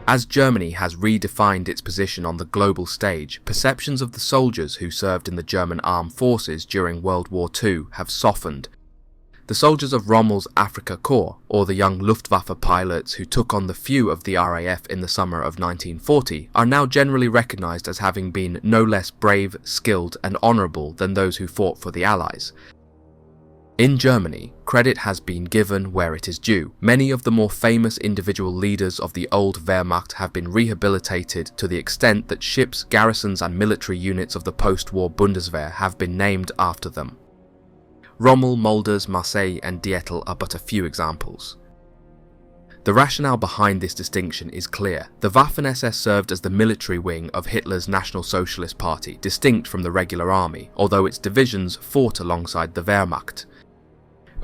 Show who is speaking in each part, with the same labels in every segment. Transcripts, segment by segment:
Speaker 1: As Germany has redefined its position on the global stage, perceptions of the soldiers who served in the German armed forces during World War II have softened. The soldiers of Rommel's Afrika Korps, or the young Luftwaffe pilots who took on the few of the RAF in the summer of 1940, are now generally recognised as having been no less brave, skilled and honourable than those who fought for the Allies. In Germany, credit has been given where it is due. Many of the more famous individual leaders of the old Wehrmacht have been rehabilitated to the extent that ships, garrisons and military units of the post-war Bundeswehr have been named after them. Rommel, Molders, Marseille and Dietl are but a few examples. The rationale behind this distinction is clear. The Waffen SS served as the military wing of Hitler's National Socialist Party, distinct from the regular army, although its divisions fought alongside the Wehrmacht.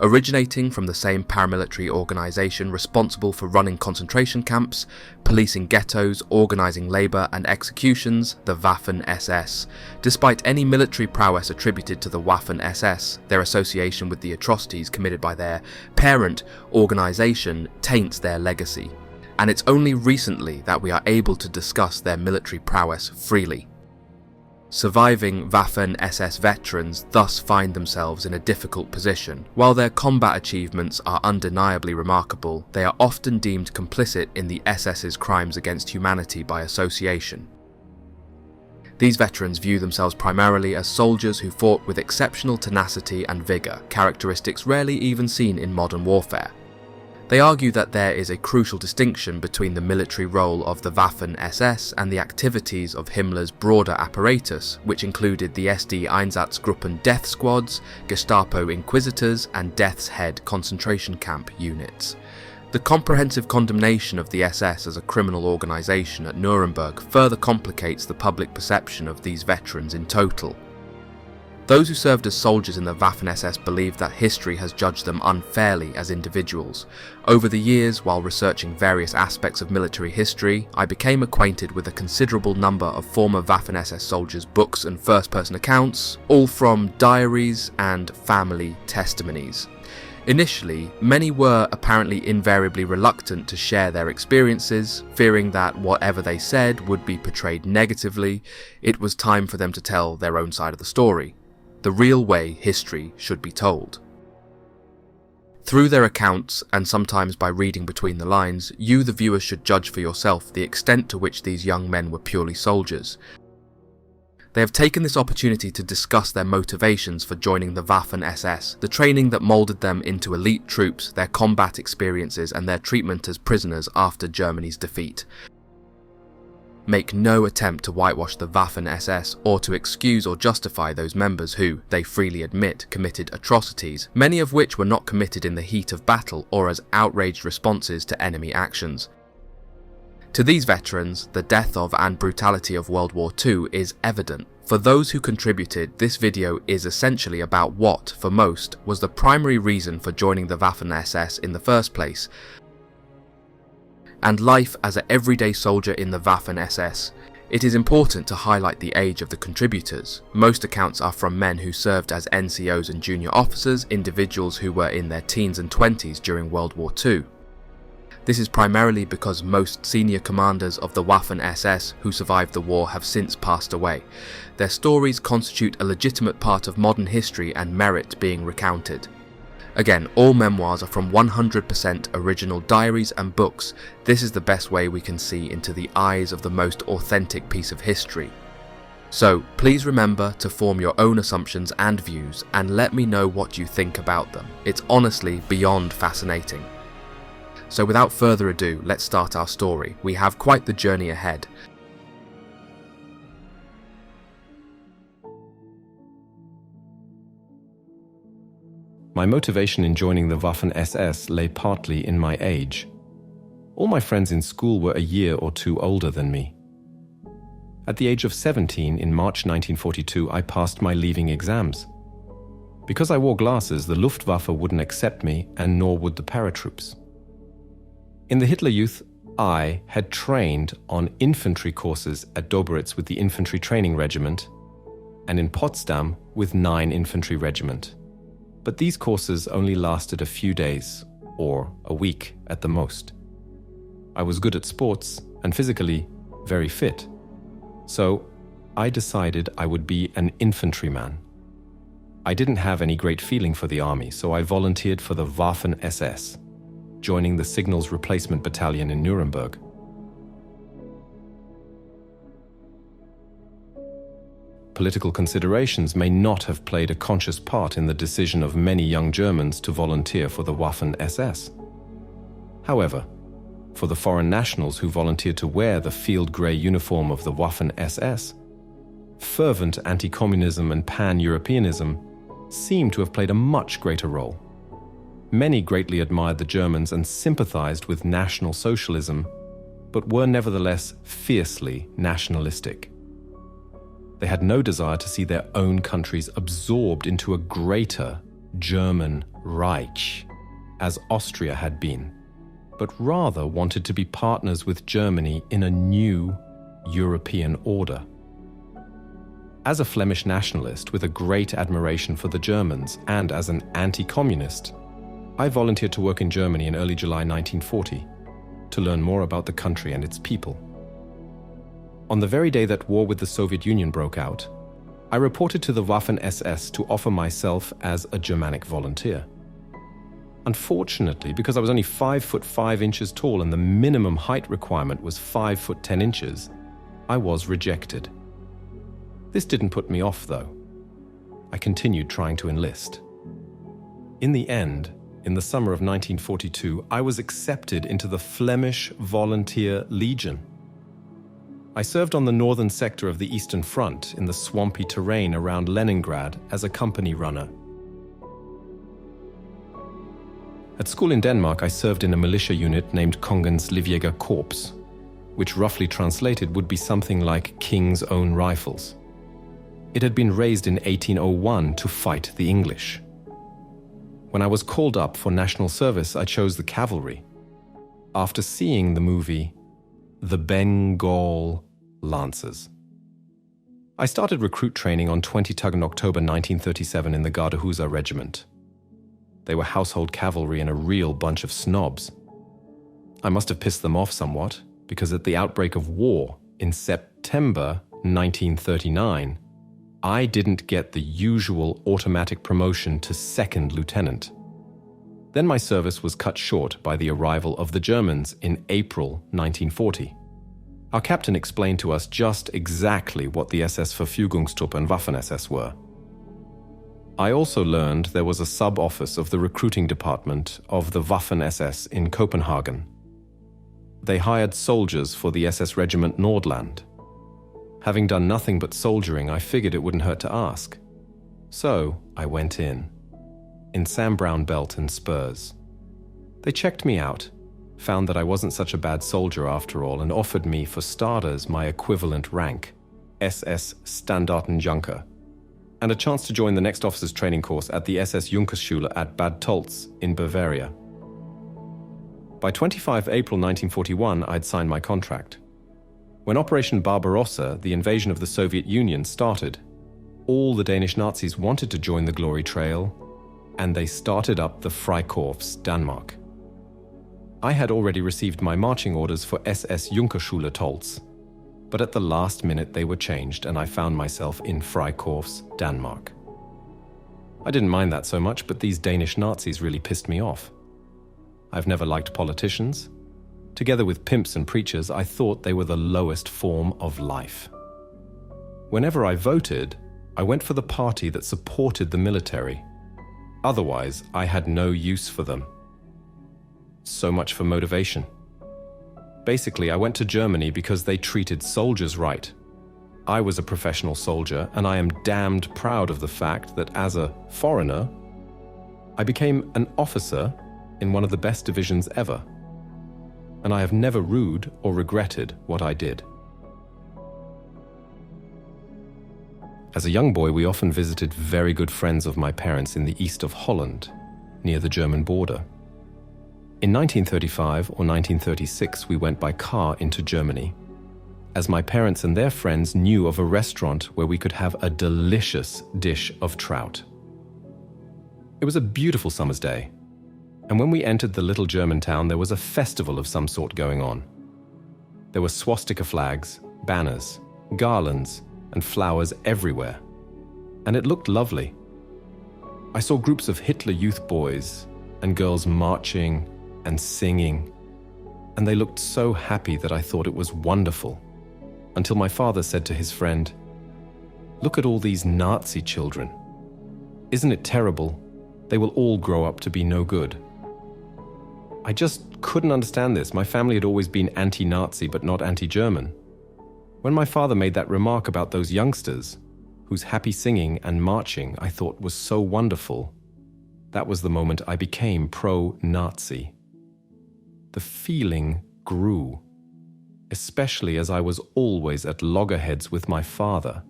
Speaker 1: Originating from the same paramilitary organisation responsible for running concentration camps, policing ghettos, organising labour and executions, the Waffen SS. Despite any military prowess attributed to the Waffen SS, their association with the atrocities committed by their parent organisation taints their legacy, and it's only recently that we are able to discuss their military prowess freely. Surviving Waffen SS veterans thus find themselves in a difficult position. While their combat achievements are undeniably remarkable, they are often deemed complicit in the SS's crimes against humanity by association. These veterans view themselves primarily as soldiers who fought with exceptional tenacity and vigour, characteristics rarely even seen in modern warfare. They argue that there is a crucial distinction between the military role of the Waffen SS and the activities of Himmler's broader apparatus, which included the SD Einsatzgruppen death squads, Gestapo inquisitors and Death's Head concentration camp units. The comprehensive condemnation of the SS as a criminal organisation at Nuremberg further complicates the public perception of these veterans in total. Those who served as soldiers in the Waffen SS believe that history has judged them unfairly as individuals. Over the years, while researching various aspects of military history, I became acquainted with a considerable number of former Waffen SS soldiers' books and first-person accounts, all from diaries and family testimonies. Initially, many were apparently invariably reluctant to share their experiences, fearing that whatever they said would be portrayed negatively. It was time for them to tell their own side of the story. The real way history should be told. Through their accounts, and sometimes by reading between the lines, you the viewer should judge for yourself the extent to which these young men were purely soldiers. They have taken this opportunity to discuss their motivations for joining the Waffen SS, the training that moulded them into elite troops, their combat experiences and their treatment as prisoners after Germany's defeat. Make no attempt to whitewash the Waffen SS or to excuse or justify those members who, they freely admit, committed atrocities, many of which were not committed in the heat of battle or as outraged responses to enemy actions. To these veterans, the death of and brutality of World War II is evident. For those who contributed, this video is essentially about what, for most, was the primary reason for joining the Waffen SS in the first place, and life as an everyday soldier in the Waffen SS. It is important to highlight the age of the contributors. Most accounts are from men who served as NCOs and junior officers, individuals who were in their teens and 20s during World War II. This is primarily because most senior commanders of the Waffen SS who survived the war have since passed away. Their stories constitute a legitimate part of modern history and merit being recounted. Again, all memoirs are from 100% original diaries and books. This is the best way we can see into the eyes of the most authentic piece of history. So, please remember to form your own assumptions and views and let me know what you think about them. It's honestly beyond fascinating. So without further ado, let's start our story. We have quite the journey ahead.
Speaker 2: My motivation in joining the Waffen SS lay partly in my age. All my friends in school were a year or two older than me. At the age of 17, in March 1942, I passed my leaving exams. Because I wore glasses, the Luftwaffe wouldn't accept me, and nor would the paratroops. In the Hitler Youth, I had trained on infantry courses at Dobritz with the Infantry Training Regiment, and in Potsdam with 9 Infantry Regiment. But these courses only lasted a few days, or a week at the most. I was good at sports and physically very fit. So I decided I would be an infantryman. I didn't have any great feeling for the army, so I volunteered for the Waffen SS, joining the Signals Replacement Battalion in Nuremberg. Political considerations may not have played a conscious part in the decision of many young Germans to volunteer for the Waffen SS. However, for the foreign nationals who volunteered to wear the field grey uniform of the Waffen SS, fervent anti-communism and pan-Europeanism seem to have played a much greater role. Many greatly admired the Germans and sympathized with National Socialism, but were nevertheless fiercely nationalistic. They had no desire to see their own countries absorbed into a greater German Reich, as Austria had been, but rather wanted to be partners with Germany in a new European order. As a Flemish nationalist with a great admiration for the Germans and as an anti-communist, I volunteered to work in Germany in early July 1940 to learn more about the country and its people. On the very day that war with the Soviet Union broke out, I reported to the Waffen SS to offer myself as a Germanic volunteer. Unfortunately, because I was only 5 foot 5 inches tall and the minimum height requirement was 5 foot 10 inches, I was rejected. This didn't put me off, though. I continued trying to enlist. In the end, in the summer of 1942, I was accepted into the Flemish Volunteer Legion. I served on the northern sector of the Eastern Front in the swampy terrain around Leningrad as a company runner. At school in Denmark, I served in a militia unit named Kongens Livjäger Korps, which roughly translated would be something like King's Own Rifles. It had been raised in 1801 to fight the English. When I was called up for national service, I chose the cavalry, after seeing the movie The Bengal Lancers. I started recruit training on 20 October 1937 in the Gardehusar Regiment. They were household cavalry and a real bunch of snobs. I must have pissed them off somewhat, because at the outbreak of war in September 1939, I didn't get the usual automatic promotion to second lieutenant. Then my service was cut short by the arrival of the Germans in April 1940. Our captain explained to us just exactly what the SS Verfügungstruppe and Waffen SS were. I also learned there was a sub-office of the recruiting department of the Waffen SS in Copenhagen. They hired soldiers for the SS Regiment Nordland. Having done nothing but soldiering, I figured it wouldn't hurt to ask. So I went in Sam Browne belt and spurs. They checked me out, found that I wasn't such a bad soldier after all, and offered me, for starters, my equivalent rank, SS Standartenjunker, and a chance to join the next officer's training course at the SS Junkerschule at Bad Tolz in Bavaria. By 25 April 1941, I'd signed my contract. When Operation Barbarossa, the invasion of the Soviet Union, started, all the Danish Nazis wanted to join the Glory Trail, and they started up the Freikorps, Denmark. I had already received my marching orders for SS Junkerschule Tolz, but at the last minute they were changed and I found myself in Freikorps, Denmark. I didn't mind that so much, but these Danish Nazis really pissed me off. I've never liked politicians. Together with pimps and preachers, I thought they were the lowest form of life. Whenever I voted, I went for the party that supported the military. Otherwise, I had no use for them. So much for motivation. Basically, I went to Germany because they treated soldiers right. I was a professional soldier, and I am damned proud of the fact that as a foreigner, I became an officer in one of the best divisions ever. And I have never rued or regretted what I did. As a young boy, we often visited very good friends of my parents in the east of Holland, near the German border. In 1935 or 1936, we went by car into Germany, as my parents and their friends knew of a restaurant where we could have a delicious dish of trout. It was a beautiful summer's day, and when we entered the little German town, there was a festival of some sort going on. There were swastika flags, banners, garlands, and flowers everywhere, and it looked lovely. I saw groups of Hitler Youth boys and girls marching and singing, and they looked so happy that I thought it was wonderful, until my father said to his friend, "Look at all these Nazi children. Isn't it terrible? They will all grow up to be no good." I just couldn't understand this. My family had always been anti-Nazi but not anti-German. When my father made that remark about those youngsters, whose happy singing and marching I thought was so wonderful, that was the moment I became pro-Nazi. The feeling grew, especially as I was always at loggerheads with my father,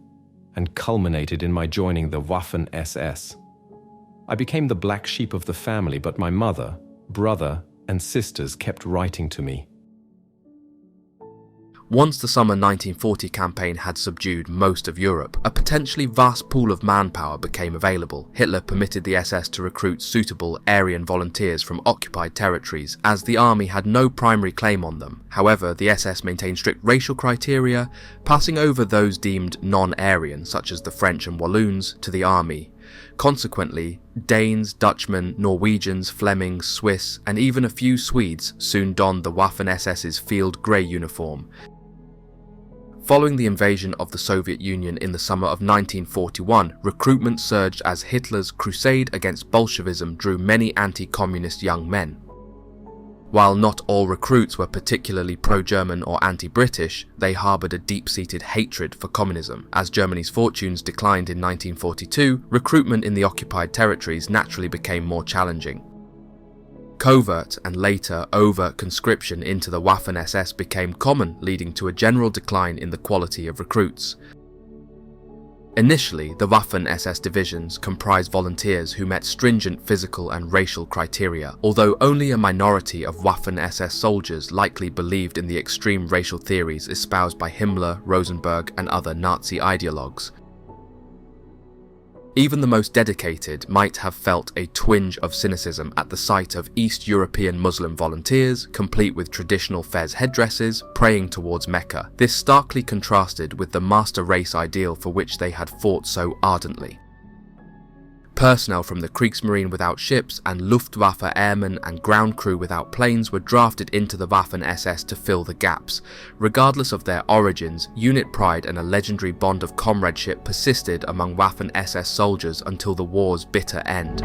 Speaker 2: and culminated in my joining the Waffen SS. I became the black sheep of the family, but my mother, brother, and sisters kept writing to me.
Speaker 1: Once the summer 1940 campaign had subdued most of Europe, a potentially vast pool of manpower became available. Hitler permitted the SS to recruit suitable Aryan volunteers from occupied territories, as the army had no primary claim on them. However, the SS maintained strict racial criteria, passing over those deemed non-Aryan, such as the French and Walloons, to the army. Consequently, Danes, Dutchmen, Norwegians, Flemings, Swiss, and even a few Swedes soon donned the Waffen SS's field grey uniform. Following the invasion of the Soviet Union in the summer of 1941, recruitment surged as Hitler's crusade against Bolshevism drew many anti-communist young men. While not all recruits were particularly pro-German or anti-British, they harboured a deep-seated hatred for communism. As Germany's fortunes declined in 1942, recruitment in the occupied territories naturally became more challenging. Covert and later overt conscription into the Waffen SS became common, leading to a general decline in the quality of recruits. Initially, the Waffen SS divisions comprised volunteers who met stringent physical and racial criteria, although only a minority of Waffen SS soldiers likely believed in the extreme racial theories espoused by Himmler, Rosenberg, and other Nazi ideologues. Even the most dedicated might have felt a twinge of cynicism at the sight of East European Muslim volunteers, complete with traditional fez headdresses, praying towards Mecca. This starkly contrasted with the master race ideal for which they had fought so ardently. Personnel from the Kriegsmarine without ships and Luftwaffe airmen and ground crew without planes were drafted into the Waffen SS to fill the gaps. Regardless of their origins, unit pride and a legendary bond of comradeship persisted among Waffen SS soldiers until the war's bitter end.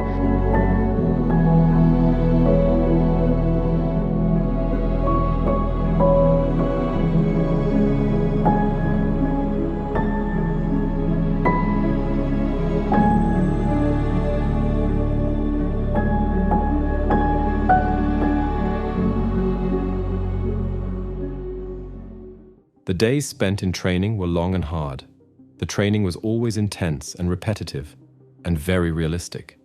Speaker 2: The days spent in training were long and hard. The training was always intense and repetitive, and very realistic.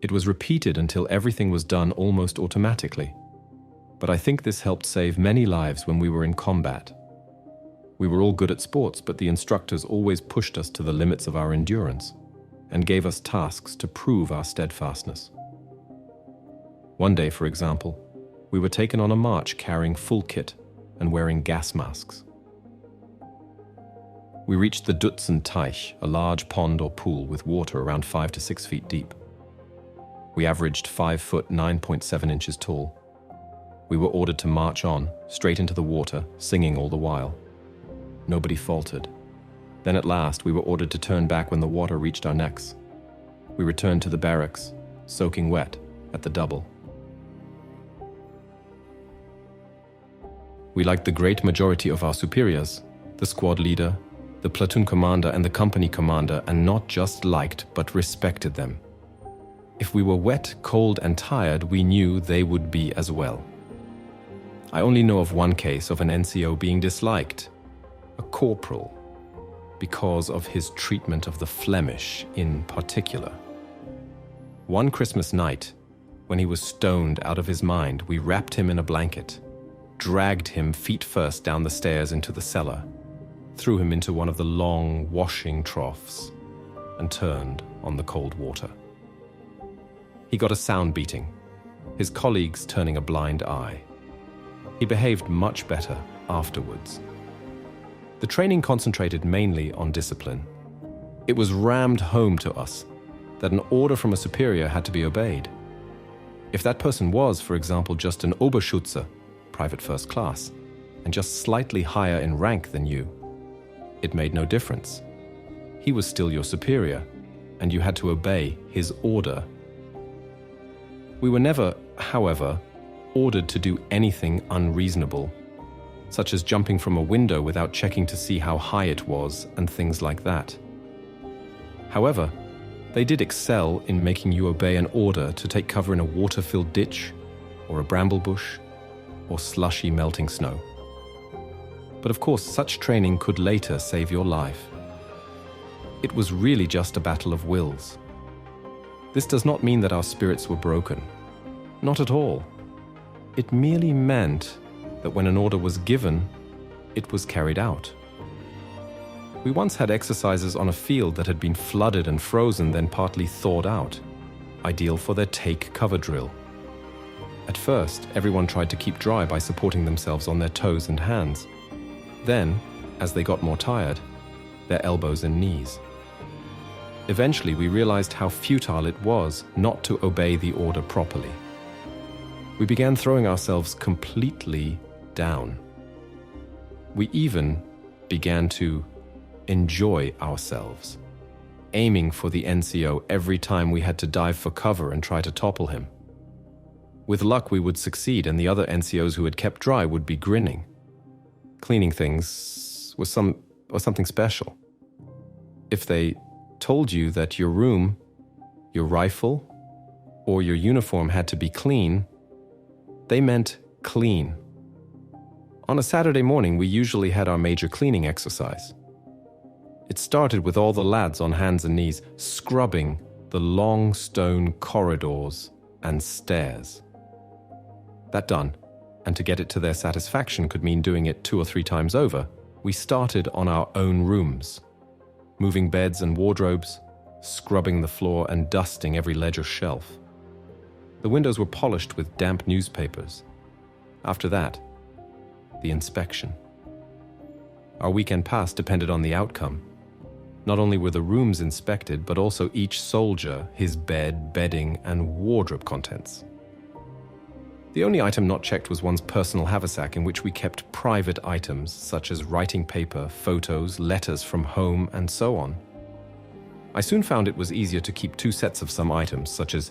Speaker 2: It was repeated until everything was done almost automatically. But I think this helped save many lives when we were in combat. We were all good at sports, but the instructors always pushed us to the limits of our endurance, and gave us tasks to prove our steadfastness. One day, for example, we were taken on a march carrying full kit and wearing gas masks. We reached the Dutzenteich, a large pond or pool with water around 5 to 6 feet deep. We averaged 5 foot 9.7 inches tall. We were ordered to march on, straight into the water, singing all the while. Nobody faltered. Then at last we were ordered to turn back when the water reached our necks. We returned to the barracks, soaking wet, at the double. We liked the great majority of our superiors, the squad leader, the platoon commander and the company commander, and not just liked, but respected them. If we were wet, cold, and tired, we knew they would be as well. I only know of one case of an NCO being disliked, a corporal, because of his treatment of the Flemish in particular. One Christmas night, when he was stoned out of his mind, we wrapped him in a blanket, dragged him feet first down the stairs into the cellar, threw him into one of the long washing troughs, and turned on the cold water. He got a sound beating, his colleagues turning a blind eye. He behaved much better afterwards. The training concentrated mainly on discipline. It was rammed home to us that an order from a superior had to be obeyed. If that person was, for example, just an Oberschütze, private first class, and just slightly higher in rank than you, it made no difference. He was still your superior, and you had to obey his order. We were never, however, ordered to do anything unreasonable, such as jumping from a window without checking to see how high it was and things like that. However, they did excel in making you obey an order to take cover in a water-filled ditch, or a bramble bush, or slushy melting snow. But of course, such training could later save your life. It was really just a battle of wills. This does not mean that our spirits were broken. Not at all. It merely meant that when an order was given, it was carried out. We once had exercises on a field that had been flooded and frozen, then partly thawed out, ideal for their take cover drill. At first, everyone tried to keep dry by supporting themselves on their toes and hands. Then, as they got more tired, their elbows and knees. Eventually, we realized how futile it was not to obey the order properly. We began throwing ourselves completely down. We even began to enjoy ourselves, aiming for the NCO every time we had to dive for cover and try to topple him. With luck, we would succeed, and the other NCOs who had kept dry would be grinning. Cleaning things was something special. If they told you that your room, your rifle, or your uniform had to be clean, they meant clean. On a Saturday morning, we usually had our major cleaning exercise. It started with all the lads on hands and knees scrubbing the long stone corridors and stairs. That done, and to get it to their satisfaction could mean doing it 2 or 3 times over, we started on our own rooms, moving beds and wardrobes, scrubbing the floor and dusting every ledge or shelf. The windows were polished with damp newspapers. After that, the inspection. Our weekend pass depended on the outcome. Not only were the rooms inspected, but also each soldier, his bed, bedding, and wardrobe contents. The only item not checked was one's personal haversack, in which we kept private items such as writing paper, photos, letters from home, and so on. I soon found it was easier to keep 2 sets of some items, such as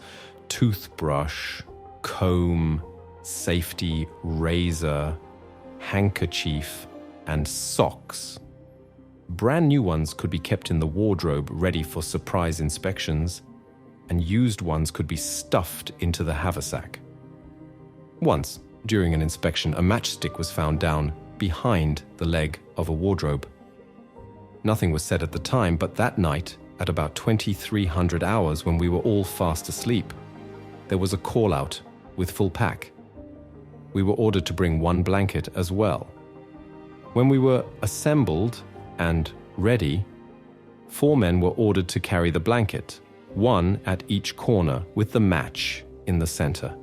Speaker 2: toothbrush, comb, safety, razor, handkerchief, and socks. Brand new ones could be kept in the wardrobe ready for surprise inspections, and used ones could be stuffed into the haversack. Once, during an inspection, a matchstick was found down behind the leg of a wardrobe. Nothing was said at the time, but that night, at about 2300 hours when we were all fast asleep, there was a call-out with full pack. We were ordered to bring 1 blanket as well. When we were assembled and ready, 4 men were ordered to carry the blanket, 1 at each corner with the match in the center.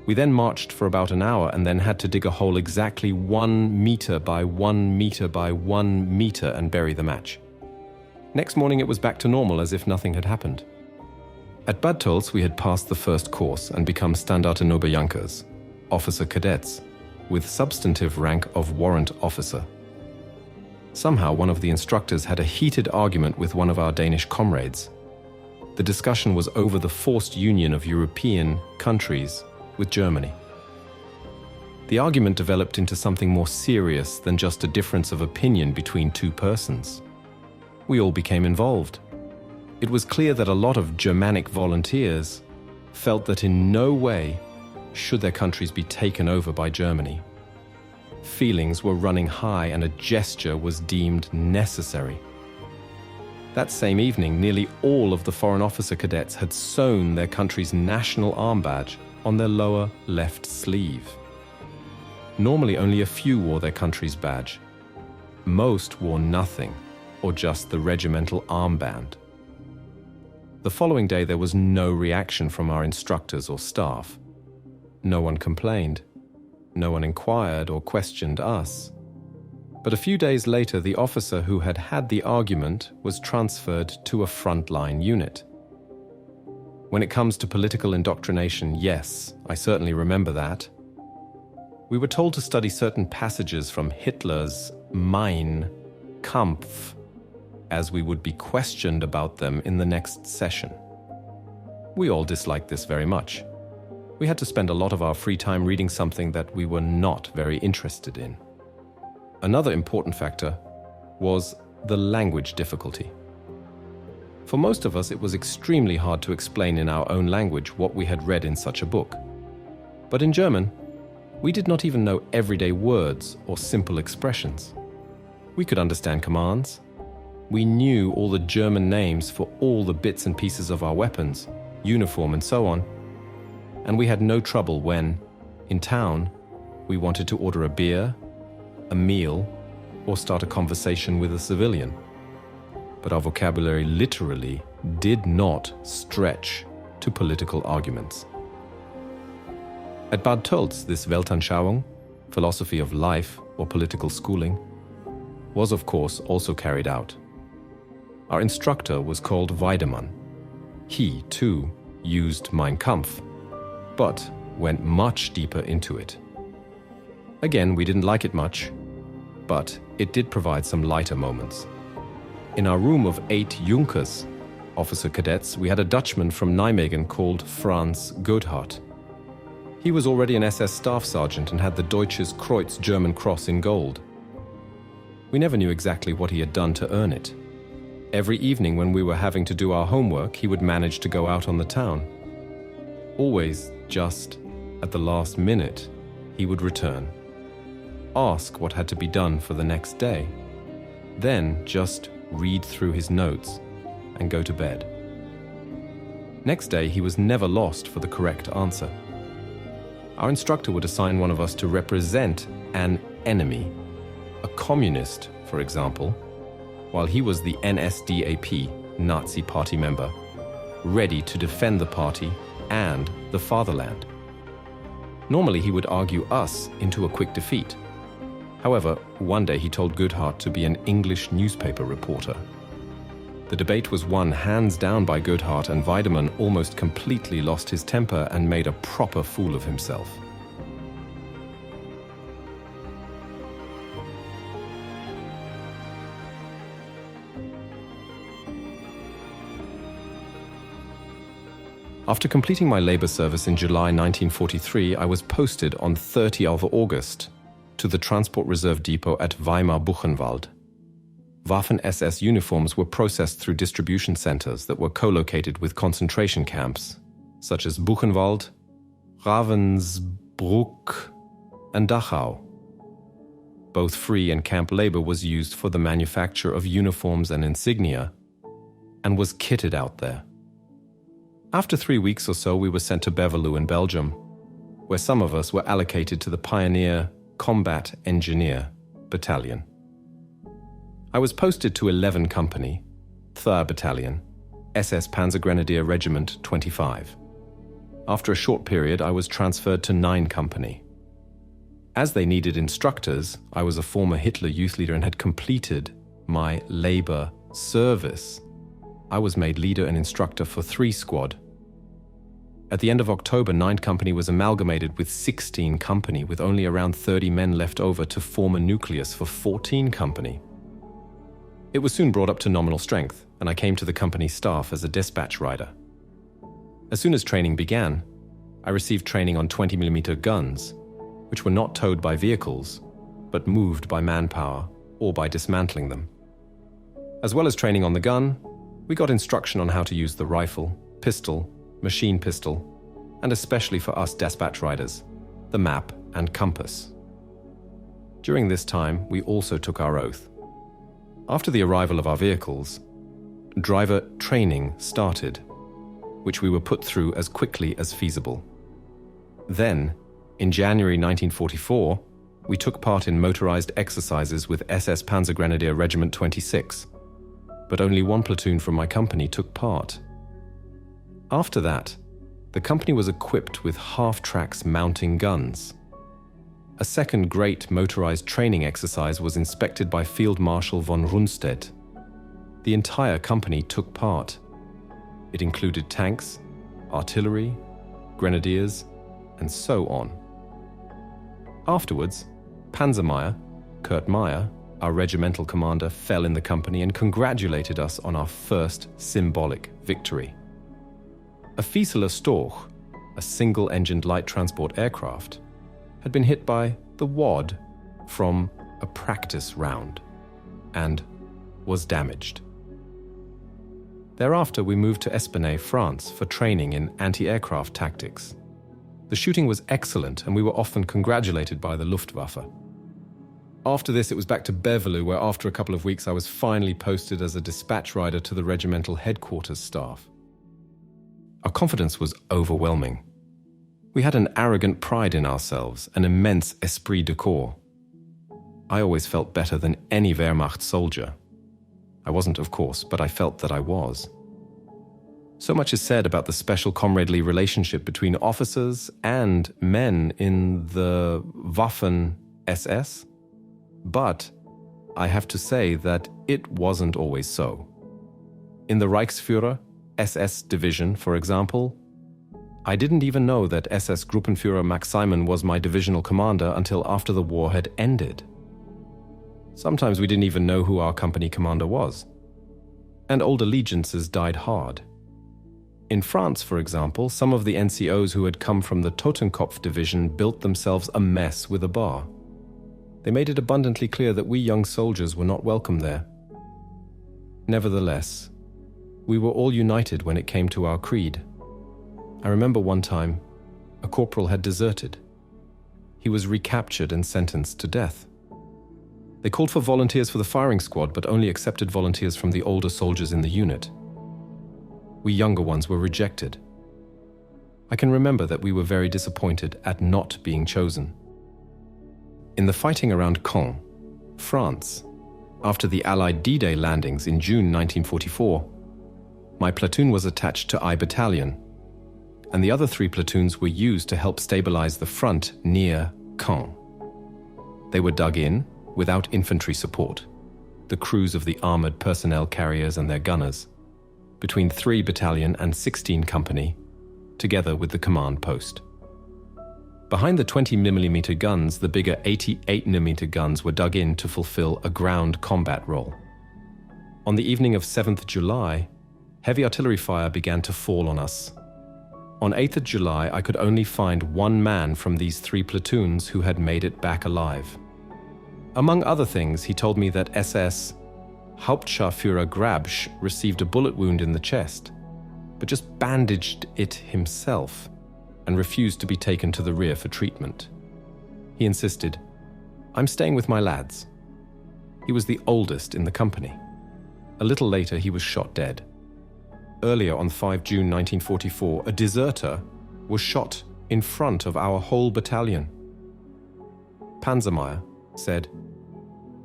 Speaker 2: We then marched for about an hour and then had to dig a hole exactly 1 meter by 1 meter by 1 meter and bury the match. Next morning it was back to normal as if nothing had happened. At Bad Tölz we had passed the first course and become Standartenoberjunkers, officer cadets, with substantive rank of warrant officer. Somehow one of the instructors had a heated argument with one of our Danish comrades. The discussion was over the forced union of European countries with Germany. The argument developed into something more serious than just a difference of opinion between 2 persons. We all became involved. It was clear that a lot of Germanic volunteers felt that in no way should their countries be taken over by Germany. Feelings were running high and a gesture was deemed necessary. That same evening, nearly all of the foreign officer cadets had sewn their country's national arm badge on their lower left sleeve. Normally only a few wore their country's badge. Most wore nothing, or just the regimental armband. The following day there was no reaction from our instructors or staff. No one complained. no one inquired or questioned us. But a few days later, the officer who had had the argument was transferred to a frontline unit. When it comes to political indoctrination, yes, I certainly remember that. We were told to study certain passages from Hitler's Mein Kampf, as we would be questioned about them in the next session. We all disliked this very much. We had to spend a lot of our free time reading something that we were not very interested in. Another important factor was the language difficulty. For most of us, it was extremely hard to explain in our own language what we had read in such a book. But in German, we did not even know everyday words or simple expressions. We could understand commands. We knew all the German names for all the bits and pieces of our weapons, uniform, and so on. And we had no trouble when, in town, we wanted to order a beer, a meal, or start a conversation with a civilian. But our vocabulary literally did not stretch to political arguments. At Bad Tölz, this Weltanschauung, philosophy of life or political schooling, was of course also carried out. Our instructor was called Weidemann. He, too, used Mein Kampf, but went much deeper into it. Again, we didn't like it much, but it did provide some lighter moments. In our room of 8 Junkers, officer cadets, we had a Dutchman from Nijmegen called Franz Goedhart. He was already an SS staff sergeant and had the Deutsches Kreuz German cross in gold. We never knew exactly what he had done to earn it. Every evening when we were having to do our homework, he would manage to go out on the town. Always just at the last minute, he would return, ask what had to be done for the next day, then just read through his notes and go to bed. Next day, he was never lost for the correct answer. Our instructor would assign one of us to represent an enemy, a communist, for example, while he was the NSDAP, Nazi party member, ready to defend the party and the fatherland. Normally, he would argue us into a quick defeat. However, one day he told Goedhart to be an English newspaper reporter. The debate was won hands down by Goedhart, and Weidemann almost completely lost his temper and made a proper fool of himself. After completing my labor service in July 1943, I was posted on 30th of August to the Transport Reserve Depot at Weimar-Buchenwald. Waffen SS uniforms were processed through distribution centers that were co-located with concentration camps, such as Buchenwald, Ravensbrück, and Dachau. Both free and camp labor was used for the manufacture of uniforms and insignia, and was kitted out there. After 3 weeks or so, we were sent to Beverloo in Belgium, where some of us were allocated to the Pioneer Combat Engineer Battalion. I was posted to 11 Company, 3rd Battalion, SS Panzergrenadier Regiment 25. After a short period, I was transferred to 9 Company. As they needed instructors, I was a former Hitler youth leader and had completed my labor service. I was made leader and instructor for 3 Squad. At the end of October, 9th Company was amalgamated with 16 Company, with only around 30 men left over to form a nucleus for 14 Company. It was soon brought up to nominal strength, and I came to the company staff as a dispatch rider. As soon as training began, I received training on 20mm guns, which were not towed by vehicles, but moved by manpower or by dismantling them. As well as training on the gun, we got instruction on how to use the rifle, pistol, machine pistol, and especially for us dispatch riders, the map and compass. During this time, we also took our oath. After the arrival of our vehicles, driver training started, which we were put through as quickly as feasible. Then, in January 1944, we took part in motorized exercises with SS Panzergrenadier Regiment 26, but only 1 platoon from my company took part. After that, the company was equipped with half-tracks mounting guns. a second great motorized training exercise was inspected by Field Marshal von Rundstedt. The entire company took part. It included tanks, artillery, grenadiers, and so on. Afterwards, Panzermeier, Kurt Meyer, our regimental commander, fell in the company and congratulated us on our first symbolic victory. A Fieseler Storch, a single-engined light transport aircraft, had been hit by the wad from a practice round and was damaged. Thereafter, we moved to Espernay, France, for training in anti-aircraft tactics. The shooting was excellent, and we were often congratulated by the Luftwaffe. After this, it was back to Beverley, where after a couple of weeks I was finally posted as a dispatch rider to the regimental headquarters staff. Our confidence was overwhelming. We had an arrogant pride in ourselves, an immense esprit de corps. I always felt better than any Wehrmacht soldier. I wasn't, of course, but I felt that I was. So much is said about the special comradely relationship between officers and men in the Waffen SS, but I have to say that it wasn't always so. In the Reichsführer SS division, for example, I didn't even know that SS Gruppenführer Max Simon was my divisional commander until after the war had ended. Sometimes we didn't even know who our company commander was. And old allegiances died hard. In France, for example, some of the NCOs who had come from the Totenkopf division built themselves a mess with a bar. They made it abundantly clear that we young soldiers were not welcome there. Nevertheless, we were all united when it came to our creed. I remember one time, a corporal had deserted. He was recaptured and sentenced to death. They called for volunteers for the firing squad, but only accepted volunteers from the older soldiers in the unit. We younger ones were rejected. I can remember that we were very disappointed at not being chosen. In the fighting around Caen, France, after the Allied D-Day landings in June 1944, my platoon was attached to I Battalion, and the other 3 platoons were used to help stabilize the front near Caen. They were dug in without infantry support, the crews of the armored personnel carriers and their gunners, between 3 Battalion and 16 Company, together with the command post. Behind the 20mm guns, the bigger 88mm guns were dug in to fulfill a ground combat role. On the evening of 7th July, heavy artillery fire began to fall on us. On 8th July, I could only find 1 man from these 3 platoons who had made it back alive. Among other things, he told me that SS Hauptscharführer Grabsch received a bullet wound in the chest, but just bandaged it himself and refused to be taken to the rear for treatment. He insisted, "I'm staying with my lads." He was the oldest in the company. A little later, he was shot dead. Earlier on 5 June 1944, a deserter was shot in front of our whole battalion. Panzermeier said,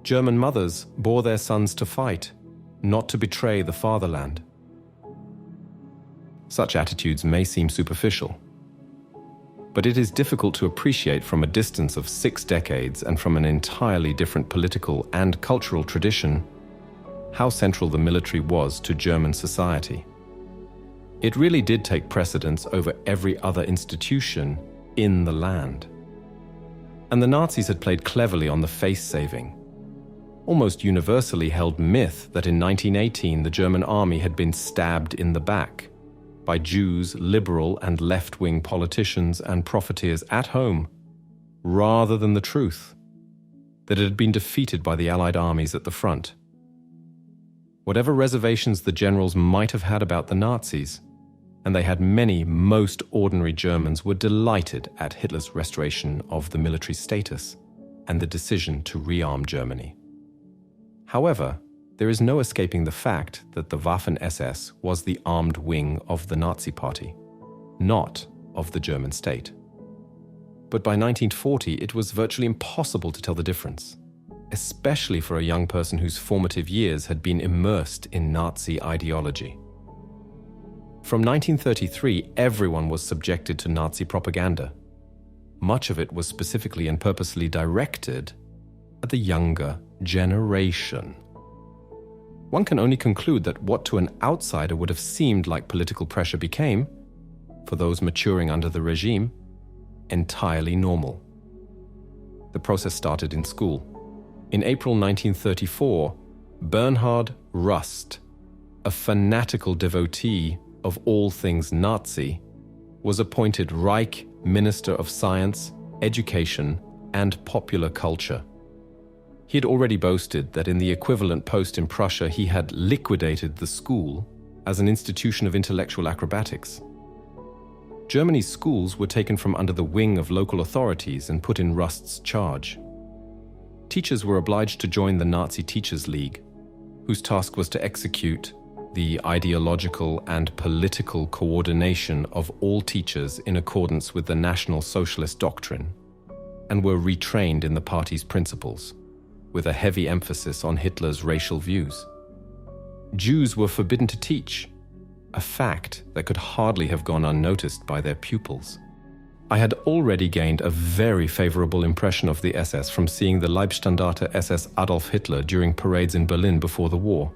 Speaker 2: "German mothers bore their sons to fight, not to betray the fatherland." Such attitudes may seem superficial, but it is difficult to appreciate from a distance of 6 decades and from an entirely different political and cultural tradition how central the military was to German society. It really did take precedence over every other institution in the land. And the Nazis had played cleverly on the face-saving, almost universally held myth that in 1918 the German army had been stabbed in the back by Jews, liberal and left-wing politicians and profiteers at home, rather than the truth, that it had been defeated by the Allied armies at the front. Whatever reservations the generals might have had about the Nazis, and they had many, most ordinary Germans were delighted at Hitler's restoration of the military status and the decision to rearm Germany. However, there is no escaping the fact that the Waffen SS was the armed wing of the Nazi Party, not of the German state. But by 1940, it was virtually impossible to tell the difference, especially for a young person whose formative years had been immersed in Nazi ideology. From 1933, everyone was subjected to Nazi propaganda. much of it was specifically and purposely directed at the younger generation. One can only conclude that what to an outsider would have seemed like political pressure became, for those maturing under the regime, entirely normal. The process started in school. In April 1934, Bernhard Rust, a fanatical devotee of all things Nazi, was appointed Reich Minister of Science, Education, and Popular Culture. He had already boasted that in the equivalent post in Prussia he had liquidated the school as an institution of intellectual acrobatics. Germany's schools were taken from under the wing of local authorities and put in Rust's charge. Teachers were obliged to join the Nazi Teachers League, whose task was to execute the ideological and political coordination of all teachers in accordance with the National Socialist doctrine, and were retrained in the party's principles, with a heavy emphasis on Hitler's racial views. Jews were forbidden to teach, a fact that could hardly have gone unnoticed by their pupils. I had already gained a very favorable impression of the SS from seeing the Leibstandarte SS Adolf Hitler during parades in Berlin before the war.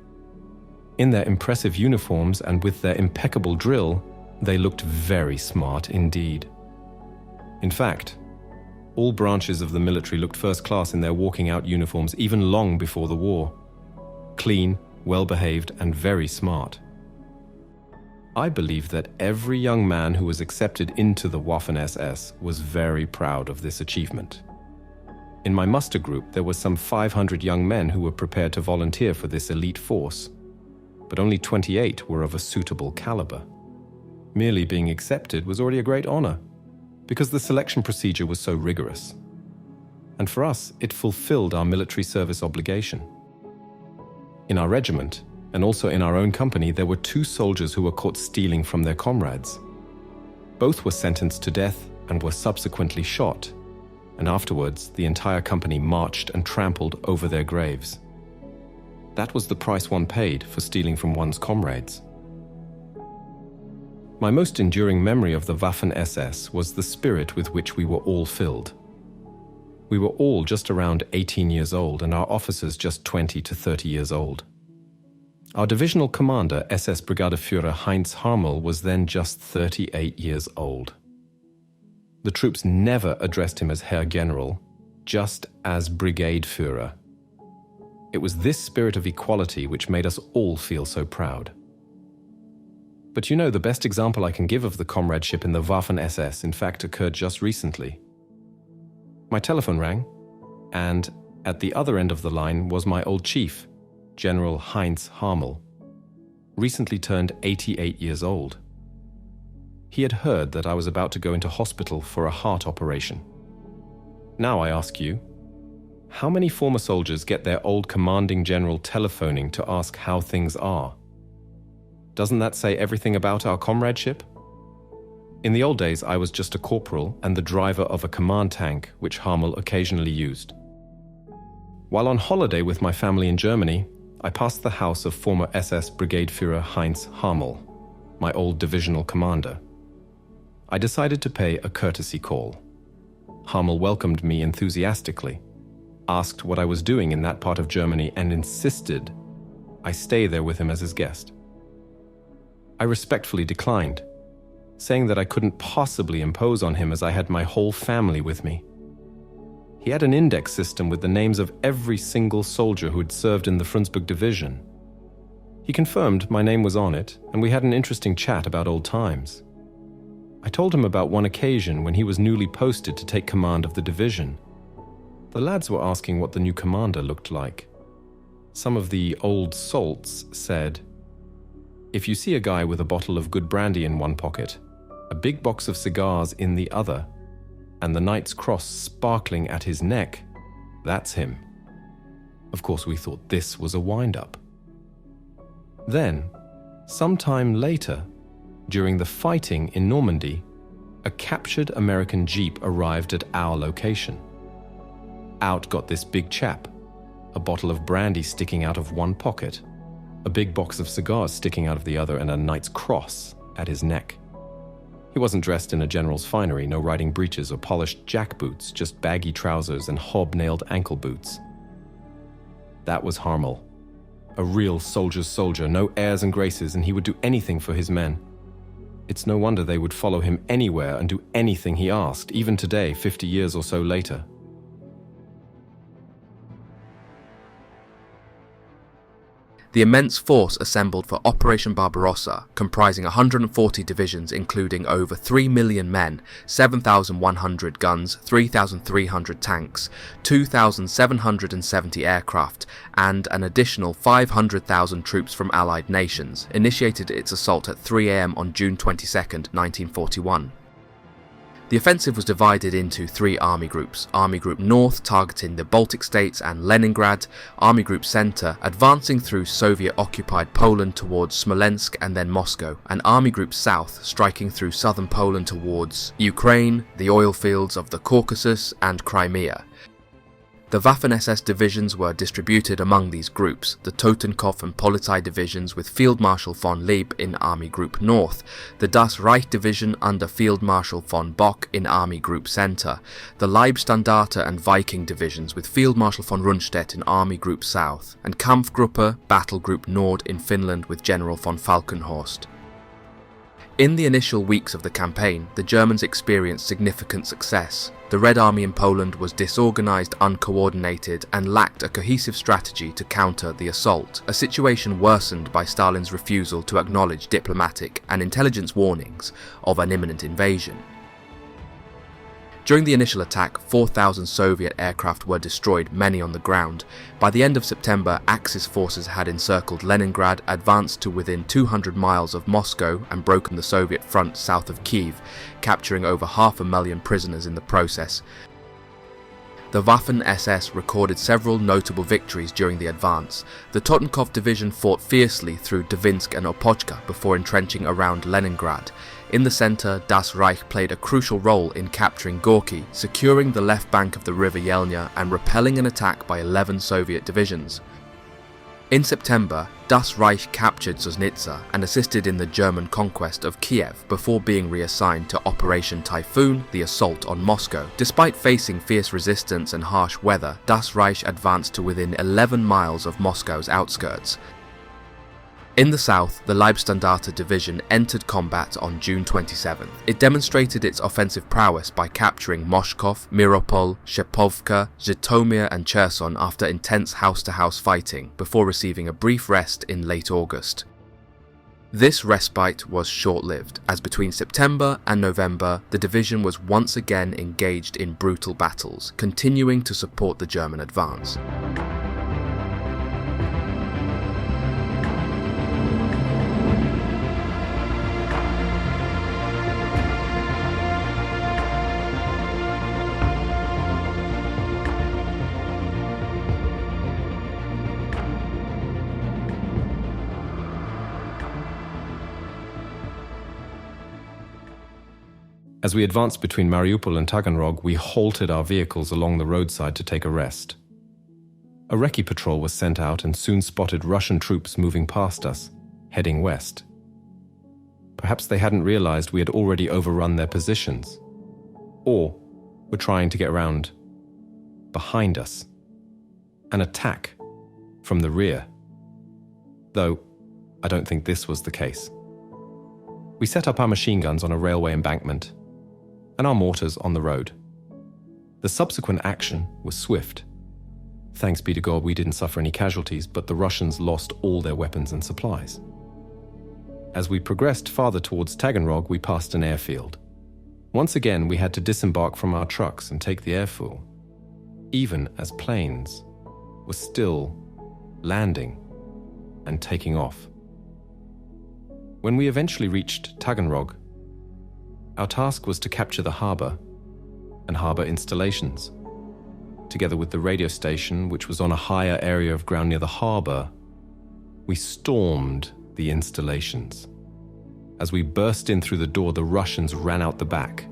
Speaker 2: In their impressive uniforms and with their impeccable drill, they looked very smart indeed. In fact, all branches of the military looked first class in their walking out uniforms even long before the war. Clean, well-behaved, and very smart. I believe that every young man who was accepted into the Waffen SS was very proud of this achievement. In my muster group, there were some 500 young men who were prepared to volunteer for this elite force, but only 28 were of a suitable caliber. Merely being accepted was already a great honor, because the selection procedure was so rigorous. And for us, it fulfilled our military service obligation. In our regiment, and also in our own company, there were 2 soldiers who were caught stealing from their comrades. Both were sentenced to death and were subsequently shot, and afterwards the entire company marched and trampled over their graves. That was the price one paid for stealing from one's comrades. My most enduring memory of the Waffen SS was the spirit with which we were all filled. We were all just around 18 years old and our officers just 20 to 30 years old. Our divisional commander, SS Brigadeführer Heinz Harmel, was then just 38 years old. The troops never addressed him as Herr General, just as Brigadeführer. It was this spirit of equality which made us all feel so proud. But you know, the best example I can give of the comradeship in the Waffen SS in fact occurred just recently. My telephone rang, and at the other end of the line was my old chief, General Heinz Harmel, recently turned 88 years old. He had heard that I was about to go into hospital for a heart operation. Now I ask you, how many former soldiers get their old commanding general telephoning to ask how things are? Doesn't that say everything about our comradeship? In the old days, I was just a corporal and the driver of a command tank, which Harmel occasionally used. While on holiday with my family in Germany, I passed the house of former SS Brigadeführer Heinz Harmel, my old divisional commander. I decided to pay a courtesy call. Harmel welcomed me enthusiastically, asked what I was doing in that part of Germany, and insisted I stay there with him as his guest. I respectfully declined, saying that I couldn't possibly impose on him as I had my whole family with me. He had an index system with the names of every single soldier who had served in the Frundsberg Division. He confirmed my name was on it, and we had an interesting chat about old times. I told him about one occasion when he was newly posted to take command of the division. The lads were asking what the new commander looked like. Some of the old salts said, "If you see a guy with a bottle of good brandy in one pocket, a big box of cigars in the other, and the Knight's Cross sparkling at his neck, that's him." Of course, we thought this was a wind-up. Then, sometime later, during the fighting in Normandy, a captured American jeep arrived at our location. Out got this big chap, a bottle of brandy sticking out of one pocket, a big box of cigars sticking out of the other, and a Knight's Cross at his neck. He He wasn't dressed in a general's finery, no riding breeches or polished jackboots, just baggy trousers and hob-nailed ankle boots. That was Harmel. A real soldier's soldier, no airs and graces, and he would do anything for his men. It's no wonder they would follow him anywhere and do anything he asked, even today, 50 years or so later.
Speaker 1: The immense force assembled for Operation Barbarossa, comprising 140 divisions including over 3 million men, 7,100 guns, 3,300 tanks, 2,770 aircraft, and an additional 500,000 troops from Allied nations, initiated its assault at 3 AM on June 22, 1941. The offensive was divided into 3 army groups: Army Group North targeting the Baltic states and Leningrad, Army Group Center advancing through Soviet-occupied Poland towards Smolensk and then Moscow, and Army Group South striking through southern Poland towards Ukraine, the oil fields of the Caucasus and Crimea. The Waffen SS divisions were distributed among these groups, the Totenkopf and Polizei divisions with Field Marshal von Leeb in Army Group North, the Das Reich division under Field Marshal von Bock in Army Group Center, the Leibstandarte and Viking divisions with Field Marshal von Rundstedt in Army Group South, and Kampfgruppe, Battle Group Nord in Finland with General von Falkenhorst. In the initial weeks of the campaign, the Germans experienced significant success. The Red Army in Poland was disorganized, uncoordinated, and lacked a cohesive strategy to counter the assault, a situation worsened by Stalin's refusal to acknowledge diplomatic and intelligence warnings of an imminent invasion. During the initial attack, 4,000 Soviet aircraft were destroyed, many on the ground. By the end of September, Axis forces had encircled Leningrad, advanced to within 200 miles of Moscow, and broken the Soviet front south of Kyiv, capturing over 500,000 prisoners in the process. The Waffen SS recorded several notable victories during the advance. The Totenkopf division fought fiercely through Dvinsk and Opochka before entrenching around Leningrad. In the centre, Das Reich played a crucial role in capturing Gorky, securing the left bank of the river Yelnya and repelling an attack by 11 Soviet divisions. In September, Das Reich captured Soznitsa and assisted in the German conquest of Kiev before being reassigned to Operation Typhoon, the assault on Moscow. Despite facing fierce resistance and harsh weather, Das Reich advanced to within 11 miles of Moscow's outskirts. In the south, the Leibstandarte division entered combat on June 27th. It demonstrated its offensive prowess by capturing Moshkov, Miropol, Shepovka, Zhytomyr and Cherson after intense house-to-house fighting, before receiving a brief rest in late August. This respite was short-lived, as between September and November, the division was once again engaged in brutal battles, continuing to support the German advance.
Speaker 2: As we advanced between Mariupol and Taganrog, we halted our vehicles along the roadside to take a rest. A recce patrol was sent out and soon spotted Russian troops moving past us, heading west. Perhaps they hadn't realized we had already overrun their positions, or were trying to get around behind us, an attack from the rear. Though, I don't think this was the case. We set up our machine guns on a railway embankment, and our mortars on the road. The subsequent action was swift. Thanks be to God we didn't suffer any casualties, but the Russians lost all their weapons and supplies. As we progressed farther towards Taganrog, we passed an airfield. Once again, we had to disembark from our trucks and take the airfield, even as planes were still landing and taking off. When we eventually reached Taganrog, our task was to capture the harbour and harbour installations. Together with the radio station, which was on a higher area of ground near the harbour, we stormed the installations. As we burst in through the door, the Russians ran out the back.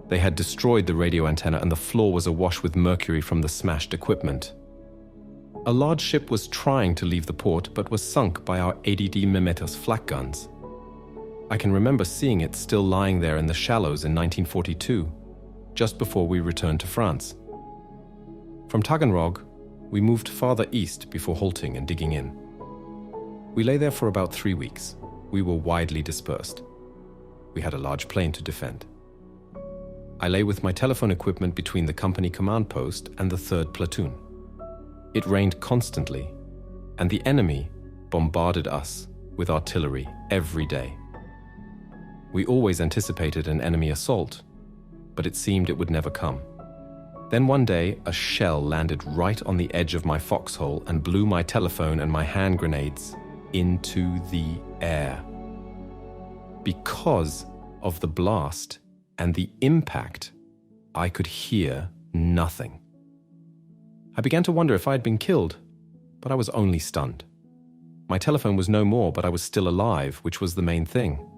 Speaker 2: They had destroyed the radio antenna and the floor was awash with mercury from the smashed equipment. A large ship was trying to leave the port but was sunk by our 80 mm flak guns. I can remember seeing it still lying there in the shallows in 1942, just before we returned to France. From Taganrog, we moved farther east before halting and digging in. We lay there for about 3 weeks. We were widely dispersed. We had a large plain to defend. I lay with my telephone equipment between the company command post and the 3rd platoon. It rained constantly, and the enemy bombarded us with artillery every day. We always anticipated an enemy assault, but it seemed it would never come. Then one day, a shell landed right on the edge of my foxhole and blew my telephone and my hand grenades into the air. Because of the blast and the impact, I could hear nothing. I began to wonder if I had been killed, but I was only stunned. My telephone was no more, but I was still alive, which was the main thing.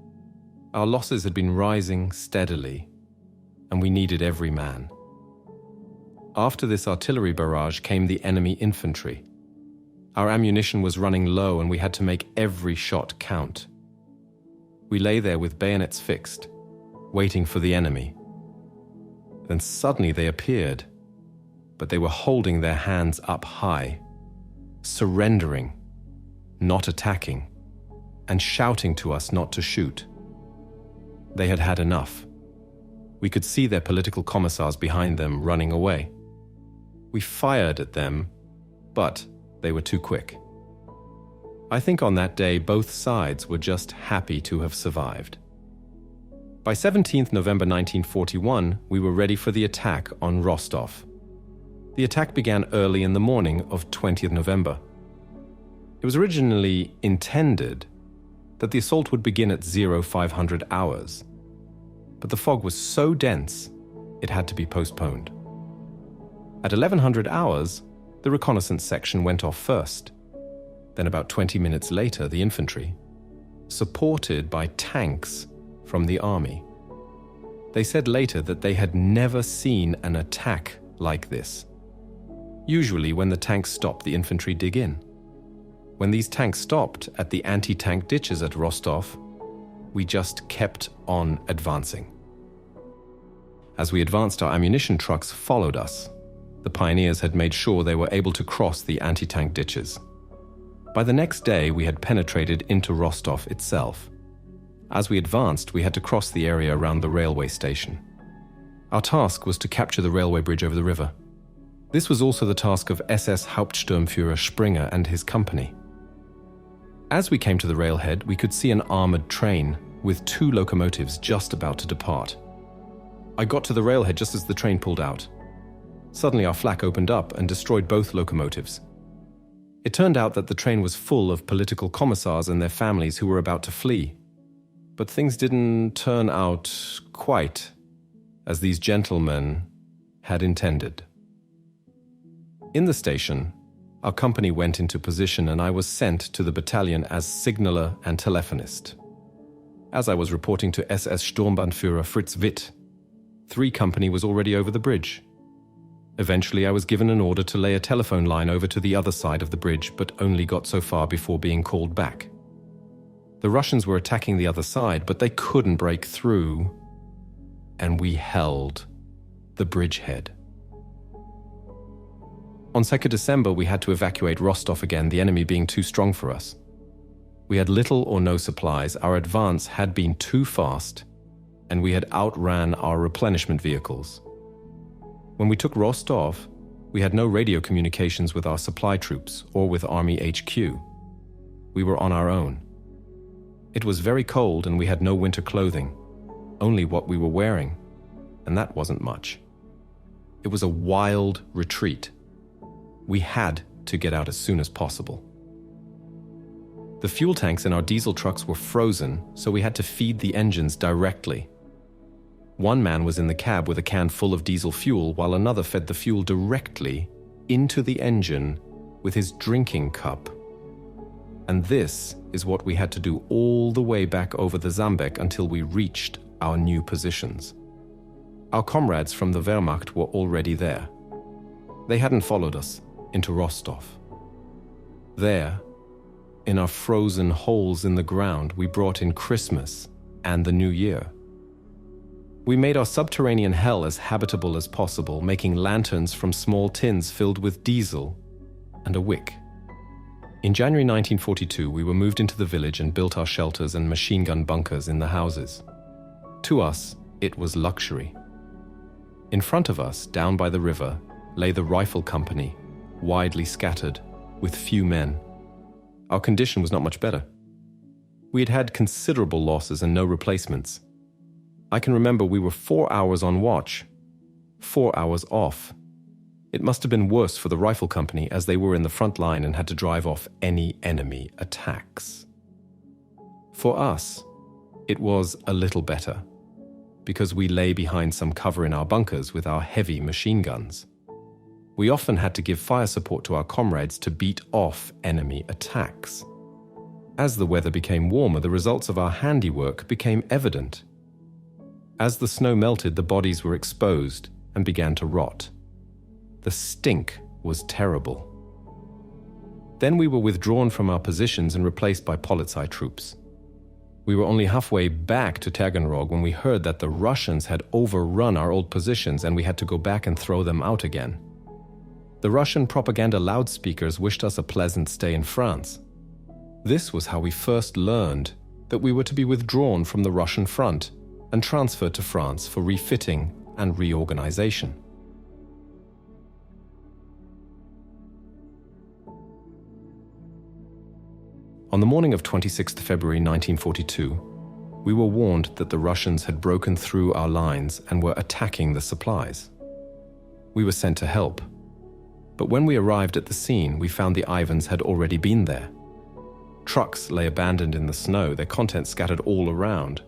Speaker 2: Our losses had been rising steadily, and we needed every man. After this artillery barrage came the enemy infantry. Our ammunition was running low, and we had to make every shot count. We lay there with bayonets fixed, waiting for the enemy. Then suddenly they appeared, but they were holding their hands up high, surrendering, not attacking, and shouting to us not to shoot. They had had enough. We could see their political commissars behind them running away. We fired at them, but they were too quick. I think on that day both sides were just happy to have survived. By 17th November 1941, we were ready for the attack on Rostov. The attack began early in the morning of 20th November. It was originally intended that the assault would begin at 0500 hours, but the fog was so dense it had to be postponed. At 1100 hours, the reconnaissance section went off first. Then about 20 minutes later, the infantry, supported by tanks from the army. They said later that they had never seen an attack like this. Usually when the tanks stop, the infantry dig in. When these tanks stopped at the anti-tank ditches at Rostov, we just kept on advancing. As we advanced, our ammunition trucks followed us. The pioneers had made sure they were able to cross the anti-tank ditches. By the next day, we had penetrated into Rostov itself. As we advanced, we had to cross the area around the railway station. Our task was to capture the railway bridge over the river. This was also the task of SS Hauptsturmführer Springer and his company. As we came to the railhead, we could see an armored train with 2 locomotives just about to depart. I got to the railhead just as the train pulled out. Suddenly our flak opened up and destroyed both locomotives. It turned out that the train was full of political commissars and their families who were about to flee. But things didn't turn out quite as these gentlemen had intended. In the station, our company went into position and I was sent to the battalion as signaller and telephonist. As I was reporting to SS Sturmbannführer Fritz Witt, 3 Company was already over the bridge. Eventually I was given an order to lay a telephone line over to the other side of the bridge, but only got so far before being called back. The Russians were attacking the other side, but they couldn't break through, and we held the bridgehead. On 2nd December, we had to evacuate Rostov again, the enemy being too strong for us. We had little or no supplies, our advance had been too fast, and we had outran our replenishment vehicles. When we took Rostov, we had no radio communications with our supply troops or with Army HQ. We were on our own. It was very cold and we had no winter clothing, only what we were wearing, and that wasn't much. It was a wild retreat. We had to get out as soon as possible. The fuel tanks in our diesel trucks were frozen, so we had to feed the engines directly. One man was in the cab with a can full of diesel fuel, while another fed the fuel directly into the engine with his drinking cup. And this is what we had to do all the way back over the Zambek until we reached our new positions. Our comrades from the Wehrmacht were already there. They hadn't followed us into Rostov. There, in our frozen holes in the ground, we brought in Christmas and the New Year. We made our subterranean hell as habitable as possible, making lanterns from small tins filled with diesel and a wick. In January 1942, we were moved into the village and built our shelters and machine gun bunkers in the houses. To us, it was luxury. In front of us, down by the river, lay the rifle company, widely scattered, with few men. Our condition was not much better. We had had considerable losses and no replacements. I can remember we were 4 hours on watch, 4 hours off. It must have been worse for the rifle company as they were in the front line and had to drive off any enemy attacks. For us, it was a little better, because we lay behind some cover in our bunkers with our heavy machine guns. We often had to give fire support to our comrades to beat off enemy attacks. As the weather became warmer, the results of our handiwork became evident. As the snow melted, the bodies were exposed and began to rot. The stink was terrible. Then we were withdrawn from our positions and replaced by Polizei troops. We were only halfway back to Taganrog when we heard that the Russians had overrun our old positions and we had to go back and throw them out again. The Russian propaganda loudspeakers wished us a pleasant stay in France. This was how we first learned that we were to be withdrawn from the Russian front and transferred to France for refitting and reorganization. On the morning of 26th February 1942, we were warned that the Russians had broken through our lines and were attacking the supplies. We were sent to help, but when we arrived at the scene, we found the Ivans had already been there. Trucks lay abandoned in the snow, their contents scattered all around.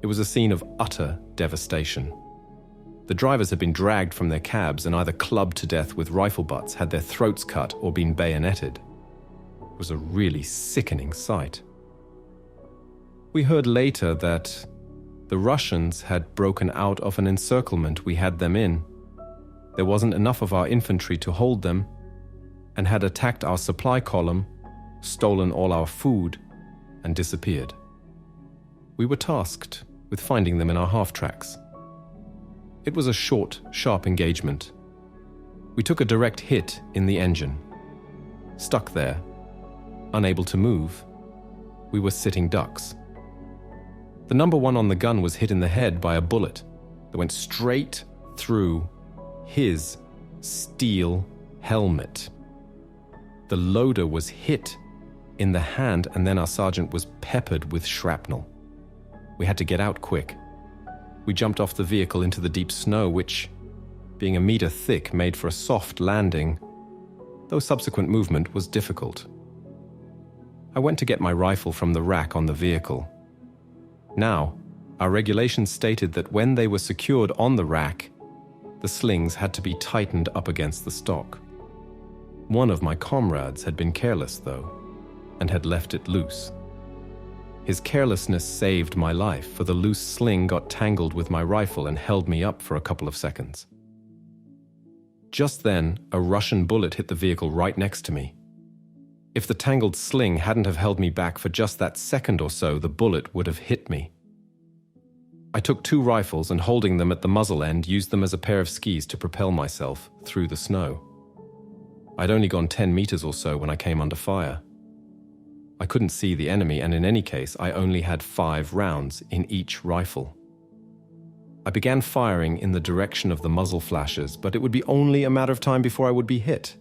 Speaker 2: It was a scene of utter devastation. The drivers had been dragged from their cabs and either clubbed to death with rifle butts, had their throats cut, or been bayoneted. It was a really sickening sight. We heard later that the Russians had broken out of an encirclement we had them in. There wasn't enough of our infantry to hold them, and had attacked our supply column, stolen all our food, and disappeared. We were tasked with finding them in our half-tracks. It was a short, sharp engagement. We took a direct hit in the engine. Stuck there, unable to move, we were sitting ducks. The number one on the gun was hit in the head by a bullet that went straight through his steel helmet. The loader was hit in the hand, and then our sergeant was peppered with shrapnel. We had to get out quick. We jumped off the vehicle into the deep snow, which, being a meter thick, made for a soft landing, though subsequent movement was difficult. I went to get my rifle from the rack on the vehicle. Now, our regulations stated that when they were secured on the rack, the slings had to be tightened up against the stock. One of my comrades had been careless, though, and had left it loose. His carelessness saved my life, for the loose sling got tangled with my rifle and held me up for a couple of seconds. Just then, a Russian bullet hit the vehicle right next to me. If the tangled sling hadn't have held me back for just that second or so, the bullet would have hit me. I took 2 rifles and, holding them at the muzzle end, used them as a pair of skis to propel myself through the snow. I'd only gone 10 meters or so when I came under fire. I couldn't see the enemy, and in any case, I only had 5 rounds in each rifle. I began firing in the direction of the muzzle flashes, but it would be only a matter of time before I would be hit.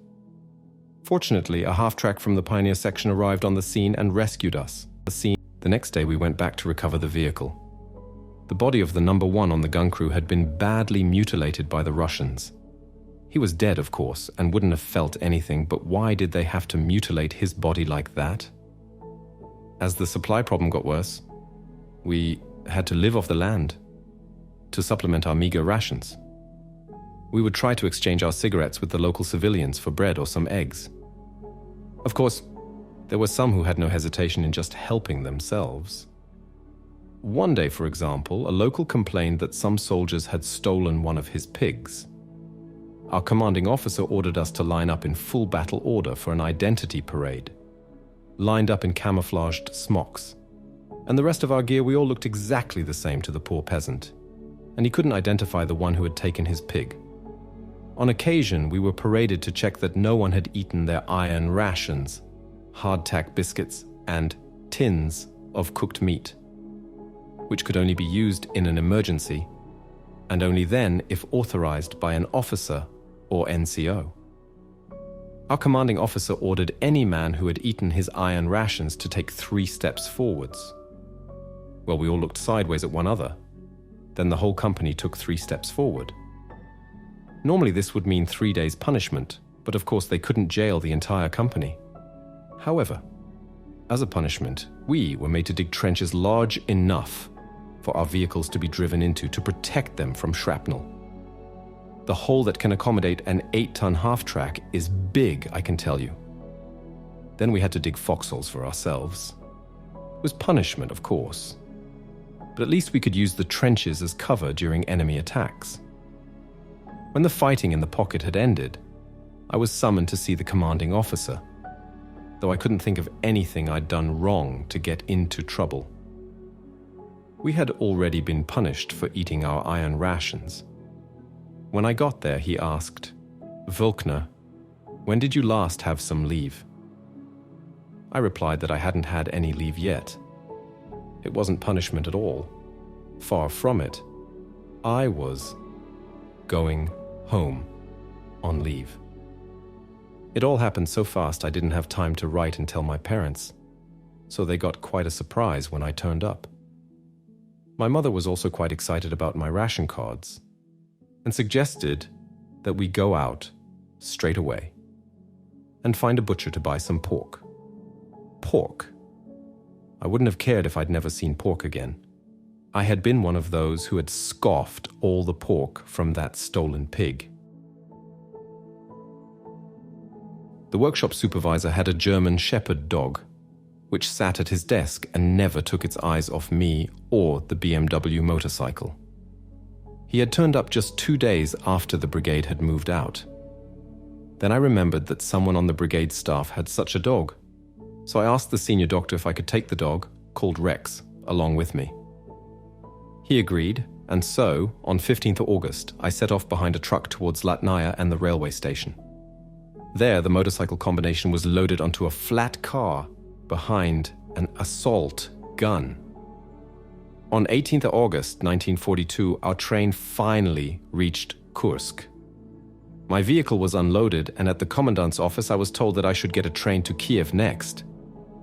Speaker 2: Fortunately, a half-track from the Pioneer section arrived on the scene and rescued us. The next day, we went back to recover the vehicle. The body of the number one on the gun crew had been badly mutilated by the Russians. He was dead, of course, and wouldn't have felt anything, but why did they have to mutilate his body like that? As the supply problem got worse, we had to live off the land to supplement our meager rations. We would try to exchange our cigarettes with the local civilians for bread or some eggs. Of course, there were some who had no hesitation in just helping themselves. One day, for example, a local complained that some soldiers had stolen one of his pigs. Our commanding officer ordered us to line up in full battle order for an identity parade, lined up in camouflaged smocks, and the rest of our gear, we all looked exactly the same to the poor peasant, and he couldn't identify the one who had taken his pig. On occasion, we were paraded to check that no one had eaten their iron rations, hardtack biscuits, and tins of cooked meat, which could only be used in an emergency, and only then if authorized by an officer or NCO. Our commanding officer ordered any man who had eaten his iron rations to take 3 steps forwards. Well, we all looked sideways at one another. Then the whole company took 3 steps forward. Normally this would mean 3 days punishment, but of course they couldn't jail the entire company. However, as a punishment, we were made to dig trenches large enough for our vehicles to be driven into to protect them from shrapnel. The hole that can accommodate an 8-ton half-track is big, I can tell you. Then we had to dig foxholes for ourselves. It was punishment, of course, but at least we could use the trenches as cover during enemy attacks. When the fighting in the pocket had ended, I was summoned to see the commanding officer, though I couldn't think of anything I'd done wrong to get into trouble. We had already been punished for eating our iron rations. When I got there, he asked, "Volkner, when did you last have some leave?" I replied that I hadn't had any leave yet. It wasn't punishment at all. Far from it. I was going home on leave. It all happened so fast I didn't have time to write and tell my parents, so they got quite a surprise when I turned up. My mother was also quite excited about my ration cards and suggested that we go out straight away and find a butcher to buy some pork. Pork. I wouldn't have cared if I'd never seen pork again. I had been one of those who had scoffed all the pork from that stolen pig. The workshop supervisor had a German shepherd dog, which sat at his desk and never took its eyes off me or the BMW motorcycle. He had turned up just 2 days after the brigade had moved out. Then I remembered that someone on the brigade staff had such a dog, so I asked the senior doctor if I could take the dog, called Rex, along with me. He agreed, and so, on 15th of August, I set off behind a truck towards Latnaya and the railway station. There, the motorcycle combination was loaded onto a flat car behind an assault gun. On 18th of August 1942, our train finally reached Kursk. My vehicle was unloaded, and at the commandant's office I was told that I should get a train to Kiev next,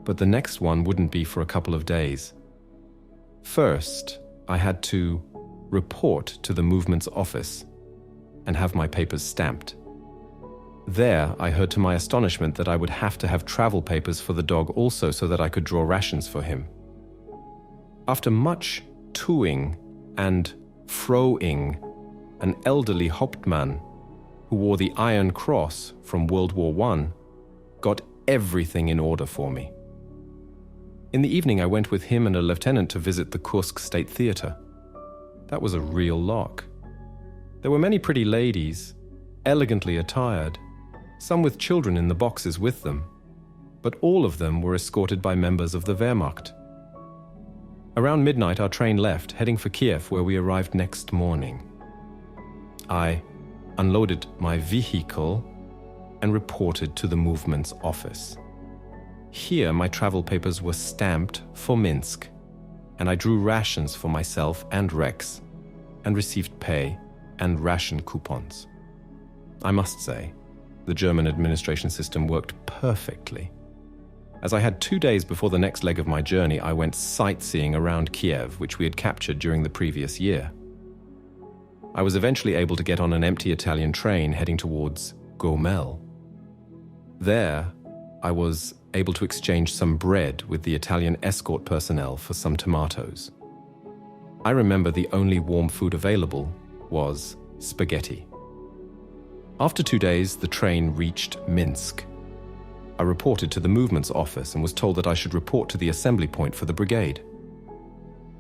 Speaker 2: but the next one wouldn't be for a couple of days. First, I had to report to the movement's office and have my papers stamped. There, I heard to my astonishment that I would have to have travel papers for the dog also so that I could draw rations for him. After much toing and froing, an elderly Hauptmann who wore the Iron Cross from World War I got everything in order for me. In the evening, I went with him and a lieutenant to visit the Kursk State Theatre. That was a real lark. There were many pretty ladies, elegantly attired, some with children in the boxes with them, but all of them were escorted by members of the Wehrmacht. Around midnight, our train left, heading for Kiev, where we arrived next morning. I unloaded my vehicle and reported to the movement's office. Here, my travel papers were stamped for Minsk, and I drew rations for myself and Rex, and received pay and ration coupons. I must say, the German administration system worked perfectly. As I had 2 days before the next leg of my journey, I went sightseeing around Kiev, which we had captured during the previous year. I was eventually able to get on an empty Italian train heading towards Gomel. There, I was able to exchange some bread with the Italian escort personnel for some tomatoes. I remember the only warm food available was spaghetti. After 2 days, the train reached Minsk. I reported to the movement's office and was told that I should report to the assembly point for the brigade.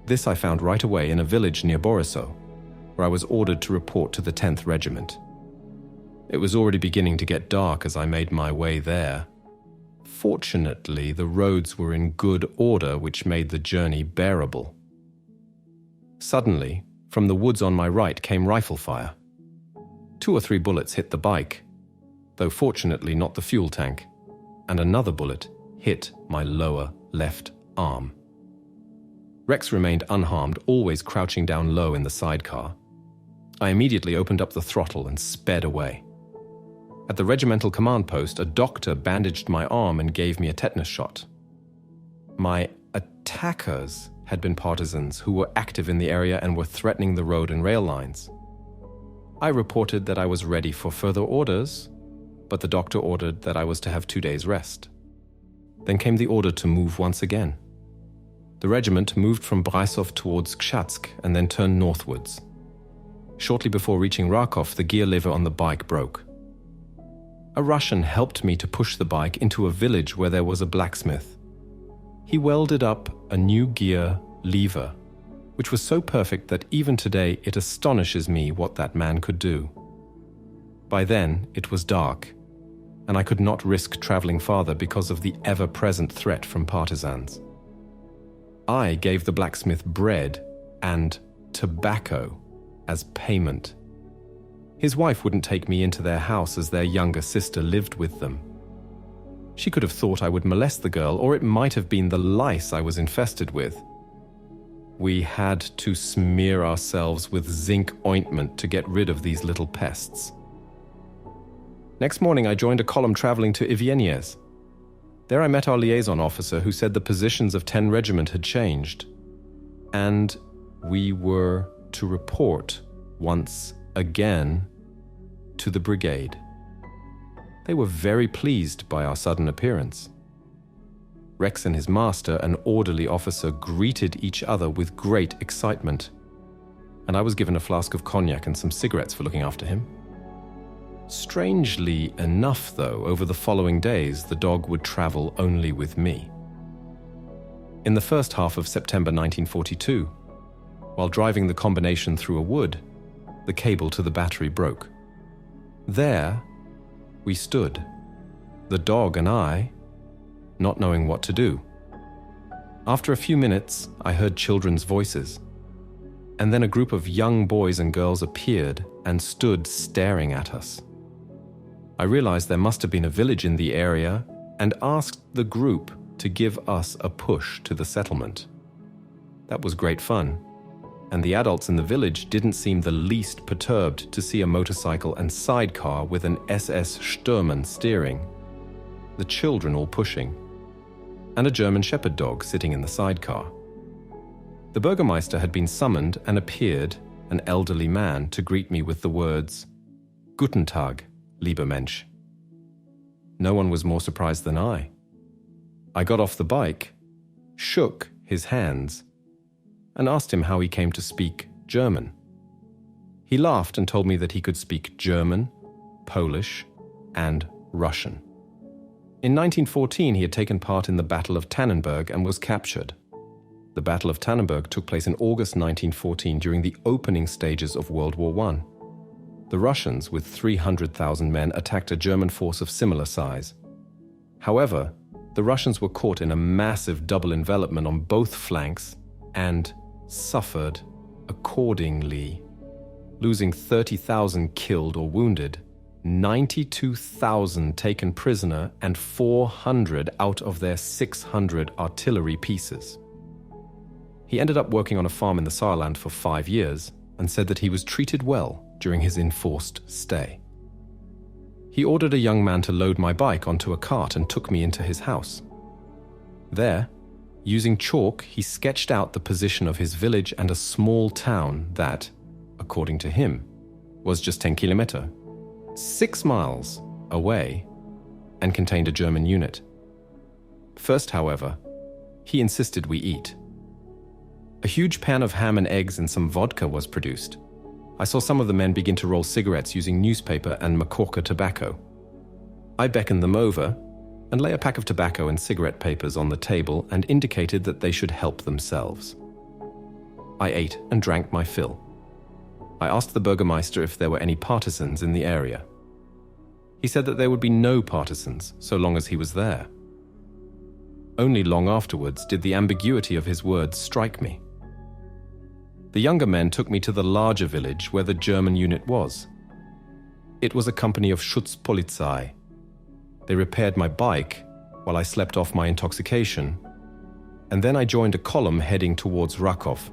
Speaker 2: This I found right away in a village near Borisov, where I was ordered to report to the 10th Regiment. It was already beginning to get dark as I made my way there. Fortunately, the roads were in good order, which made the journey bearable. Suddenly, from the woods on my right came rifle fire. 2 or 3 bullets hit the bike, though fortunately not the fuel tank, and another bullet hit my lower left arm. Rex remained unharmed, always crouching down low in the sidecar. I immediately opened up the throttle and sped away. At the regimental command post, a doctor bandaged my arm and gave me a tetanus shot. My attackers had been partisans who were active in the area and were threatening the road and rail lines. I reported that I was ready for further orders, but the doctor ordered that I was to have 2 days rest. Then came the order to move once again. The regiment moved from Brasov towards Kshatsk and then turned northwards. Shortly before reaching Kharkov, the gear lever on the bike broke. A Russian helped me to push the bike into a village where there was a blacksmith. He welded up a new gear lever, which was so perfect that even today it astonishes me what that man could do. By then, it was dark, and I could not risk traveling farther because of the ever-present threat from partisans. I gave the blacksmith bread and tobacco as payment. His wife wouldn't take me into their house as their younger sister lived with them. She could have thought I would molest the girl, or it might have been the lice I was infested with. We had to smear ourselves with zinc ointment to get rid of these little pests. Next morning, I joined a column traveling to Ivyenyez. There I met our liaison officer who said the positions of 10 Regiment had changed, and we were to report once again to the brigade. They were very pleased by our sudden appearance. Rex and his master, an orderly officer, greeted each other with great excitement, and I was given a flask of cognac and some cigarettes for looking after him. Strangely enough, though, over the following days, the dog would travel only with me. In the first half of September 1942, while driving the combination through a wood, the cable to the battery broke. There, we stood, the dog and I, not knowing what to do. After a few minutes, I heard children's voices, and then a group of young boys and girls appeared and stood staring at us. I realized there must have been a village in the area and asked the group to give us a push to the settlement. That was great fun, and the adults in the village didn't seem the least perturbed to see a motorcycle and sidecar with an SS Sturman steering, the children all pushing, and a German shepherd dog sitting in the sidecar. The Burgermeister had been summoned and appeared, an elderly man, to greet me with the words, "Guten Tag, lieber Mensch." No one was more surprised than I. I got off the bike, shook his hands, and asked him how he came to speak German. He laughed and told me that he could speak German, Polish, and Russian. In 1914, he had taken part in the Battle of Tannenberg and was captured. The Battle of Tannenberg took place in August 1914 during the opening stages of World War I. The Russians, with 300,000 men, attacked a German force of similar size. However, the Russians were caught in a massive double envelopment on both flanks and suffered accordingly, losing 30,000 killed or wounded, 92,000 taken prisoner, and 400 out of their 600 artillery pieces. He ended up working on a farm in the Saarland for 5 years and said that he was treated well during his enforced stay. He ordered a young man to load my bike onto a cart and took me into his house. There, using chalk, he sketched out the position of his village and a small town that, according to him, was just 10 kilometers, 6 miles away, and contained a German unit. First, however, he insisted we eat. A huge pan of ham and eggs and some vodka was produced. I saw some of the men begin to roll cigarettes using newspaper and makorka tobacco. I beckoned them over and lay a pack of tobacco and cigarette papers on the table and indicated that they should help themselves. I ate and drank my fill. I asked the Burgermeister if there were any partisans in the area. He said that there would be no partisans so long as he was there. Only long afterwards did the ambiguity of his words strike me. The younger men took me to the larger village where the German unit was. It was a company of Schutzpolizei. They repaired my bike while I slept off my intoxication, and then I joined a column heading towards Kharkov.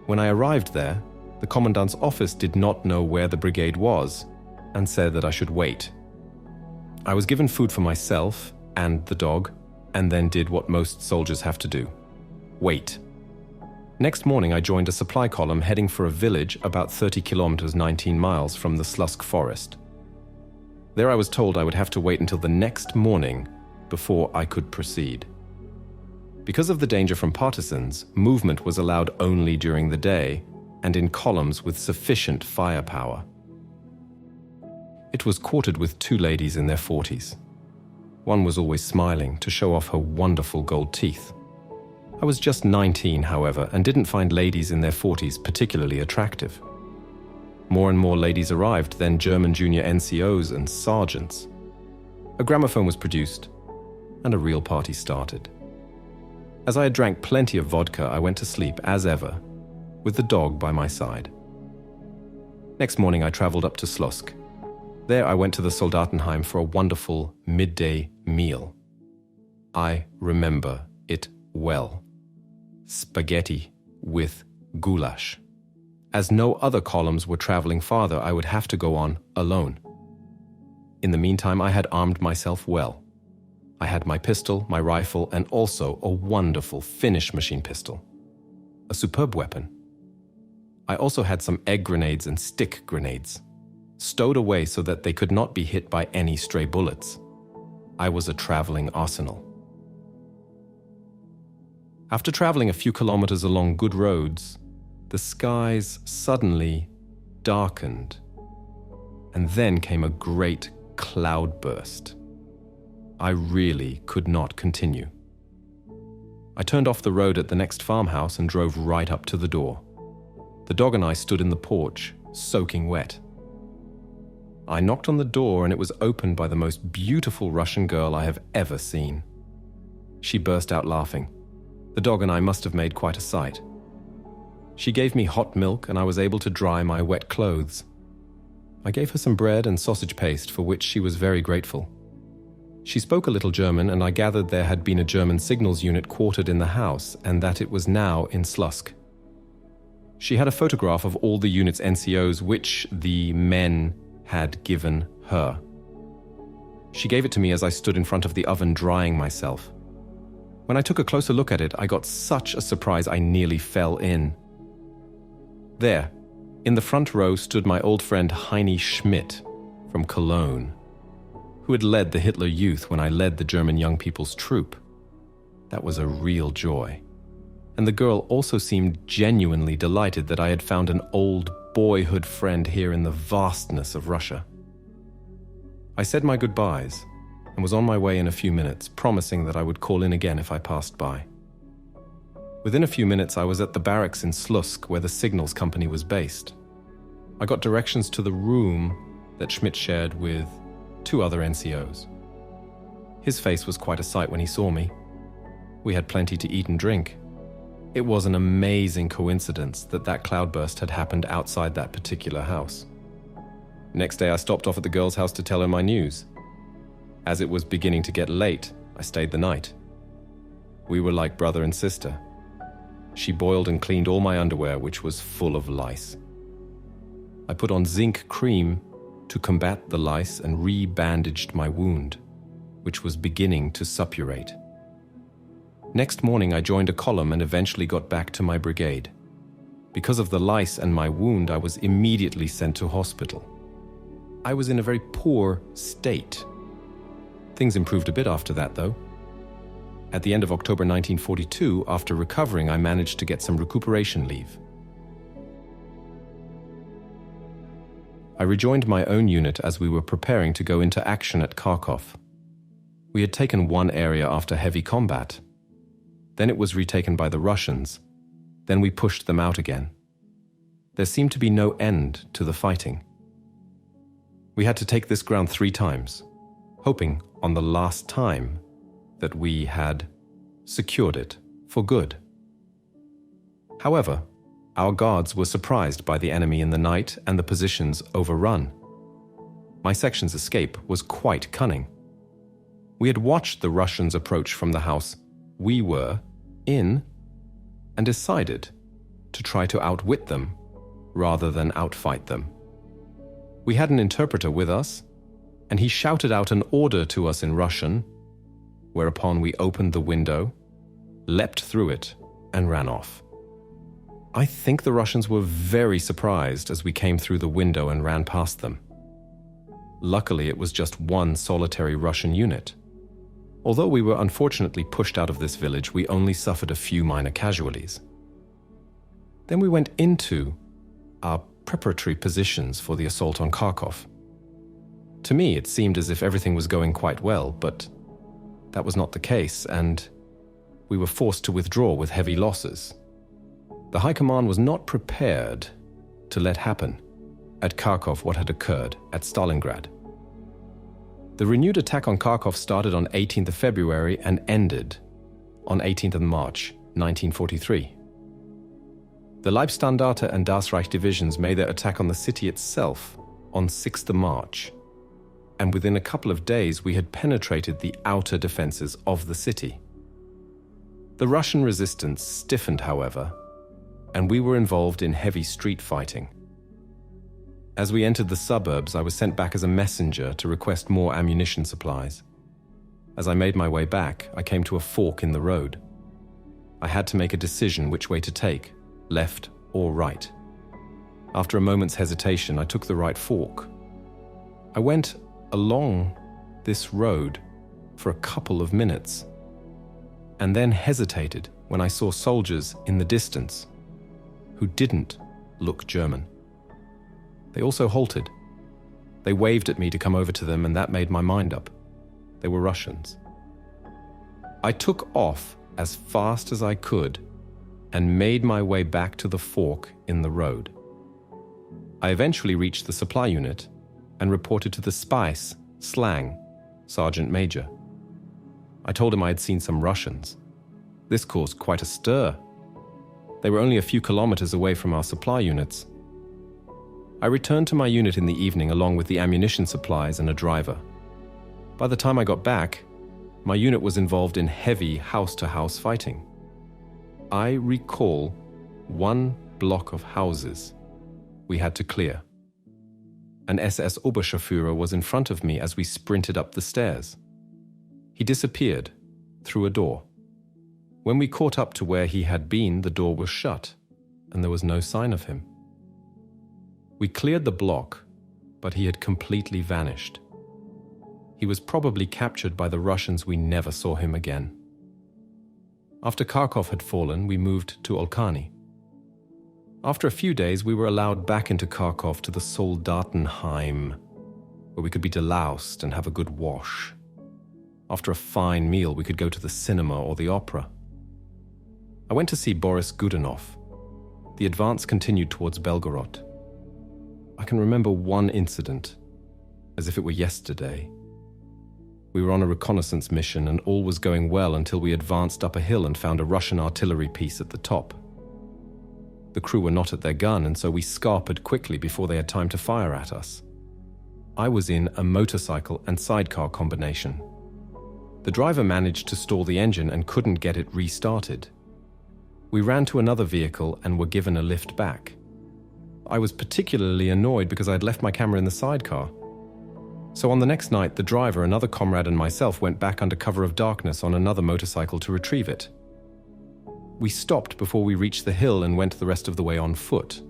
Speaker 2: When I arrived there, the commandant's office did not know where the brigade was and said that I should wait. I was given food for myself and the dog, and then did what most soldiers have to do: wait. Next morning, I joined a supply column heading for a village about 30 kilometers 19 miles from the Slusk forest. There I was told I would have to wait until the next morning before I could proceed. Because of the danger from partisans, movement was allowed only during the day and in columns with sufficient firepower. It was quartered with two ladies in their 40s. One was always smiling to show off her wonderful gold teeth. I was just 19, however, and didn't find ladies in their 40s particularly attractive. More and more ladies arrived, then German junior NCOs and sergeants. A gramophone was produced, and a real party started. As I had drank plenty of vodka, I went to sleep, as ever, with the dog by my side. Next morning, I traveled up to Slusk. There I went to the Soldatenheim for a wonderful midday meal. I remember it well. Spaghetti with goulash. As no other columns were traveling farther, I would have to go on alone. In the meantime, I had armed myself well. I had my pistol, my rifle, and also a wonderful Finnish machine pistol. A superb weapon. I also had some egg grenades and stick grenades, stowed away so that they could not be hit by any stray bullets. I was a traveling arsenal. After traveling a few kilometers along good roads, the skies suddenly darkened, and then came a great cloudburst. I really could not continue. I turned off the road at the next farmhouse and drove right up to the door. The dog and I stood in the porch, soaking wet. I knocked on the door and it was opened by the most beautiful Russian girl I have ever seen. She burst out laughing. The dog and I must have made quite a sight. She gave me hot milk and I was able to dry my wet clothes. I gave her some bread and sausage paste, for which she was very grateful. She spoke a little German, and I gathered there had been a German signals unit quartered in the house and that it was now in Slusk. She had a photograph of all the unit's NCOs which the men had given her. She gave it to me as I stood in front of the oven drying myself. When I took a closer look at it, I got such a surprise I nearly fell in. There, in the front row, stood my old friend Heini Schmidt from Cologne, who had led the Hitler Youth when I led the German Young People's Troop. That was a real joy. And the girl also seemed genuinely delighted that I had found an old boyhood friend here in the vastness of Russia. I said my goodbyes and was on my way in a few minutes, promising that I would call in again if I passed by. Within a few minutes, I was at the barracks in Slusk, where the signals company was based. I got directions to the room that Schmidt shared with two other NCOs. His face was quite a sight when he saw me. We had plenty to eat and drink. It was an amazing coincidence that that cloudburst had happened outside that particular house. Next day, I stopped off at the girl's house to tell her my news. As it was beginning to get late, I stayed the night. We were like brother and sister. She boiled and cleaned all my underwear, which was full of lice. I put on zinc cream to combat the lice and re-bandaged my wound, which was beginning to suppurate. Next morning, I joined a column and eventually got back to my brigade. Because of the lice and my wound, I was immediately sent to hospital. I was in a very poor state. Things improved a bit after that, though. At the end of October 1942, after recovering, I managed to get some recuperation leave. I rejoined my own unit as we were preparing to go into action at Kharkov. We had taken one area after heavy combat. Then it was retaken by the Russians. Then we pushed them out again. There seemed to be no end to the fighting. We had to take this ground 3 times, hoping on the last time that we had secured it for good. However, our guards were surprised by the enemy in the night and the positions overrun. My section's escape was quite cunning. We had watched the Russians approach from the house we were in and decided to try to outwit them rather than outfight them. We had an interpreter with us, and he shouted out an order to us in Russian, whereupon we opened the window, leapt through it, and ran off. I think the Russians were very surprised as we came through the window and ran past them. Luckily, it was just one solitary Russian unit. Although we were unfortunately pushed out of this village, we only suffered a few minor casualties. Then we went into our preparatory positions for the assault on Kharkov. To me, it seemed as if everything was going quite well, but that was not the case, and we were forced to withdraw with heavy losses. The High Command was not prepared to let happen at Kharkov what had occurred at Stalingrad. The renewed attack on Kharkov started on 18th of February and ended on 18th of March, 1943. The Leibstandarte and Das Reich divisions made their attack on the city itself on 6th of March, and within a couple of days we had penetrated the outer defenses of the city. The Russian resistance stiffened, however, and we were involved in heavy street fighting. As we entered the suburbs, I was sent back as a messenger to request more ammunition supplies. As I made my way back, I came to a fork in the road. I had to make a decision which way to take, left or right. After a moment's hesitation, I took the right fork. I went along this road for a couple of minutes, and then hesitated when I saw soldiers in the distance who didn't look German. They also halted. They waved at me to come over to them, and that made my mind up. They were Russians. I took off as fast as I could and made my way back to the fork in the road. I eventually reached the supply unit and reported to the Spice, Slang, Sergeant Major. I told him I had seen some Russians. This caused quite a stir. They were only a few kilometers away from our supply units. I returned to my unit in the evening along with the ammunition supplies and a driver. By the time I got back, my unit was involved in heavy house-to-house fighting. I recall one block of houses we had to clear. An SS Oberscharführer was in front of me as we sprinted up the stairs. He disappeared through a door. When we caught up to where he had been, the door was shut, and there was no sign of him. We cleared the block, but he had completely vanished. He was probably captured by the Russians. We never saw him again. After Kharkov had fallen, we moved to Olkany. After a few days, we were allowed back into Kharkov to the Soldatenheim, where we could be deloused and have a good wash. After a fine meal, we could go to the cinema or the opera. I went to see Boris Godunov. The advance continued towards Belgorod. I can remember one incident, as if it were yesterday. We were on a reconnaissance mission and all was going well until we advanced up a hill and found a Russian artillery piece at the top. The crew were not at their gun, and so we scarpered quickly before they had time to fire at us. I was in a motorcycle and sidecar combination. The driver managed to stall the engine and couldn't get it restarted. We ran to another vehicle and were given a lift back. I was particularly annoyed because I had left my camera in the sidecar. So on the next night, the driver, another comrade, and myself went back under cover of darkness on another motorcycle to retrieve it. We stopped before we reached the hill and went the rest of the way on foot.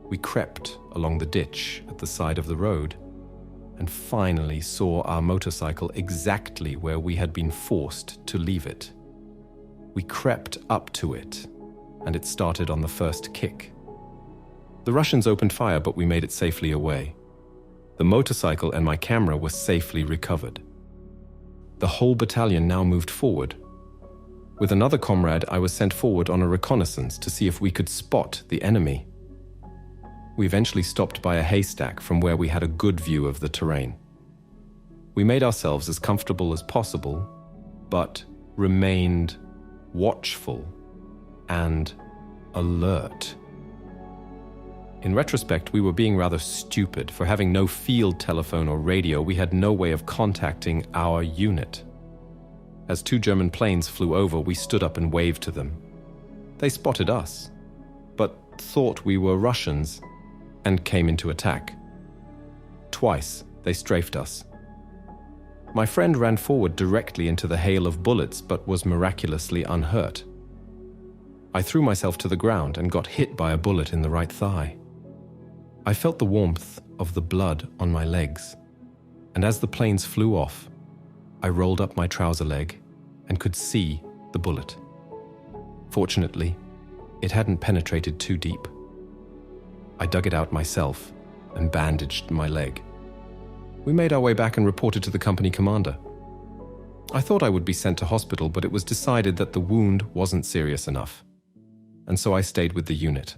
Speaker 2: We crept along the ditch at the side of the road and finally saw our motorcycle exactly where we had been forced to leave it. We crept up to it, and it started on the first kick. The Russians opened fire, but we made it safely away. The motorcycle and my camera were safely recovered. The whole battalion now moved forward. With another comrade, I was sent forward on a reconnaissance to see if we could spot the enemy. We eventually stopped by a haystack from where we had a good view of the terrain. We made ourselves as comfortable as possible but remained watchful and alert. In retrospect, we were being rather stupid. For having no field telephone or radio, we had no way of contacting our unit. As 2 German planes flew over, we stood up and waved to them. They spotted us, but thought we were Russians and came into attack. Twice they strafed us. My friend ran forward directly into the hail of bullets, but was miraculously unhurt. I threw myself to the ground and got hit by a bullet in the right thigh. I felt the warmth of the blood on my legs, and as the planes flew off, I rolled up my trouser leg and could see the bullet. Fortunately, it hadn't penetrated too deep. I dug it out myself and bandaged my leg. We made our way back and reported to the company commander. I thought I would be sent to hospital, but it was decided that the wound wasn't serious enough, and so I stayed with the unit.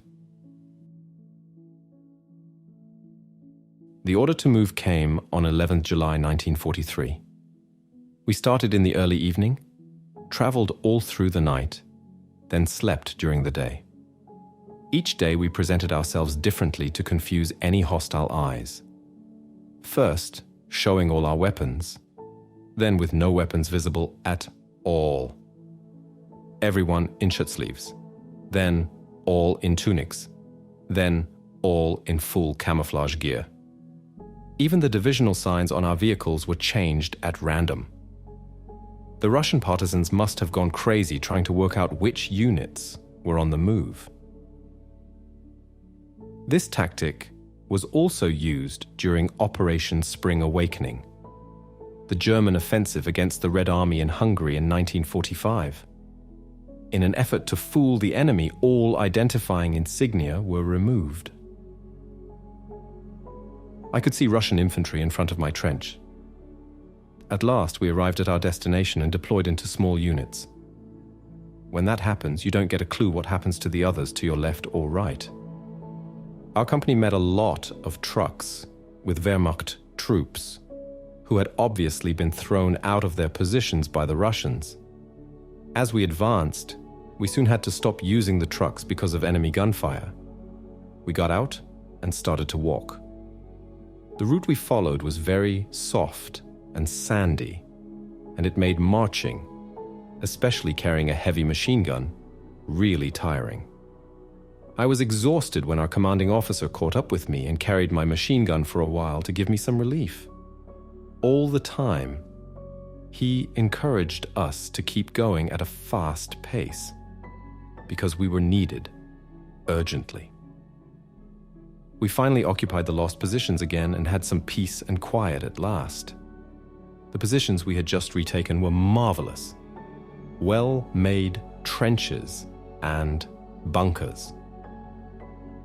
Speaker 2: The order to move came on 11th July 1943. We started in the early evening, traveled all through the night, then slept during the day. Each day we presented ourselves differently to confuse any hostile eyes. First, showing all our weapons, then with no weapons visible at all. Everyone in shirt sleeves, then all in tunics, then all in full camouflage gear. Even the divisional signs on our vehicles were changed at random. The Russian partisans must have gone crazy trying to work out which units were on the move. This tactic was also used during Operation Spring Awakening, the German offensive against the Red Army in Hungary in 1945. In an effort to fool the enemy, all identifying insignia were removed. I could see Russian infantry in front of my trench. At last, we arrived at our destination and deployed into small units. When that happens, you don't get a clue what happens to the others to your left or right. Our company met a lot of trucks with Wehrmacht troops who had obviously been thrown out of their positions by the Russians. As we advanced, we soon had to stop using the trucks because of enemy gunfire. We got out and started to walk. The route we followed was very soft and sandy, and it made marching, especially carrying a heavy machine gun, really tiring. I was exhausted when our commanding officer caught up with me and carried my machine gun for a while to give me some relief. All the time, he encouraged us to keep going at a fast pace, because we were needed urgently. We finally occupied the lost positions again and had some peace and quiet at last. The positions we had just retaken were marvelous. Well-made trenches and bunkers.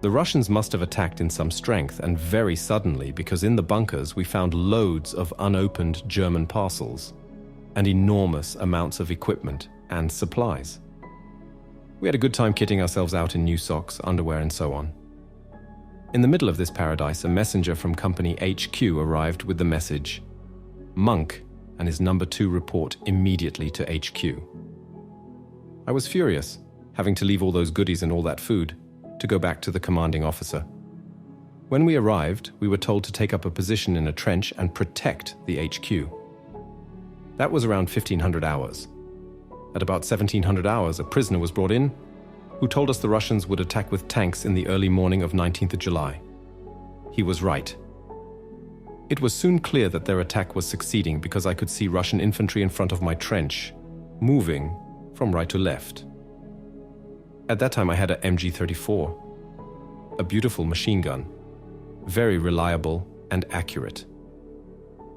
Speaker 2: The Russians must have attacked in some strength and very suddenly, because in the bunkers we found loads of unopened German parcels and enormous amounts of equipment and supplies. We had a good time kitting ourselves out in new socks, underwear, and so on. In the middle of this paradise, a messenger from Company HQ arrived with the message, "Monk and his number 2 report immediately to HQ." I was furious, having to leave all those goodies and all that food to go back to the commanding officer. When we arrived, we were told to take up a position in a trench and protect the HQ. That was around 1500 hours. At about 1700 hours, a prisoner was brought in who told us the Russians would attack with tanks in the early morning of 19th of July. He was right. It was soon clear that their attack was succeeding because I could see Russian infantry in front of my trench, moving from right to left. At that time I had a MG-34, a beautiful machine gun, very reliable and accurate.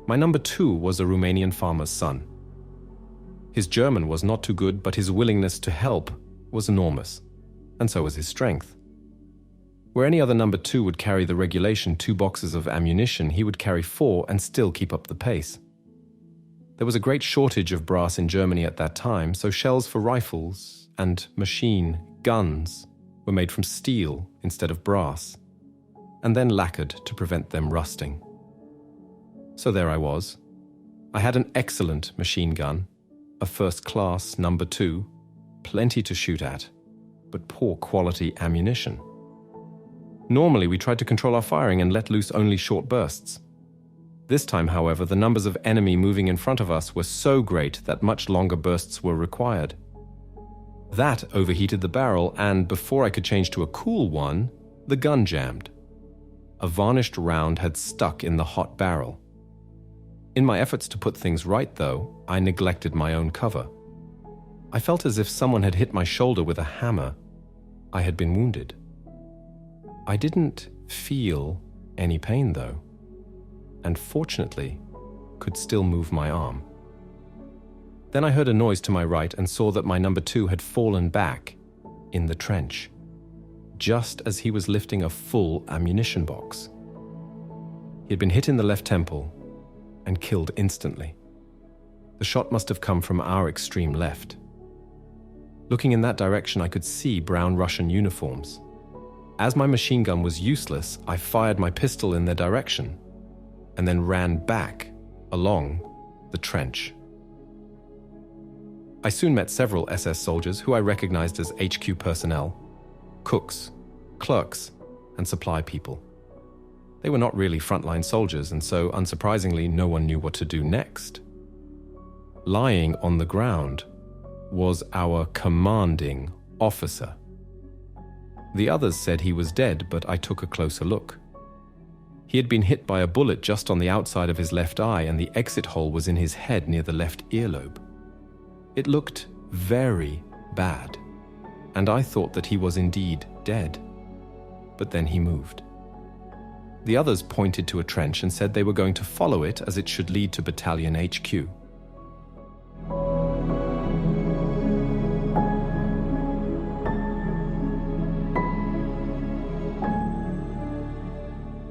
Speaker 2: My number 2 was a Romanian farmer's son. His German was not too good, but his willingness to help was enormous, and so was his strength. Where any other number 2 would carry the regulation 2 boxes of ammunition, he would carry 4 and still keep up the pace. There was a great shortage of brass in Germany at that time, so shells for rifles and machine guns were made from steel instead of brass, and then lacquered to prevent them rusting. So there I was. I had an excellent machine gun, a first-class number 2, plenty to shoot at, but poor quality ammunition. Normally, we tried to control our firing and let loose only short bursts. This time, however, the numbers of enemy moving in front of us were so great that much longer bursts were required. That overheated the barrel, and before I could change to a cool one, the gun jammed. A varnished round had stuck in the hot barrel. In my efforts to put things right, though, I neglected my own cover. I felt as if someone had hit my shoulder with a hammer. I had been wounded. I didn't feel any pain, though, and fortunately, could still move my arm. Then I heard a noise to my right and saw that my number 2 had fallen back in the trench, just as he was lifting a full ammunition box. He had been hit in the left temple and killed instantly. The shot must have come from our extreme left. Looking in that direction, I could see brown Russian uniforms. As my machine gun was useless, I fired my pistol in their direction and then ran back along the trench. I soon met several SS soldiers who I recognized as HQ personnel, cooks, clerks, and supply people. They were not really frontline soldiers, and so, unsurprisingly, no one knew what to do next. Lying on the ground was our commanding officer. The others said he was dead, but I took a closer look. He had been hit by a bullet just on the outside of his left eye, and the exit hole was in his head near the left earlobe. It looked very bad, and I thought that he was indeed dead. But then he moved. The others pointed to a trench and said they were going to follow it as it should lead to Battalion HQ.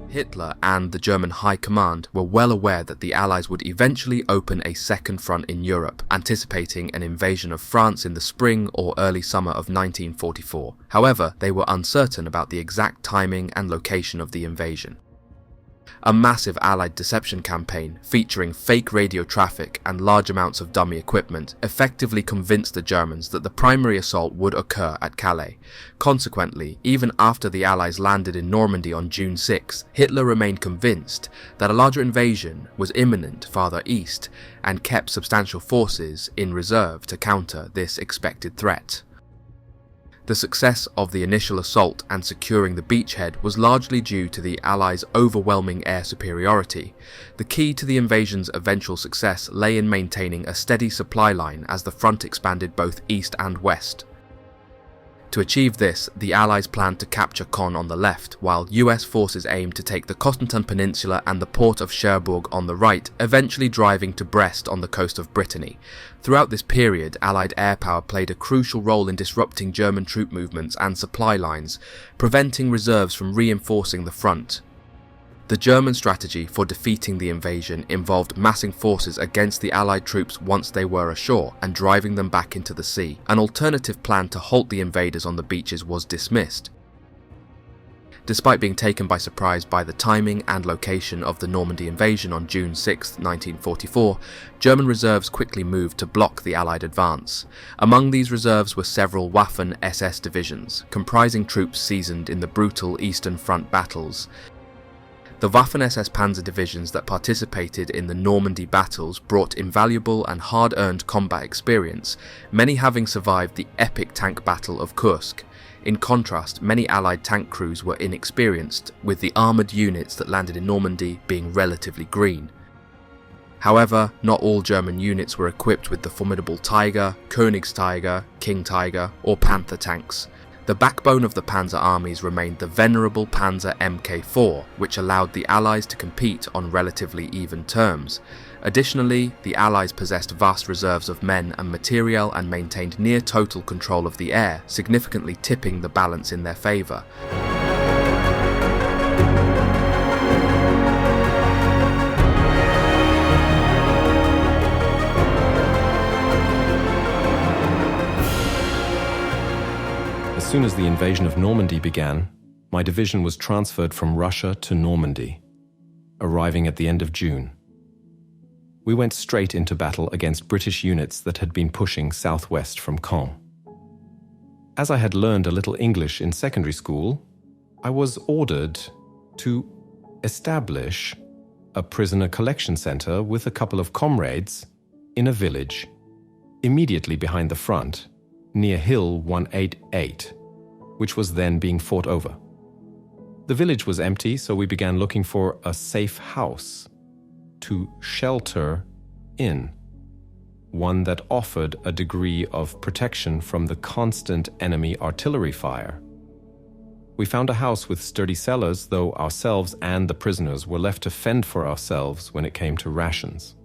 Speaker 1: Hitler and the German High Command were well aware that the Allies would eventually open a second front in Europe, anticipating an invasion of France in the spring or early summer of 1944. However, they were uncertain about the exact timing and location of the invasion. A massive Allied deception campaign featuring fake radio traffic and large amounts of dummy equipment effectively convinced the Germans that the primary assault would occur at Calais. Consequently, even after the Allies landed in Normandy on June 6, Hitler remained convinced that a larger invasion was imminent farther east and kept substantial forces in reserve to counter this expected threat. The success of the initial assault and securing the beachhead was largely due to the Allies' overwhelming air superiority. The key to the invasion's eventual success lay in maintaining a steady supply line as the front expanded both east and west. To achieve this, the Allies planned to capture Caen on the left, while US forces aimed to take the Cotentin Peninsula and the port of Cherbourg on the right, eventually driving to Brest on the coast of Brittany. Throughout this period, Allied air power played a crucial role in disrupting German troop movements and supply lines, preventing reserves from reinforcing the front. The German strategy for defeating the invasion involved massing forces against the Allied troops once they were ashore and driving them back into the sea. An alternative plan to halt the invaders on the beaches was dismissed. Despite being taken by surprise by the timing and location of the Normandy invasion on June 6, 1944, German reserves quickly moved to block the Allied advance. Among these reserves were several Waffen SS divisions, comprising troops seasoned in the brutal Eastern Front battles. The Waffen SS panzer divisions that participated in the Normandy battles brought invaluable and hard-earned combat experience, many having survived the epic tank battle of Kursk. In contrast, many Allied tank crews were inexperienced, with the armoured units that landed in Normandy being relatively green. However, not all German units were equipped with the formidable Tiger, Königstiger, King Tiger, or Panther tanks. The backbone of the Panzer armies remained the venerable Panzer Mk4, which allowed the Allies to compete on relatively even terms. Additionally, the Allies possessed vast reserves of men and material and maintained near total control of the air, significantly tipping the balance in their favour.
Speaker 2: As soon as the invasion of Normandy began, my division was transferred from Russia to Normandy, arriving at the end of June. we went straight into battle against British units that had been pushing southwest from Caen. As I had learned a little English in secondary school, I was ordered to establish a prisoner collection center with a couple of comrades in a village immediately behind the front, near Hill 188, which was then being fought over. The village was empty, so we began looking for a safe house to shelter in, one that offered a degree of protection from the constant enemy artillery fire. We found a house with sturdy cellars, though ourselves and the prisoners were left to fend for ourselves when it came to rations.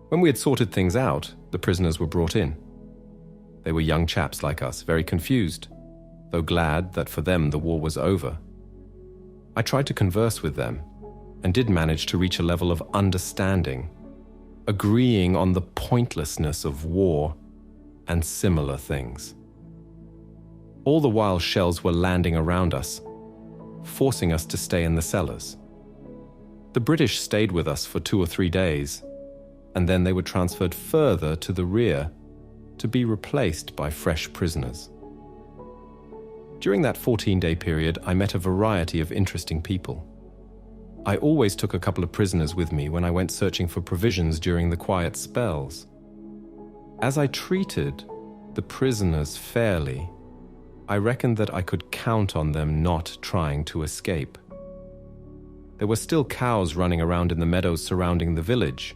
Speaker 2: When we had sorted things out, the prisoners were brought in. They were young chaps like us, very confused, though glad that for them the war was over. I tried to converse with them, and did manage to reach a level of understanding, agreeing on the pointlessness of war and similar things. All the while shells were landing around us, forcing us to stay in the cellars. The British stayed with us for 2 or 3 days, and then they were transferred further to the rear to be replaced by fresh prisoners. During that 14-day period, I met a variety of interesting people. I always took a couple of prisoners with me when I went searching for provisions during the quiet spells. As I treated the prisoners fairly, I reckoned that I could count on them not trying to escape. There were still cows running around in the meadows surrounding the village,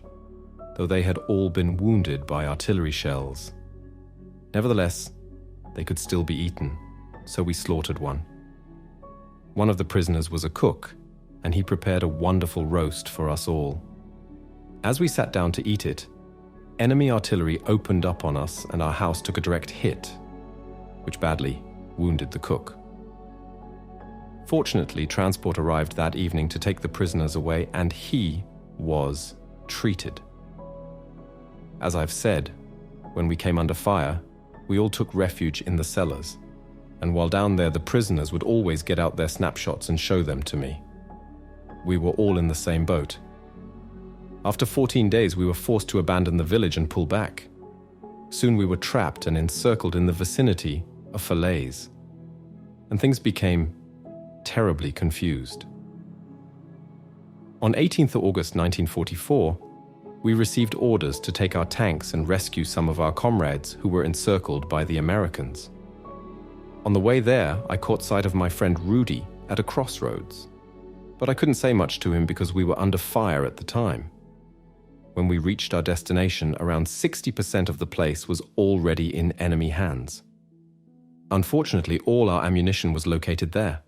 Speaker 2: though they had all been wounded by artillery shells. Nevertheless, they could still be eaten, so we slaughtered one. One of the prisoners was a cook, and he prepared a wonderful roast for us all. As we sat down to eat it, enemy artillery opened up on us and our house took a direct hit, which badly wounded the cook. Fortunately, transport arrived that evening to take the prisoners away, and he was treated. As I've said, when we came under fire, we all took refuge in the cellars, and while down there the prisoners would always get out their snapshots and show them to me. We were all in the same boat. After 14 days, we were forced to abandon the village and pull back. Soon we were trapped and encircled in the vicinity of Falaise, and things became terribly confused. On 18th August 1944, we received orders to take our tanks and rescue some of our comrades who were encircled by the Americans. On the way there, I caught sight of my friend Rudy at a crossroads, but I couldn't say much to him because we were under fire at the time. When we reached our destination, around 60% of the place was already in enemy hands. Unfortunately, all our ammunition was located there.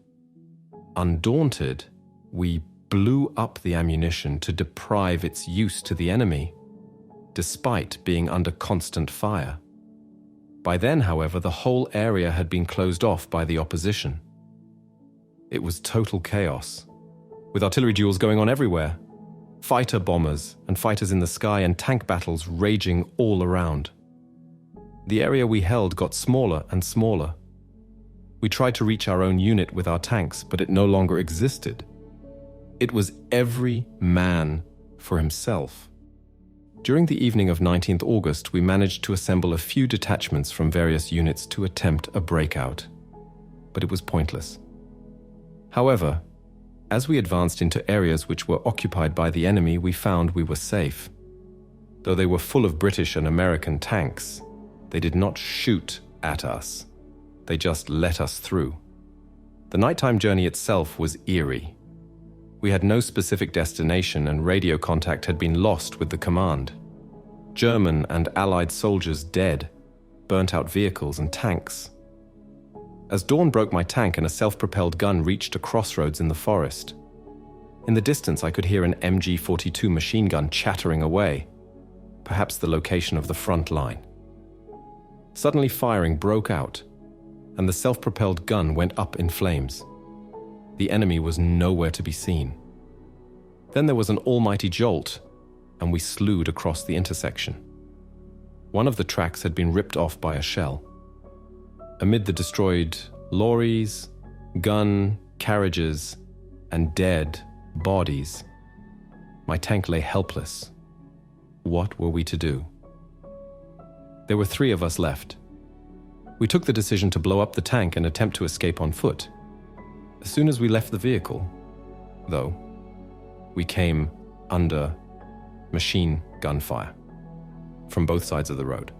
Speaker 2: Undaunted, we blew up the ammunition to deprive its use to the enemy, despite being under constant fire. By then, however, the whole area had been closed off by the opposition. It was total chaos, with artillery duels going on everywhere, fighter bombers and fighters in the sky, and tank battles raging all around. The area we held got smaller and smaller. We tried to reach our own unit with our tanks, but it no longer existed. It was every man for himself. During the evening of 19th August, we managed to assemble a few detachments from various units to attempt a breakout, but it was pointless. However, as we advanced into areas which were occupied by the enemy, we found we were safe. Though they were full of British and American tanks, they did not shoot at us. They just let us through. The nighttime journey itself was eerie. We had no specific destination, and radio contact had been lost with the command. German and Allied soldiers dead, burnt-out vehicles and tanks. As dawn broke, my tank and a self-propelled gun reached a crossroads in the forest. In the distance, I could hear an MG-42 machine gun chattering away, perhaps the location of the front line. Suddenly, firing broke out, and the self-propelled gun went up in flames. The enemy was nowhere to be seen. Then there was an almighty jolt, and we slewed across the intersection. One of the tracks had been ripped off by a shell. Amid the destroyed lorries, gun, carriages, and dead bodies, my tank lay helpless What were we to do? There were 3 of us left. We took the decision to blow up the tank and attempt to escape on foot. As soon as we left the vehicle, though, we came under machine gun fire from both sides of the road.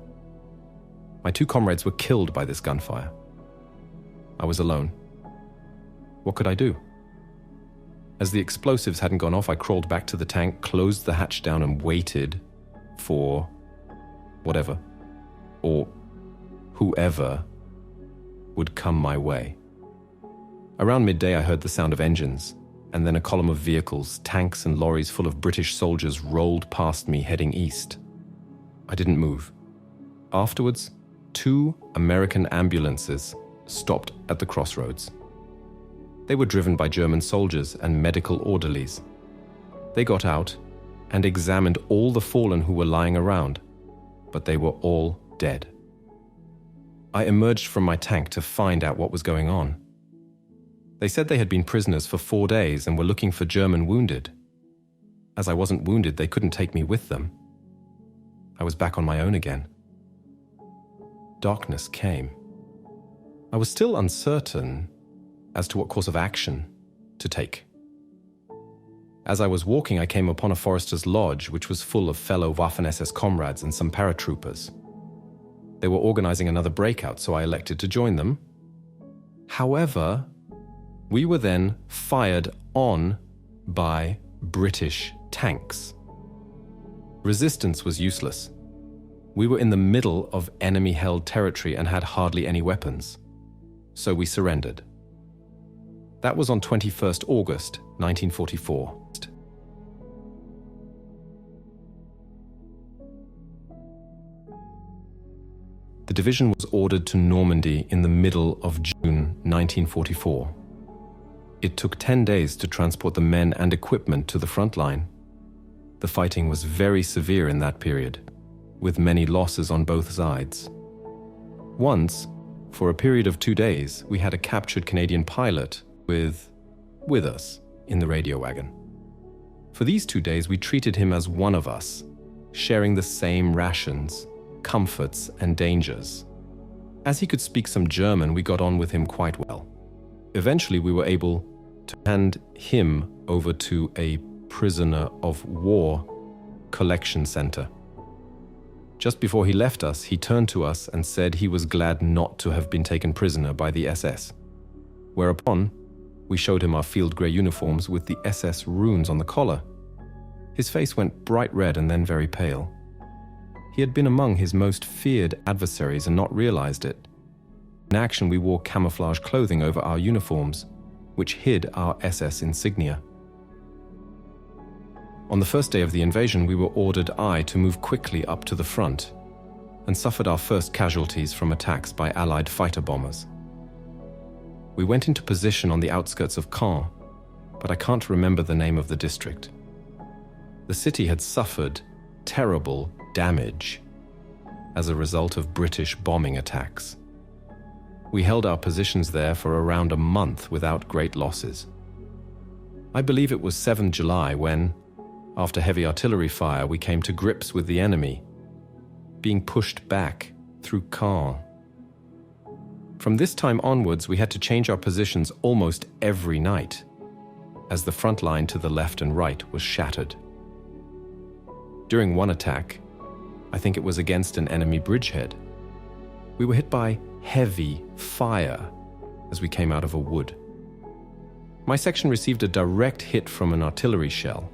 Speaker 2: My 2 comrades were killed by this gunfire. I was alone. What could I do? As the explosives hadn't gone off, I crawled back to the tank, closed the hatch down and waited for whatever or whoever would come my way. Around midday, I heard the sound of engines, and then a column of vehicles, tanks and lorries full of British soldiers rolled past me heading east. I didn't move. Afterwards, 2 American ambulances stopped at the crossroads. They were driven by German soldiers and medical orderlies. They got out and examined all the fallen who were lying around, but they were all dead. I emerged from my tank to find out what was going on. They said they had been prisoners for 4 days and were looking for German wounded. As I wasn't wounded, they couldn't take me with them. I was back on my own again. Darkness came. I was still uncertain as to what course of action to take. As I was walking, I came upon a forester's lodge, which was full of fellow Waffen SS comrades and some paratroopers. They were organizing another breakout, so I elected to join them. However, we were then fired on by British tanks. Resistance was useless. We were in the middle of enemy-held territory and had hardly any weapons. So we surrendered. That was on 21st August, 1944. The division was ordered to Normandy in the middle of June 1944. It took 10 days to transport the men and equipment to the front line. The fighting was very severe in that period, with many losses on both sides. Once, for a period of 2 days, we had a captured Canadian pilot with us in the radio wagon. For these 2 days, we treated him as one of us, sharing the same rations, comforts, and dangers. As he could speak some German, we got on with him quite well. Eventually, we were able to hand him over to a prisoner of war collection center. Just before he left us, he turned to us and said he was glad not to have been taken prisoner by the SS. Whereupon, we showed him our field grey uniforms with the SS runes on the collar. His face went bright red and then very pale. He had been among his most feared adversaries and not realized it. In action, we wore camouflage clothing over our uniforms, which hid our SS insignia. On the first day of the invasion, we were ordered to move quickly up to the front and suffered our first casualties from attacks by Allied fighter bombers. We went into position on the outskirts of Caen, but I can't remember the name of the district. The city had suffered terrible damage as a result of British bombing attacks. We held our positions there for around a month without great losses. I believe it was 7 July when, after heavy artillery fire, we came to grips with the enemy, being pushed back through Caen. From this time onwards, we had to change our positions almost every night, as the front line to the left and right was shattered. During one attack, I think it was against an enemy bridgehead, we were hit by heavy fire as we came out of a wood. My section received a direct hit from an artillery shell.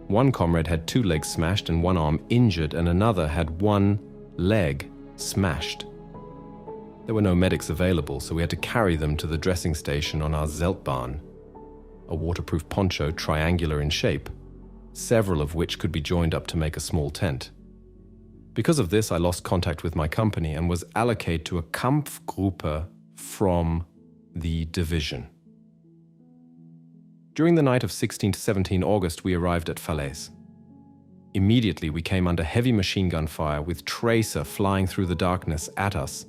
Speaker 2: One comrade had 2 legs smashed and 1 arm injured, and another had 1 leg smashed. There were no medics available, so we had to carry them to the dressing station on our Zeltbahn, a waterproof poncho triangular in shape, several of which could be joined up to make a small tent. Because of this, I lost contact with my company and was allocated to a Kampfgruppe from the division. During the night of 16 to 17 August, we arrived at Falaise. Immediately, we came under heavy machine gun fire with tracer flying through the darkness at us.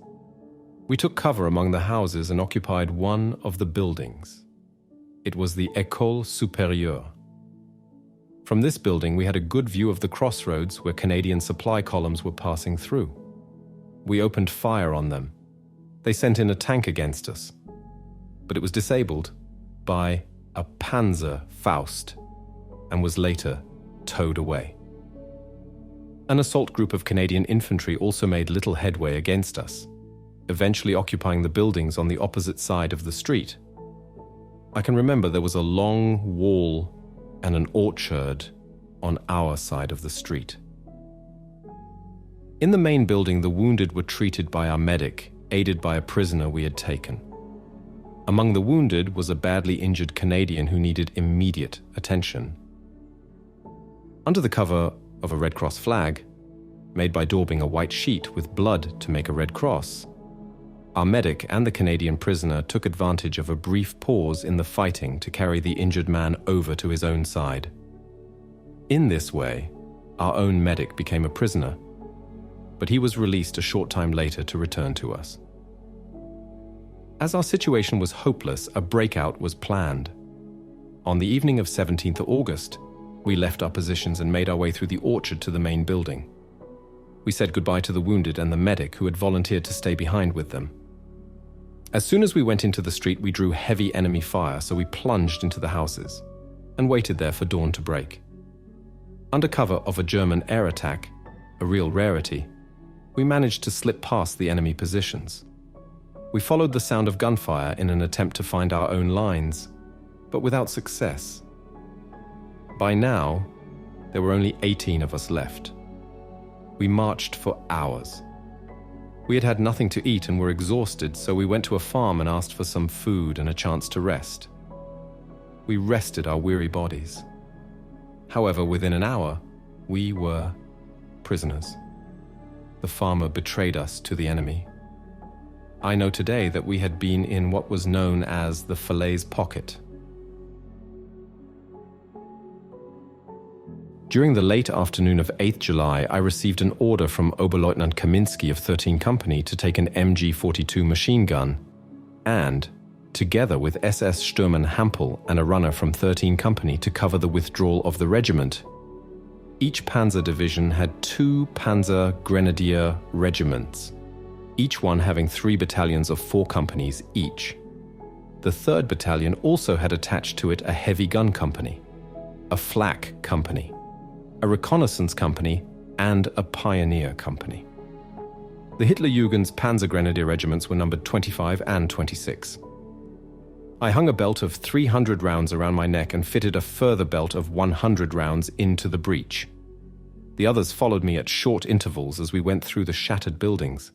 Speaker 2: We took cover among the houses and occupied one of the buildings. It was the École Supérieure. From this building, we had a good view of the crossroads where Canadian supply columns were passing through. We opened fire on them. They sent in a tank against us, but it was disabled by a Panzer Faust and was later towed away. An assault group of Canadian infantry also made little headway against us, eventually occupying the buildings on the opposite side of the street. I can remember there was a long wall and an orchard on our side of the street. In the main building, the wounded were treated by our medic, aided by a prisoner we had taken. Among the wounded was a badly injured Canadian who needed immediate attention. Under the cover of a Red Cross flag, made by daubing a white sheet with blood to make a red cross, our medic and the Canadian prisoner took advantage of a brief pause in the fighting to carry the injured man over to his own side. In this way, our own medic became a prisoner, but he was released a short time later to return to us. As our situation was hopeless, a breakout was planned. On the evening of 17th August, we left our positions and made our way through the orchard to the main building. We said goodbye to the wounded and the medic who had volunteered to stay behind with them. As soon as we went into the street, we drew heavy enemy fire, so we plunged into the houses and waited there for dawn to break. Under cover of a German air attack, a real rarity, we managed to slip past the enemy positions. We followed the sound of gunfire in an attempt to find our own lines, but without success. By now, there were only 18 of us left. We marched for hours. We had had nothing to eat and were exhausted, so we went to a farm and asked for some food and a chance to rest. We rested our weary bodies. However, within an hour, we were prisoners. The farmer betrayed us to the enemy. I know today that we had been in what was known as the Falaise Pocket. During the late afternoon of 8th July, I received an order from Oberleutnant Kaminski of 13 Company to take an MG-42 machine gun and, together with SS Sturman Hampel and a runner from 13 Company to cover the withdrawal of the regiment. Each panzer division had 2 Panzer Grenadier regiments, each one having 3 battalions of 4 companies each. The 3rd Battalion also had attached to it a heavy gun company, a flak company, a reconnaissance company, and a pioneer company. The Hitlerjugend's Panzer Grenadier regiments were numbered 25 and 26. I hung a belt of 300 rounds around my neck and fitted a further belt of 100 rounds into the breech. The others followed me at short intervals as we went through the shattered buildings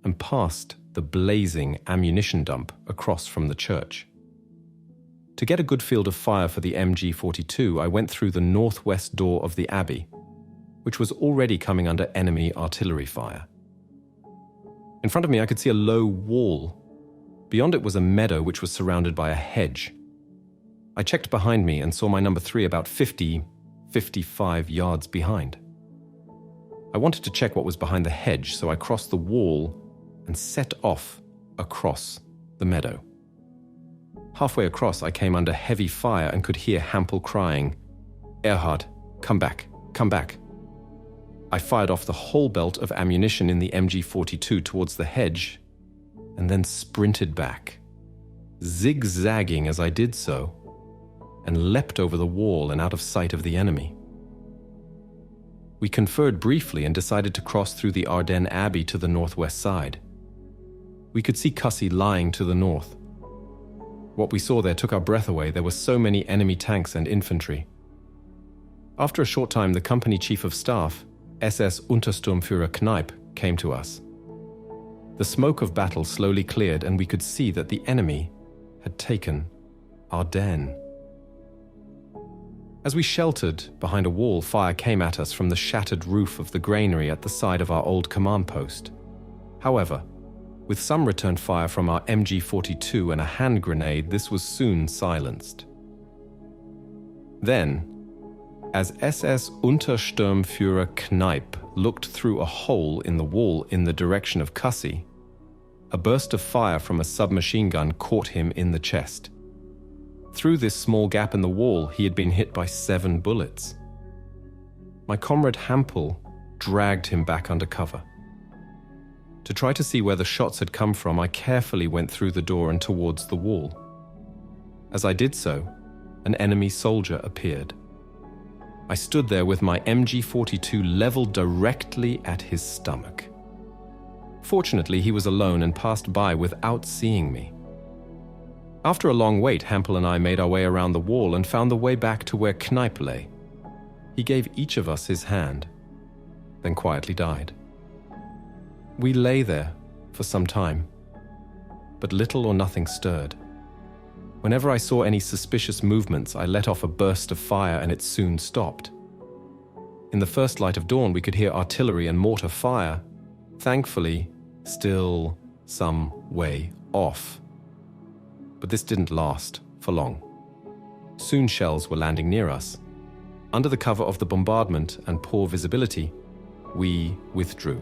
Speaker 2: and past the blazing ammunition dump across from the church. To get a good field of fire for the MG-42, I went through the northwest door of the abbey, which was already coming under enemy artillery fire. In front of me, I could see a low wall. Beyond it was a meadow which was surrounded by a hedge. I checked behind me and saw my number 3 about 55 yards behind. I wanted to check what was behind the hedge, so I crossed the wall and set off across the meadow. Halfway across, I came under heavy fire and could hear Hampel crying, "Erhard, come back, come back." I fired off the whole belt of ammunition in the MG-42 towards the hedge and then sprinted back, zigzagging as I did so, and leapt over the wall and out of sight of the enemy. We conferred briefly and decided to cross through the Ardennes Abbey to the northwest side. We could see Cussy lying to the north. What we saw there took our breath away. There were so many enemy tanks and infantry. After a short time, the company chief of staff, SS Untersturmführer Kneipp, came to us. The smoke of battle slowly cleared and we could see that the enemy had taken Ardennes. As we sheltered behind a wall, fire came at us from the shattered roof of the granary at the side of our old command post. However, with some return fire from our MG-42 and a hand grenade, this was soon silenced. Then, as SS Untersturmführer Kneipp looked through a hole in the wall in the direction of Cussy, a burst of fire from a submachine gun caught him in the chest. Through this small gap in the wall, he had been hit by 7 bullets, My comrade Hampel dragged him back under cover. To try to see where the shots had come from, I carefully went through the door and towards the wall. As I did so, an enemy soldier appeared. I stood there with my MG42 leveled directly at his stomach. Fortunately, he was alone and passed by without seeing me. After a long wait, Hampel and I made our way around the wall and found the way back to where Kneipp lay. He gave each of us his hand, then quietly died. We lay there for some time, but little or nothing stirred. Whenever I saw any suspicious movements, I let off a burst of fire and it soon stopped. In the first light of dawn, we could hear artillery and mortar fire, thankfully still some way off. But this didn't last for long. Soon shells were landing near us. Under the cover of the bombardment and poor visibility, we withdrew.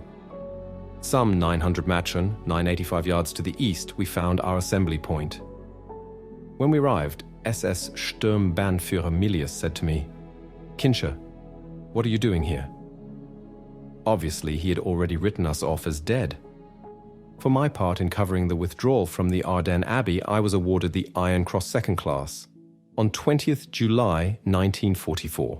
Speaker 2: Some 900 Metern, 985 yards to the east, we found our assembly point. When we arrived, SS Sturmbannführer Milius said to me, "Kincher, what are you doing here?" Obviously, he had already written us off as dead. For my part in covering the withdrawal from the Ardennes Abbey, I was awarded the Iron Cross Second Class on 20th July 1944.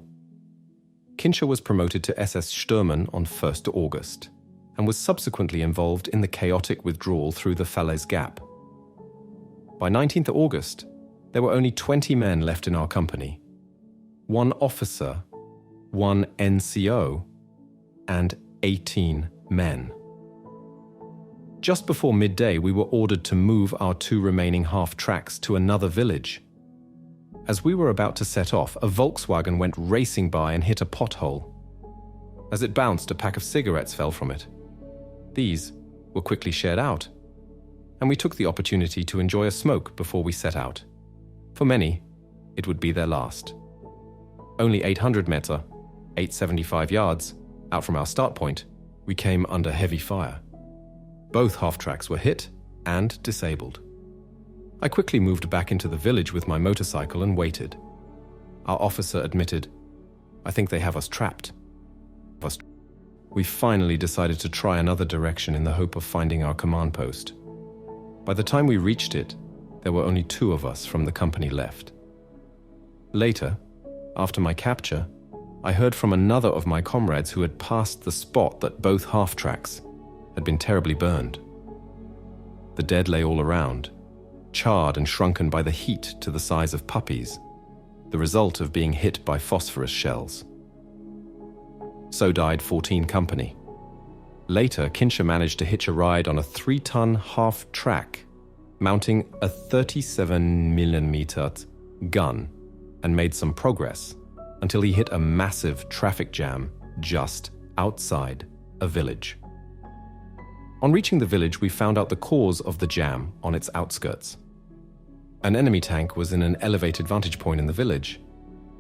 Speaker 2: Kincher was promoted to SS Sturmen on 1st August and was subsequently involved in the chaotic withdrawal through the Falaise Gap. By 19th August, there were only 20 men left in our company. 1 officer, 1 NCO, and 18 men. Just before midday, we were ordered to move our 2 remaining half-tracks to another village. As we were about to set off, a Volkswagen went racing by and hit a pothole. As it bounced, a pack of cigarettes fell from it. These were quickly shared out, and we took the opportunity to enjoy a smoke before we set out. For many, it would be their last. Only 800 Meter, 875 yards, out from our start point, we came under heavy fire. Both half-tracks were hit and disabled. I quickly moved back into the village with my motorcycle and waited. Our officer admitted, "I think they have us trapped." We finally decided to try another direction in the hope of finding our command post. By the time we reached it, there were only 2 of us from the company left. Later, after my capture, I heard from another of my comrades who had passed the spot that both half-tracks had been terribly burned. The dead lay all around, charred and shrunken by the heat to the size of puppies, the result of being hit by phosphorus shells. So died 14 company. Later, Kincher managed to hitch a ride on a 3-ton half-track, mounting a 37mm gun, and made some progress until he hit a massive traffic jam just outside a village. On reaching the village, we found out the cause of the jam on its outskirts. An enemy tank was in an elevated vantage point in the village,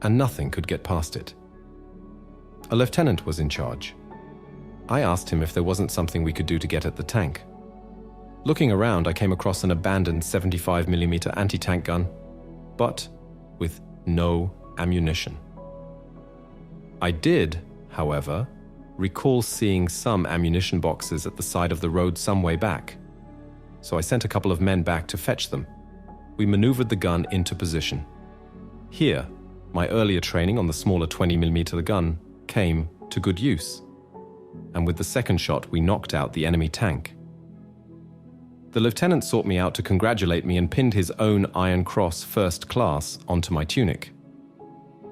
Speaker 2: and nothing could get past it. A lieutenant was in charge. I asked him if there wasn't something we could do to get at the tank. Looking around, I came across an abandoned 75mm anti-tank gun, but with no ammunition. I did, however, recall seeing some ammunition boxes at the side of the road some way back, so I sent a couple of men back to fetch them. We maneuvered the gun into position. Here, my earlier training on the smaller 20mm gun came to good use, and with the second shot we knocked out the enemy tank. The lieutenant sought me out to congratulate me and pinned his own Iron Cross First Class onto my tunic.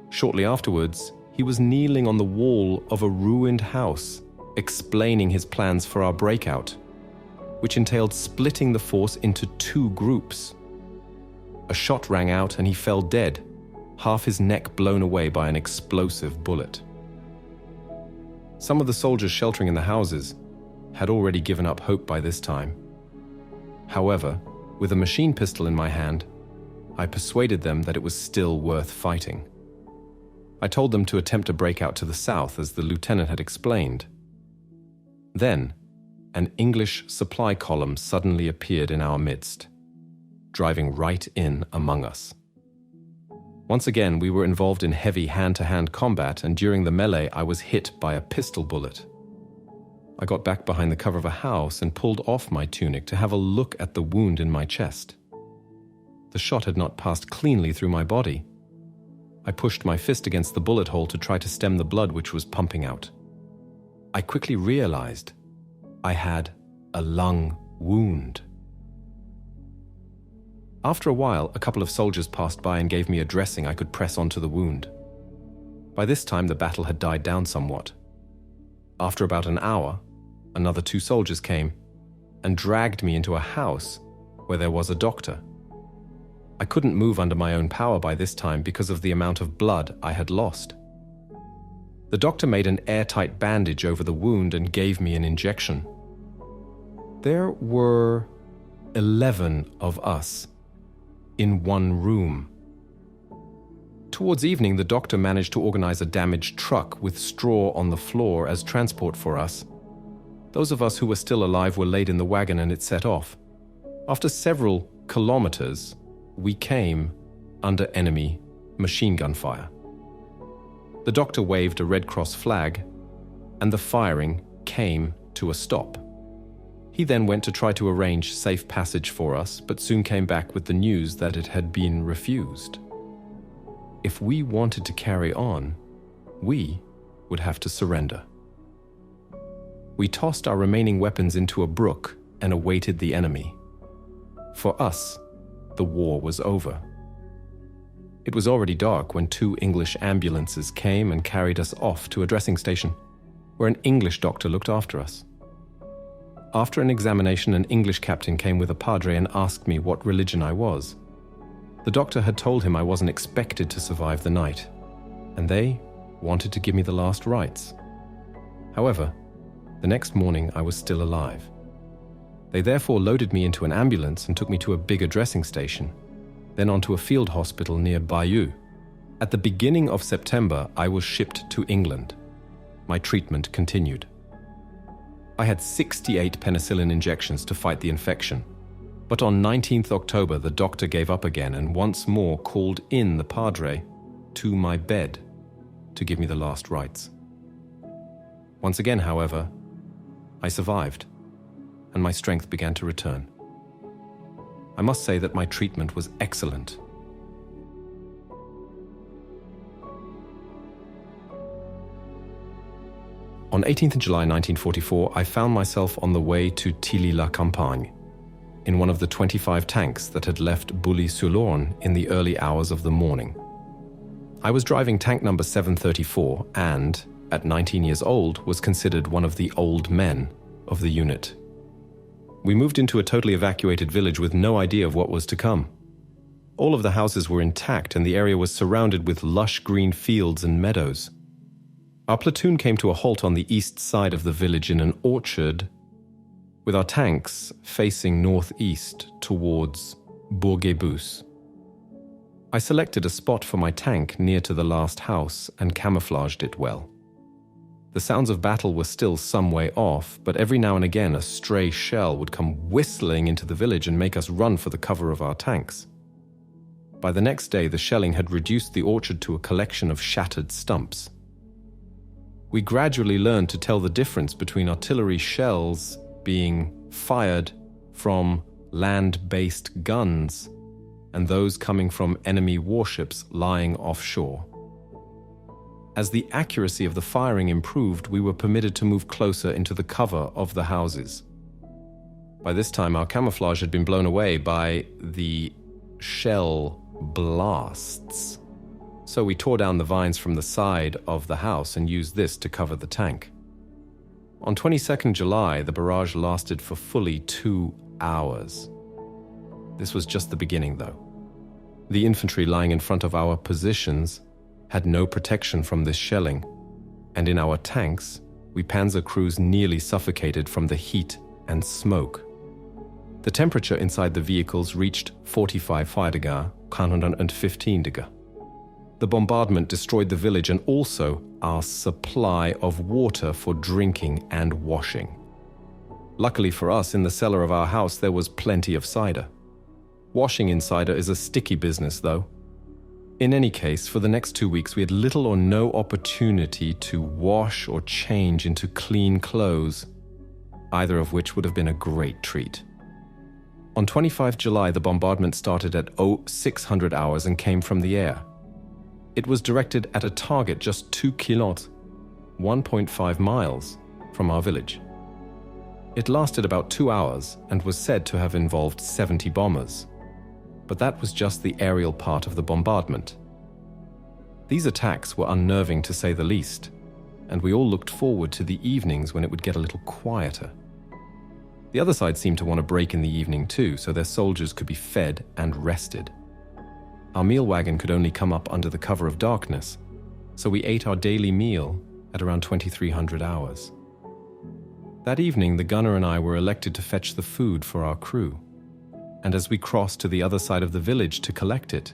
Speaker 2: Shortly afterwards, he was kneeling on the wall of a ruined house, explaining his plans for our breakout, which entailed splitting the force into 2 groups. A shot rang out and he fell dead, half his neck blown away by an explosive bullet. Some of the soldiers sheltering in the houses had already given up hope by this time. However, with a machine pistol in my hand, I persuaded them that it was still worth fighting. I told them to attempt a breakout to the south, as the lieutenant had explained. Then, an English supply column suddenly appeared in our midst, driving right in among us. Once again, we were involved in heavy hand-to-hand combat, and during the melee, I was hit by a pistol bullet. I got back behind the cover of a house and pulled off my tunic to have a look at the wound in my chest. The shot had not passed cleanly through my body. I pushed my fist against the bullet hole to try to stem the blood which was pumping out. I quickly realized I had a lung wound. After a while, a couple of soldiers passed by and gave me a dressing I could press onto the wound. By this time, the battle had died down somewhat. After about an hour, another 2 soldiers came and dragged me into a house where there was a doctor. I couldn't move under my own power by this time because of the amount of blood I had lost. The doctor made an airtight bandage over the wound and gave me an injection. There were 11 of us in one room. Towards evening, the doctor managed to organize a damaged truck with straw on the floor as transport for us. Those of us who were still alive were laid in the wagon and it set off. After several kilometers, we came under enemy machine gun fire. The doctor waved a Red Cross flag, and the firing came to a stop. He then went to try to arrange safe passage for us, but soon came back with the news that it had been refused. If we wanted to carry on, we would have to surrender. We tossed our remaining weapons into a brook and awaited the enemy. For us, the war was over. It was already dark when 2 English ambulances came and carried us off to a dressing station, where an English doctor looked after us. After an examination, an English captain came with a padre and asked me what religion I was. The doctor had told him I wasn't expected to survive the night, and they wanted to give me the last rites. However, the next morning I was still alive. They therefore loaded me into an ambulance and took me to a bigger dressing station, then onto a field hospital near Bayeux. At the beginning of September, I was shipped to England. My treatment continued. I had 68 penicillin injections to fight the infection. But on 19th October, the doctor gave up again and once more called in the padre to my bed to give me the last rites. Once again, however, I survived, and my strength began to return. I must say that my treatment was excellent. On 18th July 1944, I found myself on the way to Tilly-la-Campagne in one of the 25 tanks that had left Bully-sur-L'Orne in the early hours of the morning. I was driving tank number 734 and, at 19 years old, was considered one of the old men of the unit. We moved into a totally evacuated village with no idea of what was to come. All of the houses were intact and the area was surrounded with lush green fields and meadows. Our platoon came to a halt on the east side of the village in an orchard, with our tanks facing northeast towards Bourg-et-Bousse. I selected a spot for my tank near to the last house and camouflaged it well. The sounds of battle were still some way off, but every now and again a stray shell would come whistling into the village and make us run for the cover of our tanks. By the next day, the shelling had reduced the orchard to a collection of shattered stumps. We gradually learned to tell the difference between artillery shells being fired from land-based guns and those coming from enemy warships lying offshore. As the accuracy of the firing improved, we were permitted to move closer into the cover of the houses. By this time, our camouflage had been blown away by the shell blasts. So we tore down the vines from the side of the house and used this to cover the tank. On 22nd July, the barrage lasted for fully 2 hours. This was just the beginning, though. The infantry lying in front of our positions had no protection from this shelling, and in our tanks, we panzer crews nearly suffocated from the heat and smoke. The temperature inside the vehicles reached 45 Fahrenheit, 115 degrees. The bombardment destroyed the village and also our supply of water for drinking and washing. Luckily for us, in the cellar of our house there was plenty of cider. Washing in cider is a sticky business, though. In any case, for the next 2 weeks we had little or no opportunity to wash or change into clean clothes, either of which would have been a great treat. On 25 July, the bombardment started at 0600 hours and came from the air. It was directed at a target just 2 kilot, 1.5 miles, from our village. It lasted about 2 hours and was said to have involved 70 bombers. But that was just the aerial part of the bombardment. These attacks were unnerving to say the least, and we all looked forward to the evenings when it would get a little quieter. The other side seemed to want a break in the evening too, so their soldiers could be fed and rested. Our meal wagon could only come up under the cover of darkness, so we ate our daily meal at around 2300 hours. That evening, the gunner and I were elected to fetch the food for our crew, and as we crossed to the other side of the village to collect it,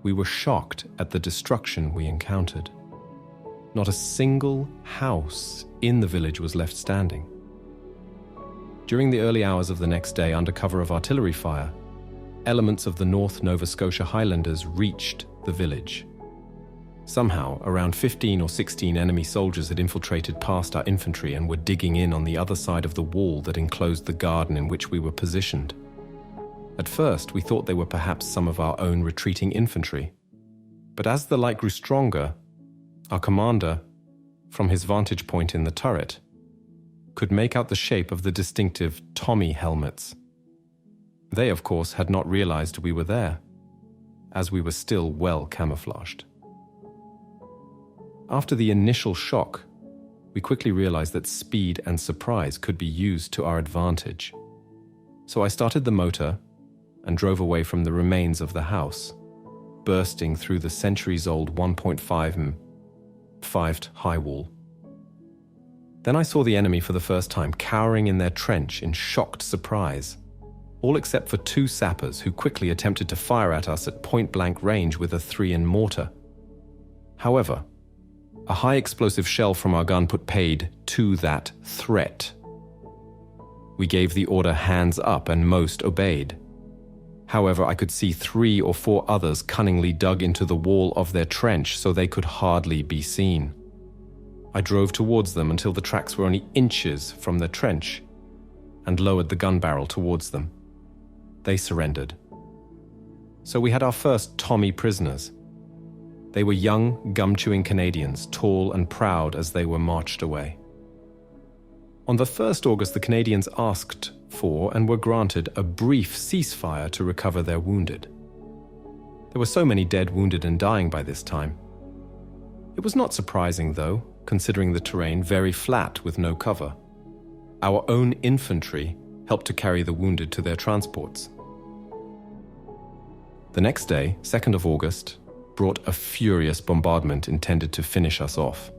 Speaker 2: we were shocked at the destruction we encountered. Not a single house in the village was left standing. During the early hours of the next day, under cover of artillery fire, elements of the North Nova Scotia Highlanders reached the village. Somehow, around 15 or 16 enemy soldiers had infiltrated past our infantry and were digging in on the other side of the wall that enclosed the garden in which we were positioned. At first, we thought they were perhaps some of our own retreating infantry. But as the light grew stronger, our commander, from his vantage point in the turret, could make out the shape of the distinctive Tommy helmets. They, of course, had not realized we were there, as we were still well camouflaged. After the initial shock, we quickly realized that speed and surprise could be used to our advantage. So I started the motor and drove away from the remains of the house, bursting through the centuries-old 1.5 high wall. Then I saw the enemy for the first time, cowering in their trench in shocked surprise, all except for 2 sappers who quickly attempted to fire at us at point-blank range with a 3-in mortar. However, a high explosive shell from our gun put paid to that threat. We gave the order hands up and most obeyed. However, I could see 3 or 4 others cunningly dug into the wall of their trench so they could hardly be seen. I drove towards them until the tracks were only inches from the trench and lowered the gun barrel towards them. They surrendered. So we had our first Tommy prisoners. They were young, gum-chewing Canadians, tall and proud as they were marched away. On the 1st August, the Canadians asked for and were granted a brief ceasefire to recover their wounded. There were so many dead, wounded, and dying by this time. It was not surprising, though, considering the terrain very flat with no cover. Our own infantry helped to carry the wounded to their transports. The next day, 2nd of August, brought a furious bombardment intended to finish us off.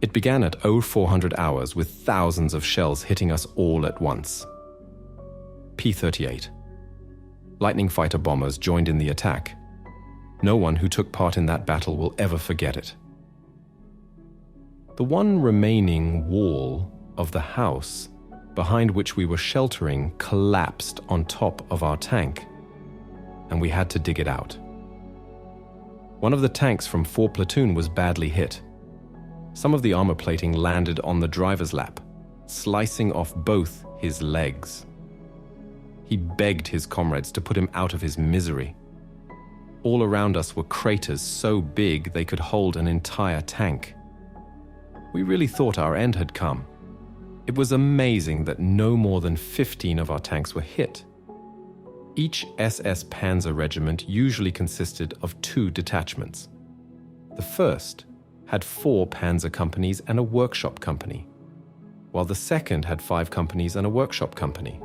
Speaker 2: It began at 0400 hours with thousands of shells hitting us all at once. P-38. Lightning fighter bombers joined in the attack. No one who took part in that battle will ever forget it. The one remaining wall of the house behind which we were sheltering collapsed on top of our tank, and we had to dig it out. One of the tanks from 4 Platoon was badly hit. Some of the armor plating landed on the driver's lap, slicing off both his legs. He begged his comrades to put him out of his misery. All around us were craters so big they could hold an entire tank. We really thought our end had come. It was amazing that no more than 15 of our tanks were hit. Each SS Panzer regiment usually consisted of 2 detachments. The first had 4 panzer companies and a workshop company, while the second had 5 companies and a workshop company.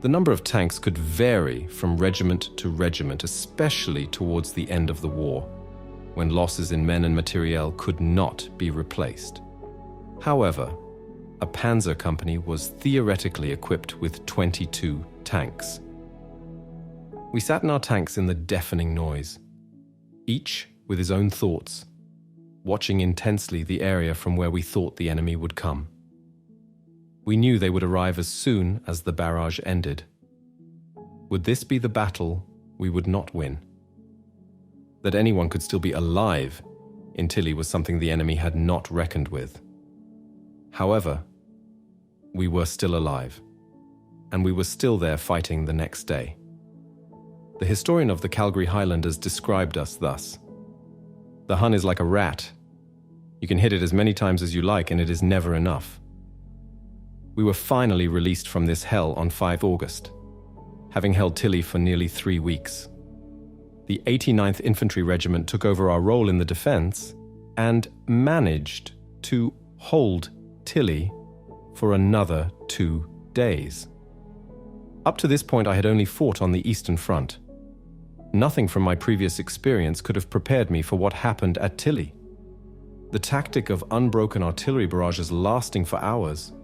Speaker 2: The number of tanks could vary from regiment to regiment, especially towards the end of the war, when losses in men and materiel could not be replaced. However, a panzer company was theoretically equipped with 22 tanks. We sat in our tanks in the deafening noise, each with his own thoughts, watching intensely the area from where we thought the enemy would come. We knew they would arrive as soon as the barrage ended. Would this be the battle we would not win? That anyone could still be alive in Tilly was something the enemy had not reckoned with. However, we were still alive, and we were still there fighting the next day. The historian of the Calgary Highlanders described us thus: "The Hun is like a rat. You can hit it as many times as you like, and it is never enough." We were finally released from this hell on 5 August, having held Tilly for nearly 3 weeks. The 89th Infantry Regiment took over our role in the defense and managed to hold Tilly for another 2 days. Up to this point, I had only fought on the Eastern Front. Nothing from my previous experience could have prepared me for what happened at Tilly. The tactic of unbroken artillery barrages lasting for hours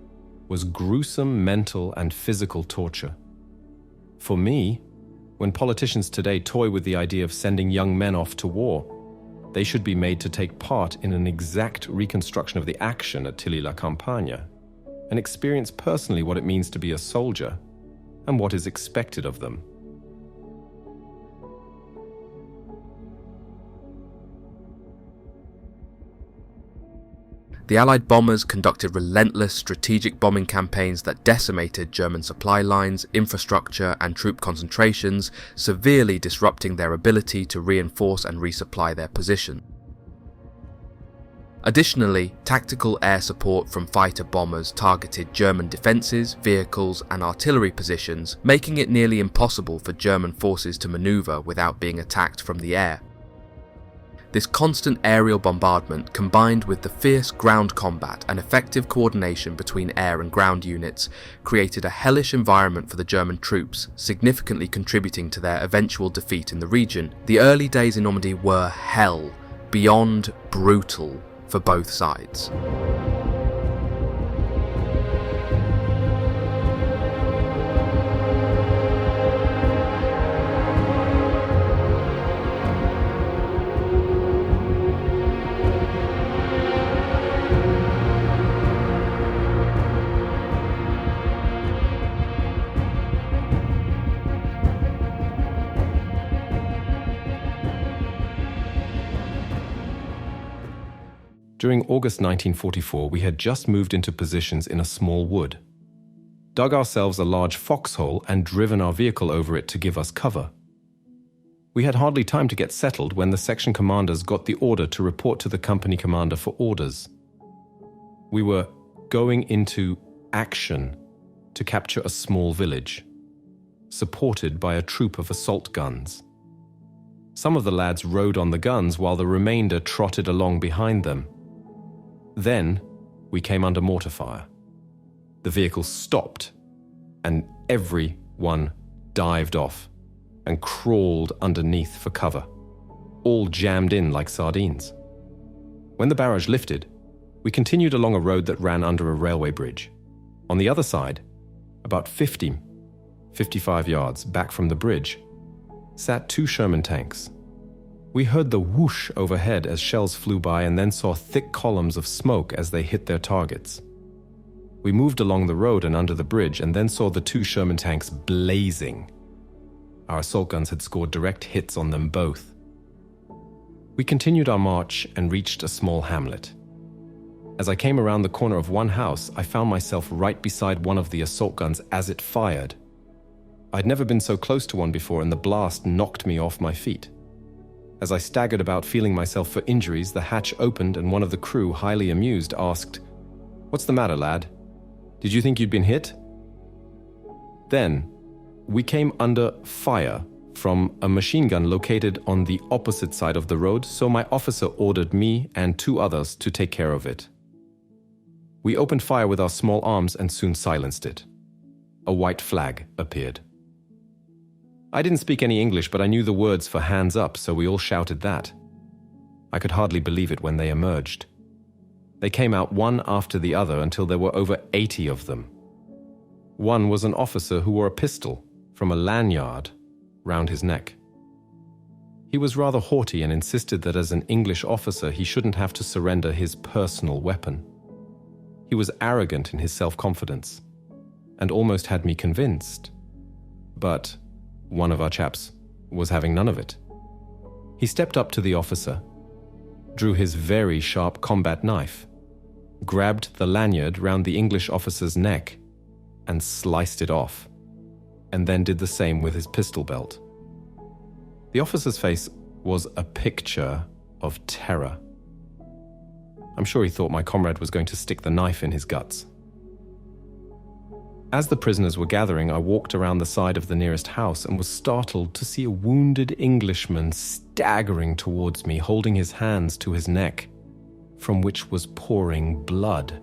Speaker 2: was gruesome mental and physical torture. For me, when politicians today toy with the idea of sending young men off to war, they should be made to take part in an exact reconstruction of the action at Tilly-la-Campagne and experience personally what it means to be a soldier and what is expected of them.
Speaker 1: The Allied bombers conducted relentless strategic bombing campaigns that decimated German supply lines, infrastructure and troop concentrations, severely disrupting their ability to reinforce and resupply their position. Additionally, tactical air support from fighter bombers targeted German defences, vehicles and artillery positions, making it nearly impossible for German forces to manoeuvre without being attacked from the air. This constant aerial bombardment, combined with the fierce ground combat and effective coordination between air and ground units, created a hellish environment for the German troops, significantly contributing to their eventual defeat in the region. The early days in Normandy were hell, beyond brutal for both sides.
Speaker 2: During August 1944, we had just moved into positions in a small wood, dug ourselves a large foxhole and driven our vehicle over it to give us cover. We had hardly time to get settled when the section commanders got the order to report to the company commander for orders. We were going into action to capture a small village, supported by a troop of assault guns. Some of the lads rode on the guns while the remainder trotted along behind them. Then we came under mortar fire. The vehicle stopped, and everyone dived off and crawled underneath for cover, all jammed in like sardines. When the barrage lifted, we continued along a road that ran under a railway bridge. On the other side, about 55 yards back from the bridge, sat 2 Sherman tanks. We heard the whoosh overhead as shells flew by and then saw thick columns of smoke as they hit their targets. We moved along the road and under the bridge and then saw the 2 Sherman tanks blazing. Our assault guns had scored direct hits on them both. We continued our march and reached a small hamlet. As I came around the corner of one house, I found myself right beside one of the assault guns as it fired. I'd never been so close to one before, and the blast knocked me off my feet. As I staggered about feeling myself for injuries, the hatch opened and one of the crew, highly amused, asked, "What's the matter, lad? Did you think you'd been hit?" Then, we came under fire from a machine gun located on the opposite side of the road, so my officer ordered me and 2 others to take care of it. We opened fire with our small arms and soon silenced it. A white flag appeared. I didn't speak any English, but I knew the words for hands up, so we all shouted that. I could hardly believe it when they emerged. They came out one after the other until there were over 80 of them. One was an officer who wore a pistol from a lanyard round his neck. He was rather haughty and insisted that as an English officer he shouldn't have to surrender his personal weapon. He was arrogant in his self-confidence and almost had me convinced. But one of our chaps was having none of it. He stepped up to the officer, drew his very sharp combat knife, grabbed the lanyard round the English officer's neck, and sliced it off, and then did the same with his pistol belt. The officer's face was a picture of terror. I'm sure he thought my comrade was going to stick the knife in his guts. As the prisoners were gathering, I walked around the side of the nearest house and was startled to see a wounded Englishman staggering towards me, holding his hands to his neck, from which was pouring blood.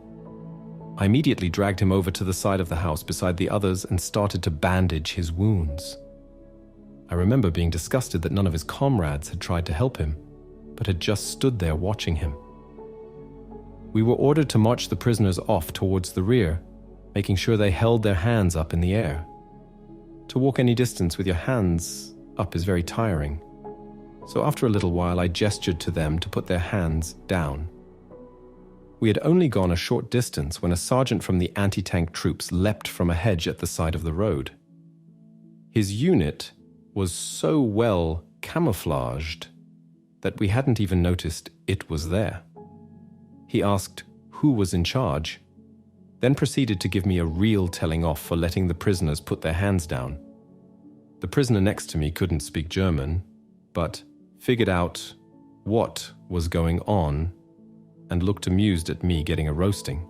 Speaker 2: I immediately dragged him over to the side of the house beside the others and started to bandage his wounds. I remember being disgusted that none of his comrades had tried to help him, but had just stood there watching him. We were ordered to march the prisoners off towards the rear, making sure they held their hands up in the air. To walk any distance with your hands up is very tiring, so after a little while I gestured to them to put their hands down. We had only gone a short distance when a sergeant from the anti-tank troops leapt from a hedge at the side of the road. His unit was so well camouflaged that we hadn't even noticed it was there. He asked who was in charge, then proceeded to give me a real telling off for letting the prisoners put their hands down. The prisoner next to me couldn't speak German, but figured out what was going on and looked amused at me getting a roasting.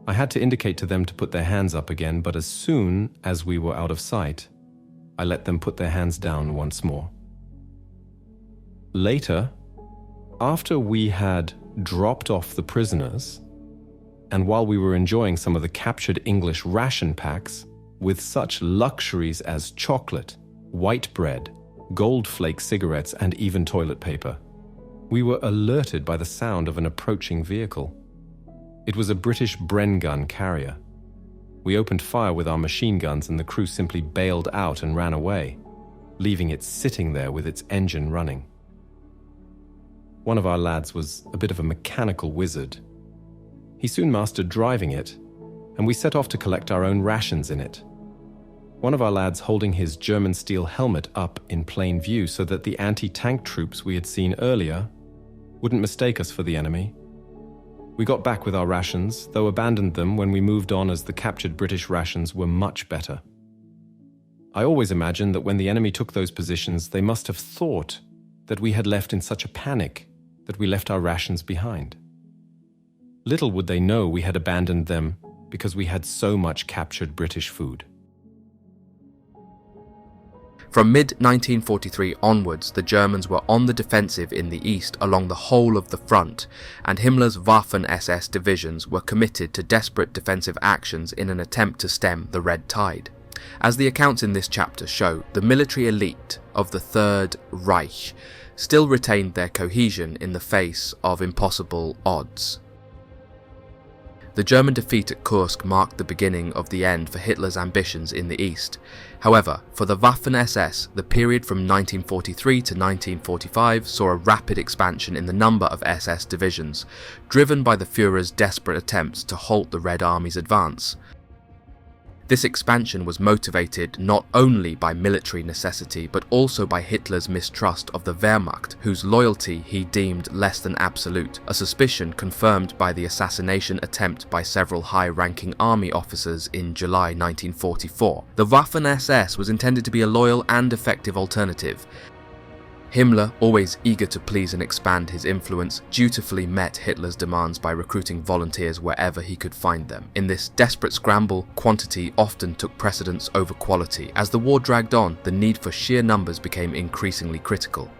Speaker 2: I had to indicate to them to put their hands up again, but as soon as we were out of sight, I let them put their hands down once more. Later, after we had dropped off the prisoners, and while we were enjoying some of the captured English ration packs with such luxuries as chocolate, white bread, gold flake cigarettes, and even toilet paper, we were alerted by the sound of an approaching vehicle. It was a British Bren gun carrier. We opened fire with our machine guns and the crew simply bailed out and ran away, leaving it sitting there with its engine running. One of our lads was a bit of a mechanical wizard. He soon mastered driving it, and we set off to collect our own rations in it. One of our lads holding his German steel helmet up in plain view so that the anti-tank troops we had seen earlier wouldn't mistake us for the enemy. We got back with our rations, though abandoned them when we moved on as the captured British rations were much better. I always imagined that when the enemy took those positions, they must have thought that we had left in such a panic that we left our rations behind. Little would they know we had abandoned them because we had so much captured British food.
Speaker 1: From mid-1943 onwards, the Germans were on the defensive in the east along the whole of the front, and Himmler's Waffen SS divisions were committed to desperate defensive actions in an attempt to stem the Red Tide. As the accounts in this chapter show, the military elite of the Third Reich still retained their cohesion in the face of impossible odds. The German defeat at Kursk marked the beginning of the end for Hitler's ambitions in the east. However, for the Waffen SS, the period from 1943 to 1945 saw a rapid expansion in the number of SS divisions, driven by the Führer's desperate attempts to halt the Red Army's advance. This expansion was motivated not only by military necessity but also by Hitler's mistrust of the Wehrmacht, whose loyalty he deemed less than absolute, a suspicion confirmed by the assassination attempt by several high-ranking army officers in July 1944. The Waffen SS was intended to be a loyal and effective alternative. Himmler, always eager to please and expand his influence, dutifully met Hitler's demands by recruiting volunteers wherever he could find them. In this desperate scramble, quantity often took precedence over quality. As the war dragged on, the need for sheer numbers became increasingly critical.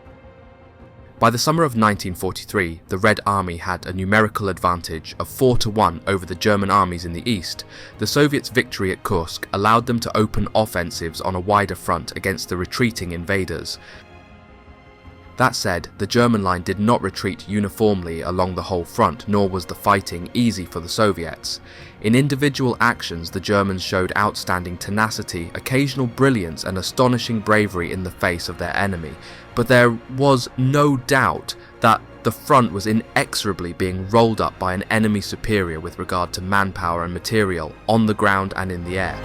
Speaker 1: By the summer of 1943, the Red Army had a numerical advantage of 4-1 over the German armies in the east. The Soviets' victory at Kursk allowed them to open offensives on a wider front against the retreating invaders. That said, the German line did not retreat uniformly along the whole front, nor was the fighting easy for the Soviets. In individual actions, the Germans showed outstanding tenacity, occasional brilliance, and astonishing bravery in the face of their enemy, but there was no doubt that the front was inexorably being rolled up by an enemy superior with regard to manpower and material, on the ground and in the air.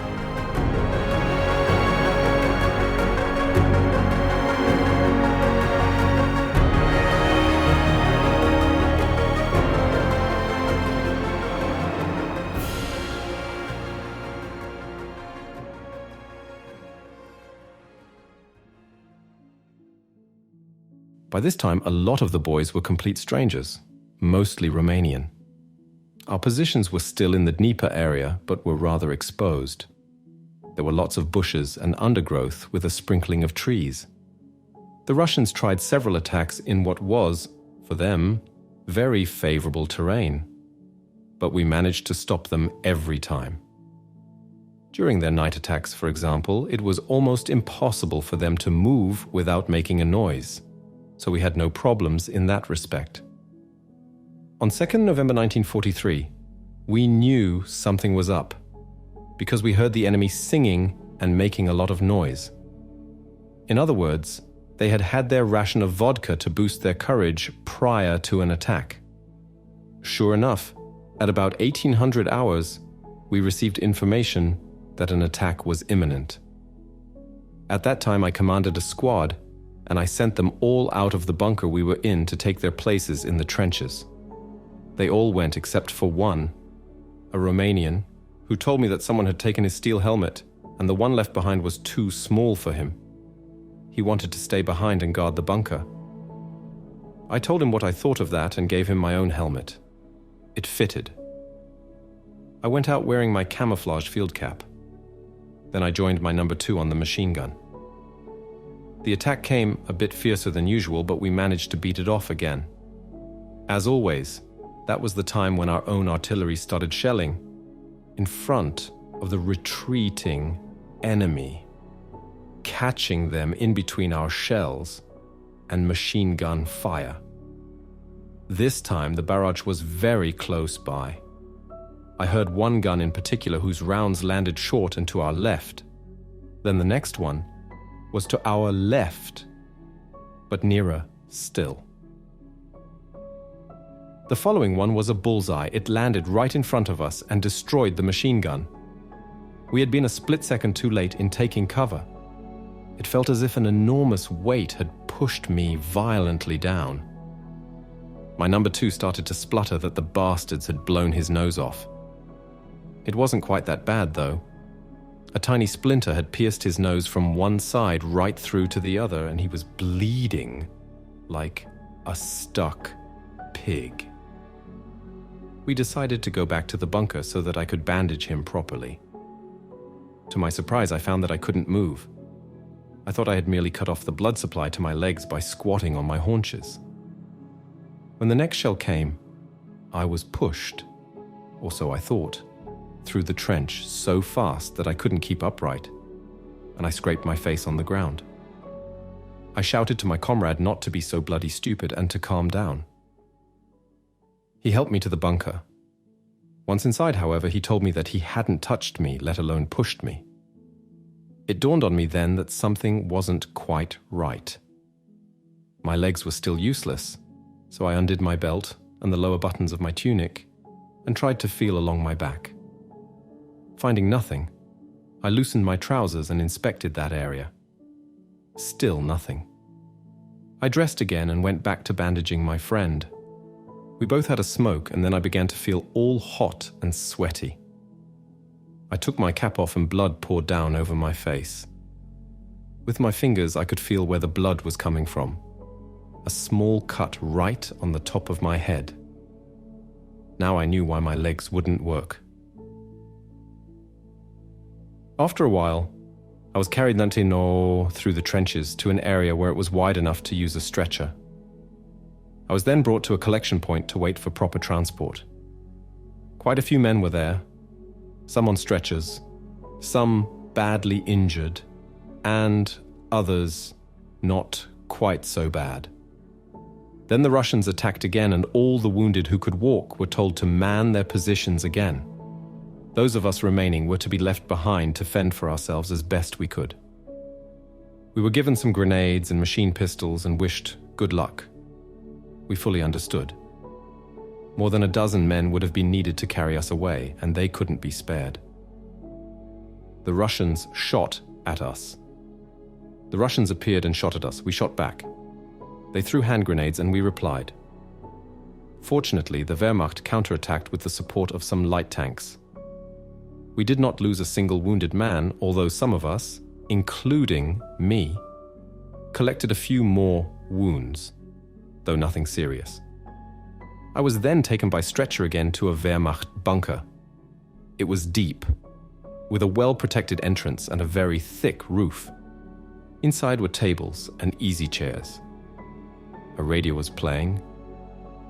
Speaker 2: By this time, a lot of the boys were complete strangers, mostly Romanian. Our positions were still in the Dnieper area, but were rather exposed. There were lots of bushes and undergrowth with a sprinkling of trees. The Russians tried several attacks in what was, for them, very favorable terrain, but we managed to stop them every time. During their night attacks, for example, it was almost impossible for them to move without making a noise, so we had no problems in that respect. On 2nd November 1943, we knew something was up, because we heard the enemy singing and making a lot of noise. In other words, they had had their ration of vodka to boost their courage prior to an attack. Sure enough, at about 1800 hours, we received information that an attack was imminent. At that time, I commanded a squad, and I sent them all out of the bunker we were in to take their places in the trenches. They all went except for one, a Romanian, who told me that someone had taken his steel helmet, and the one left behind was too small for him. He wanted to stay behind and guard the bunker. I told him what I thought of that and gave him my own helmet. It fitted. I went out wearing my camouflage field cap. Then I joined my number 2 on the machine gun. The attack came a bit fiercer than usual, but we managed to beat it off again. As always, that was the time when our own artillery started shelling in front of the retreating enemy, catching them in between our shells and machine gun fire. This time, the barrage was very close by. I heard one gun in particular whose rounds landed short and to our left. Then the next one was to our left, but nearer still. The following one was a bullseye. It landed right in front of us and destroyed the machine gun. We had been a split second too late in taking cover. It felt as if an enormous weight had pushed me violently down. My number 2 started to splutter that the bastards had blown his nose off. It wasn't quite that bad, though. A tiny splinter had pierced his nose from one side right through to the other, and he was bleeding like a stuck pig. We decided to go back to the bunker so that I could bandage him properly. To my surprise, I found that I couldn't move. I thought I had merely cut off the blood supply to my legs by squatting on my haunches. When the next shell came, I was pushed, or so I thought, through the trench so fast that I couldn't keep upright, and I scraped my face on the ground. I shouted to my comrade not to be so bloody stupid and to calm down. He helped me to the bunker. Once inside, however, he told me that he hadn't touched me, let alone pushed me. It dawned on me then that something wasn't quite right. My legs were still useless, so I undid my belt and the lower buttons of my tunic and tried to feel along my back. Finding nothing, I loosened my trousers and inspected that area. Still nothing. I dressed again and went back to bandaging my friend. We both had a smoke, and then I began to feel all hot and sweaty. I took my cap off and blood poured down over my face. With my fingers, I could feel where the blood was coming from. A small cut right on the top of my head. Now I knew why my legs wouldn't work. After a while, I was carried through the trenches to an area where it was wide enough to use a stretcher. I was then brought to a collection point to wait for proper transport. Quite a few men were there, some on stretchers, some badly injured, and others not quite so bad. Then the Russians attacked again, and all the wounded who could walk were told to man their positions again. Those of us remaining were to be left behind to fend for ourselves as best we could. We were given some grenades and machine pistols and wished good luck. We fully understood. More than a dozen men would have been needed to carry us away, and they couldn't be spared. The Russians shot at us. The Russians appeared and shot at us. We shot back. They threw hand grenades and we replied. Fortunately, the Wehrmacht counterattacked with the support of some light tanks. We did not lose a single wounded man, although some of us, including me, collected a few more wounds though nothing serious. I was then taken by stretcher again to a Wehrmacht bunker. It was deep, with a well-protected entrance and a very thick roof. Inside were tables and easy chairs. A radio was playing,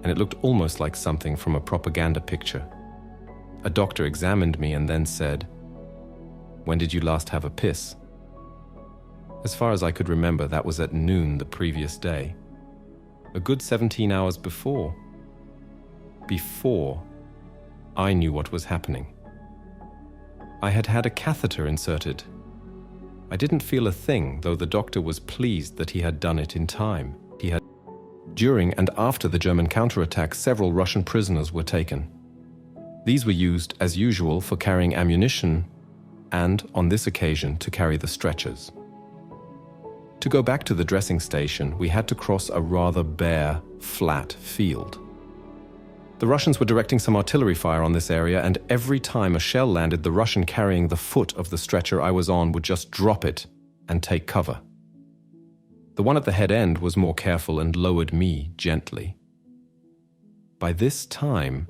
Speaker 2: and it looked almost like something from a propaganda picture. A doctor examined me and then said, "When did you last have a piss?" As far as I could remember, that was at noon the previous day. A good 17 hours before. Before I knew what was happening. I had had a catheter inserted. I didn't feel a thing, though the doctor was pleased that he had done it in time. During and after the German counterattack, several Russian prisoners were taken. These were used, as usual, for carrying ammunition and, on this occasion, to carry the stretchers. To go back to the dressing station, we had to cross a rather bare, flat field. The Russians were directing some artillery fire on this area, and every time a shell landed, the Russian carrying the foot of the stretcher I was on would just drop it and take cover. The one at the head end was more careful and lowered me gently. By this time,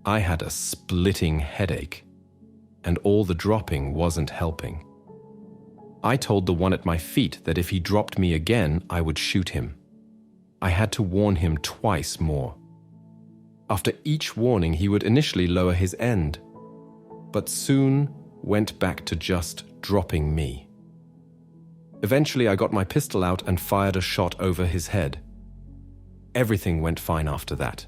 Speaker 2: I had a splitting headache, and all the dropping wasn't helping. I told the one at my feet that if he dropped me again, I would shoot him. I had to warn him twice more. After each warning, he would initially lower his end, but soon went back to just dropping me. Eventually, I got my pistol out and fired a shot over his head. Everything went fine after that.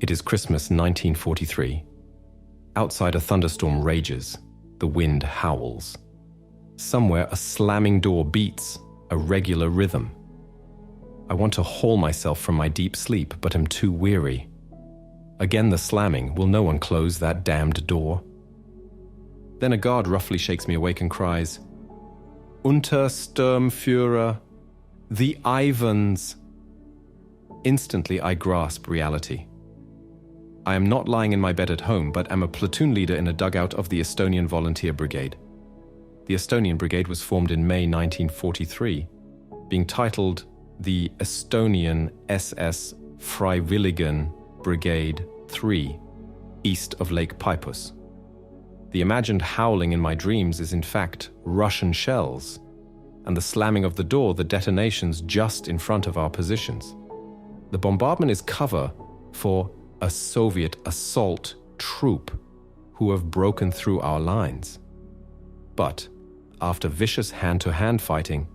Speaker 2: It is Christmas 1943. Outside, a thunderstorm rages. The wind howls. Somewhere, a slamming door beats a regular rhythm. I want to haul myself from my deep sleep, but am too weary. Again the slamming. Will no one close that damned door? Then a guard roughly shakes me awake and cries, "Untersturmführer, the Ivans." Instantly I grasp reality. I am not lying in my bed at home, but am a platoon leader in a dugout of the Estonian Volunteer Brigade. The Estonian Brigade was formed in May 1943, being titled the Estonian SS Freiwilligen Brigade 3, east of Lake Peipus. The imagined howling in my dreams is in fact Russian shells, and the slamming of the door, the detonations just in front of our positions. The bombardment is cover for a Soviet assault troop who have broken through our lines. But after vicious hand-to-hand fighting,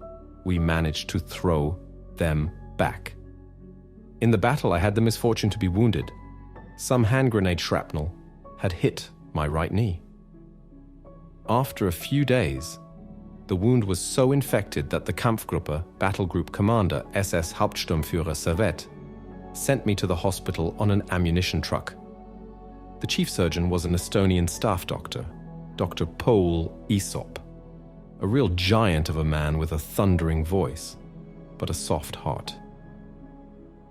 Speaker 2: we managed to throw them back. In the battle, I had the misfortune to be wounded. Some hand grenade shrapnel had hit my right knee. After a few days, the wound was so infected that the Kampfgruppe battle group commander, SS Hauptsturmführer Servet, sent me to the hospital on an ammunition truck. The chief surgeon was an Estonian staff doctor, Dr. Paul Aesop, a real giant of a man with a thundering voice, but a soft heart.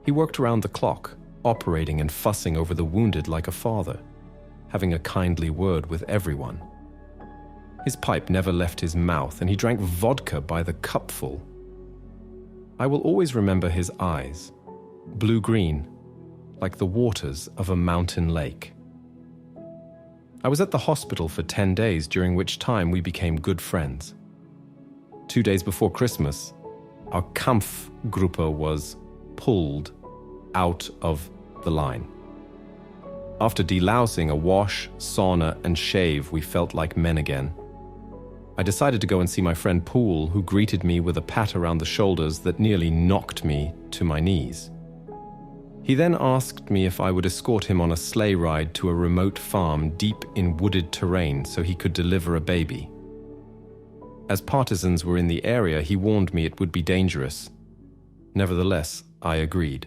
Speaker 2: He worked around the clock, operating and fussing over the wounded like a father, having a kindly word with everyone. His pipe never left his mouth, and he drank vodka by the cupful. I will always remember his eyes, blue-green, like the waters of a mountain lake. I was at the hospital for 10 days, during which time we became good friends. 2 days before Christmas, our Kampfgruppe was pulled out of the line. After delousing, a wash, sauna, and shave, we felt like men again. I decided to go and see my friend Poole, who greeted me with a pat around the shoulders that nearly knocked me to my knees. He then asked me if I would escort him on a sleigh ride to a remote farm deep in wooded terrain so he could deliver a baby. As partisans were in the area, he warned me it would be dangerous. Nevertheless, I agreed.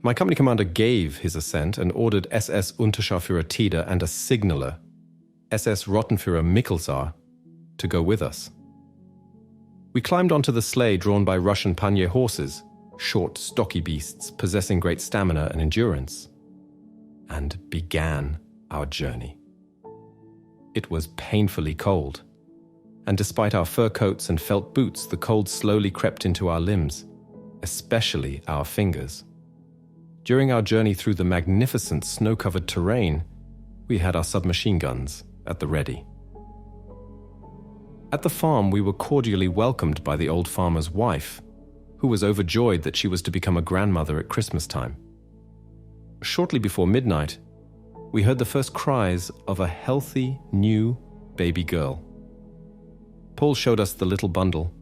Speaker 2: My company commander gave his assent and ordered SS Unterscharführer Teder and a signaller, SS Rottenführer Mikkelsar, to go with us. We climbed onto the sleigh drawn by Russian pannier horses, short, stocky beasts possessing great stamina and endurance, and began our journey. It was painfully cold, and despite our fur coats and felt boots, the cold slowly crept into our limbs, especially our fingers. During our journey through the magnificent snow-covered terrain, we had our submachine guns at the ready. At the farm, we were cordially welcomed by the old farmer's wife, who was overjoyed that she was to become a grandmother at Christmas time. Shortly before midnight, we heard the first cries of a healthy, new baby girl. Paul showed us the little bundle.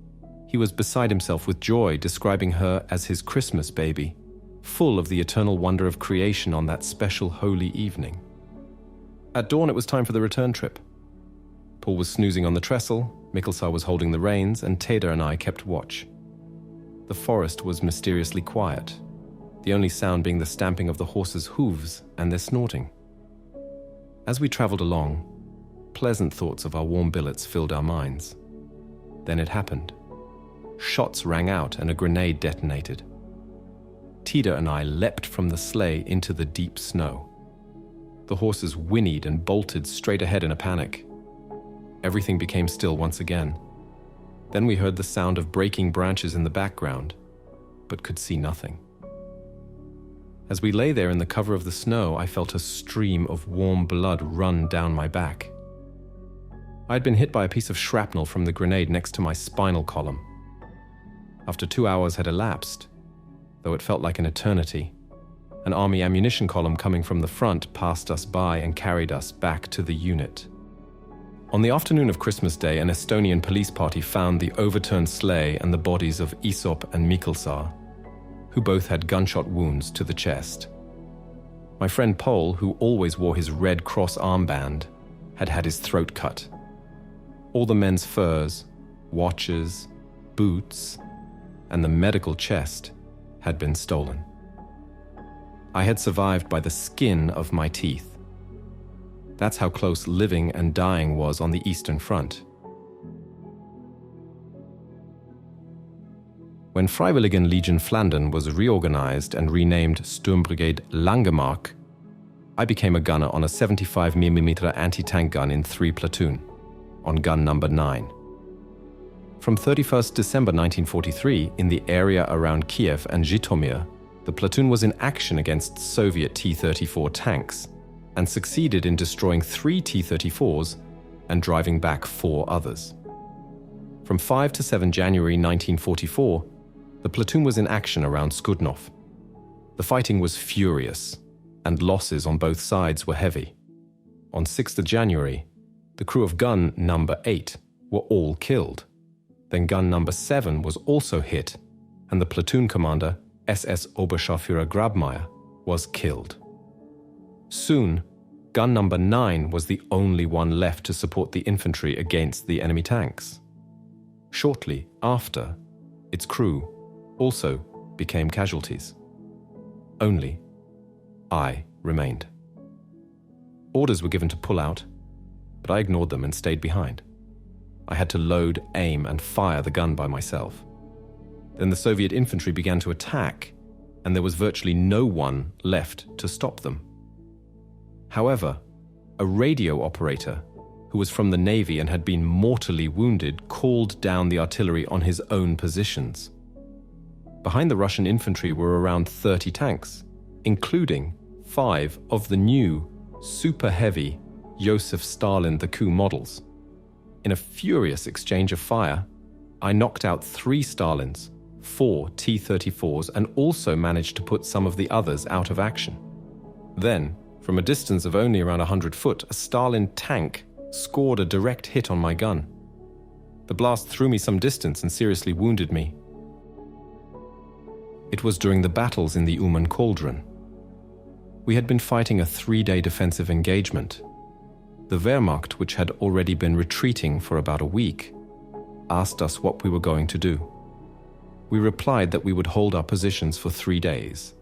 Speaker 2: He was beside himself with joy, describing her as his Christmas baby, full of the eternal wonder of creation on that special holy evening. At dawn, it was time for the return trip. Paul was snoozing on the trestle, Mikkelsa was holding the reins, and Teda and I kept watch. The forest was mysteriously quiet, the only sound being the stamping of the horses' hooves and their snorting. As we traveled along, pleasant thoughts of our warm billets filled our minds. Then it happened. Shots rang out and a grenade detonated. Teda and I leapt from the sleigh into the deep snow. The horses whinnied and bolted straight ahead in a panic. Everything became still once again. Then we heard the sound of breaking branches in the background, but could see nothing. As we lay there in the cover of the snow, I felt a stream of warm blood run down my back. I had been hit by a piece of shrapnel from the grenade next to my spinal column. After 2 hours had elapsed, though it felt like an eternity, an army ammunition column coming from the front passed us by and carried us back to the unit. On the afternoon of Christmas Day, an Estonian police party found the overturned sleigh and the bodies of Aesop and Mikkelsa, who both had gunshot wounds to the chest. My friend Paul, who always wore his Red Cross armband, had had his throat cut. All the men's furs, watches, boots, and the medical chest had been stolen. I had survived by the skin of my teeth. That's how close living and dying was on the Eastern Front. When Freiwilligen Legion Flandern was reorganized and renamed Sturmbrigade Langemark, I became a gunner on a 75mm anti-tank gun in 3 platoon, on gun number 9. From 31st December 1943, in the area around Kiev and Zhytomyr, the platoon was in action against Soviet T-34 tanks and succeeded in destroying 3 T-34s and driving back 4 others. From 5 to 7 January 1944, the platoon was in action around Skudnov. The fighting was furious, and losses on both sides were heavy. On 6th of January, the crew of gun number 8 were all killed. Then gun number 7 was also hit, and the platoon commander, SS Oberscharführer Grabmeier, was killed. Soon, gun number 9 was the only one left to support the infantry against the enemy tanks. Shortly after, its crew also became casualties. Only I remained. Orders were given to pull out, but I ignored them and stayed behind. I had to load, aim, and fire the gun by myself. Then the Soviet infantry began to attack, and there was virtually no one left to stop them. However, a radio operator, who was from the Navy and had been mortally wounded, called down the artillery on his own positions. Behind the Russian infantry were around 30 tanks, including 5 of the new, super-heavy Joseph Stalin II models. In a furious exchange of fire, I knocked out 3 Stalins, 4 T-34s, and also managed to put some of the others out of action. Then, from a distance of only around 100 foot, a Stalin tank scored a direct hit on my gun. The blast threw me some distance and seriously wounded me. It was during the battles in the Uman Cauldron. We had been fighting a 3-day defensive engagement. The Wehrmacht, which had already been retreating for about a week, asked us what we were going to do. We replied that we would hold our positions for 3 days,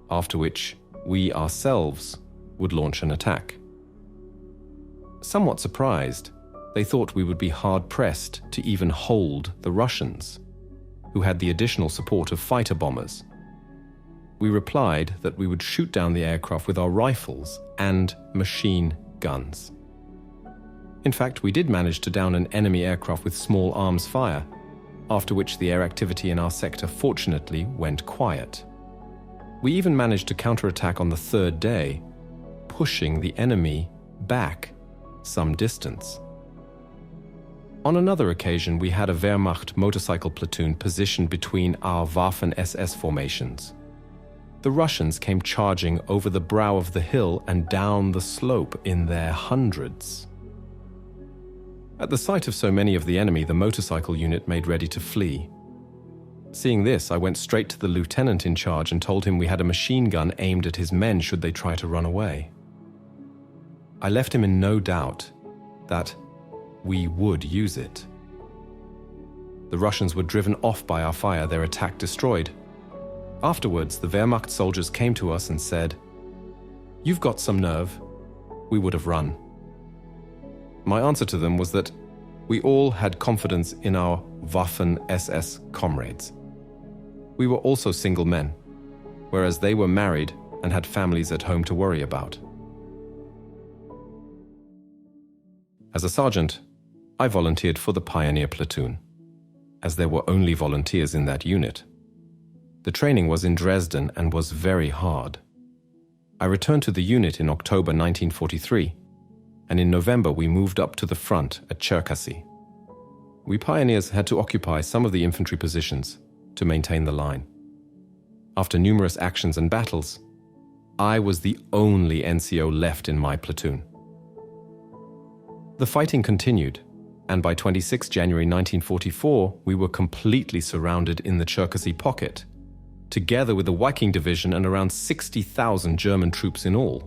Speaker 2: after which we ourselves would launch an attack. Somewhat surprised, they thought we would be hard-pressed to even hold the Russians, who had the additional support of fighter bombers. We replied that we would shoot down the aircraft with our rifles and machine guns. In fact, we did manage to down an enemy aircraft with small arms fire, after which the air activity in our sector fortunately went quiet. We even managed to counterattack on the third day, pushing the enemy back some distance. On another occasion, we had a Wehrmacht motorcycle platoon positioned between our Waffen SS formations. The Russians came charging over the brow of the hill and down the slope in their hundreds. At the sight of so many of the enemy, the motorcycle unit made ready to flee. Seeing this, I went straight to the lieutenant in charge and told him we had a machine gun aimed at his men should they try to run away. I left him in no doubt that we would use it. The Russians were driven off by our fire, their attack destroyed. Afterwards, the Wehrmacht soldiers came to us and said, "You've got some nerve. We would have run." My answer to them was that we all had confidence in our Waffen SS comrades. We were also single men, whereas they were married and had families at home to worry about. As a sergeant, I volunteered for the Pioneer Platoon, as there were only volunteers in that unit. The training was in Dresden and was very hard. I returned to the unit in October 1943, and in November we moved up to the front at Cherkasy. We pioneers had to occupy some of the infantry positions to maintain the line. After numerous actions and battles, I was the only NCO left in my platoon. The fighting continued, and by 26 January 1944, we were completely surrounded in the Cherkasy pocket, together with the Viking Division and around 60,000 German troops in all.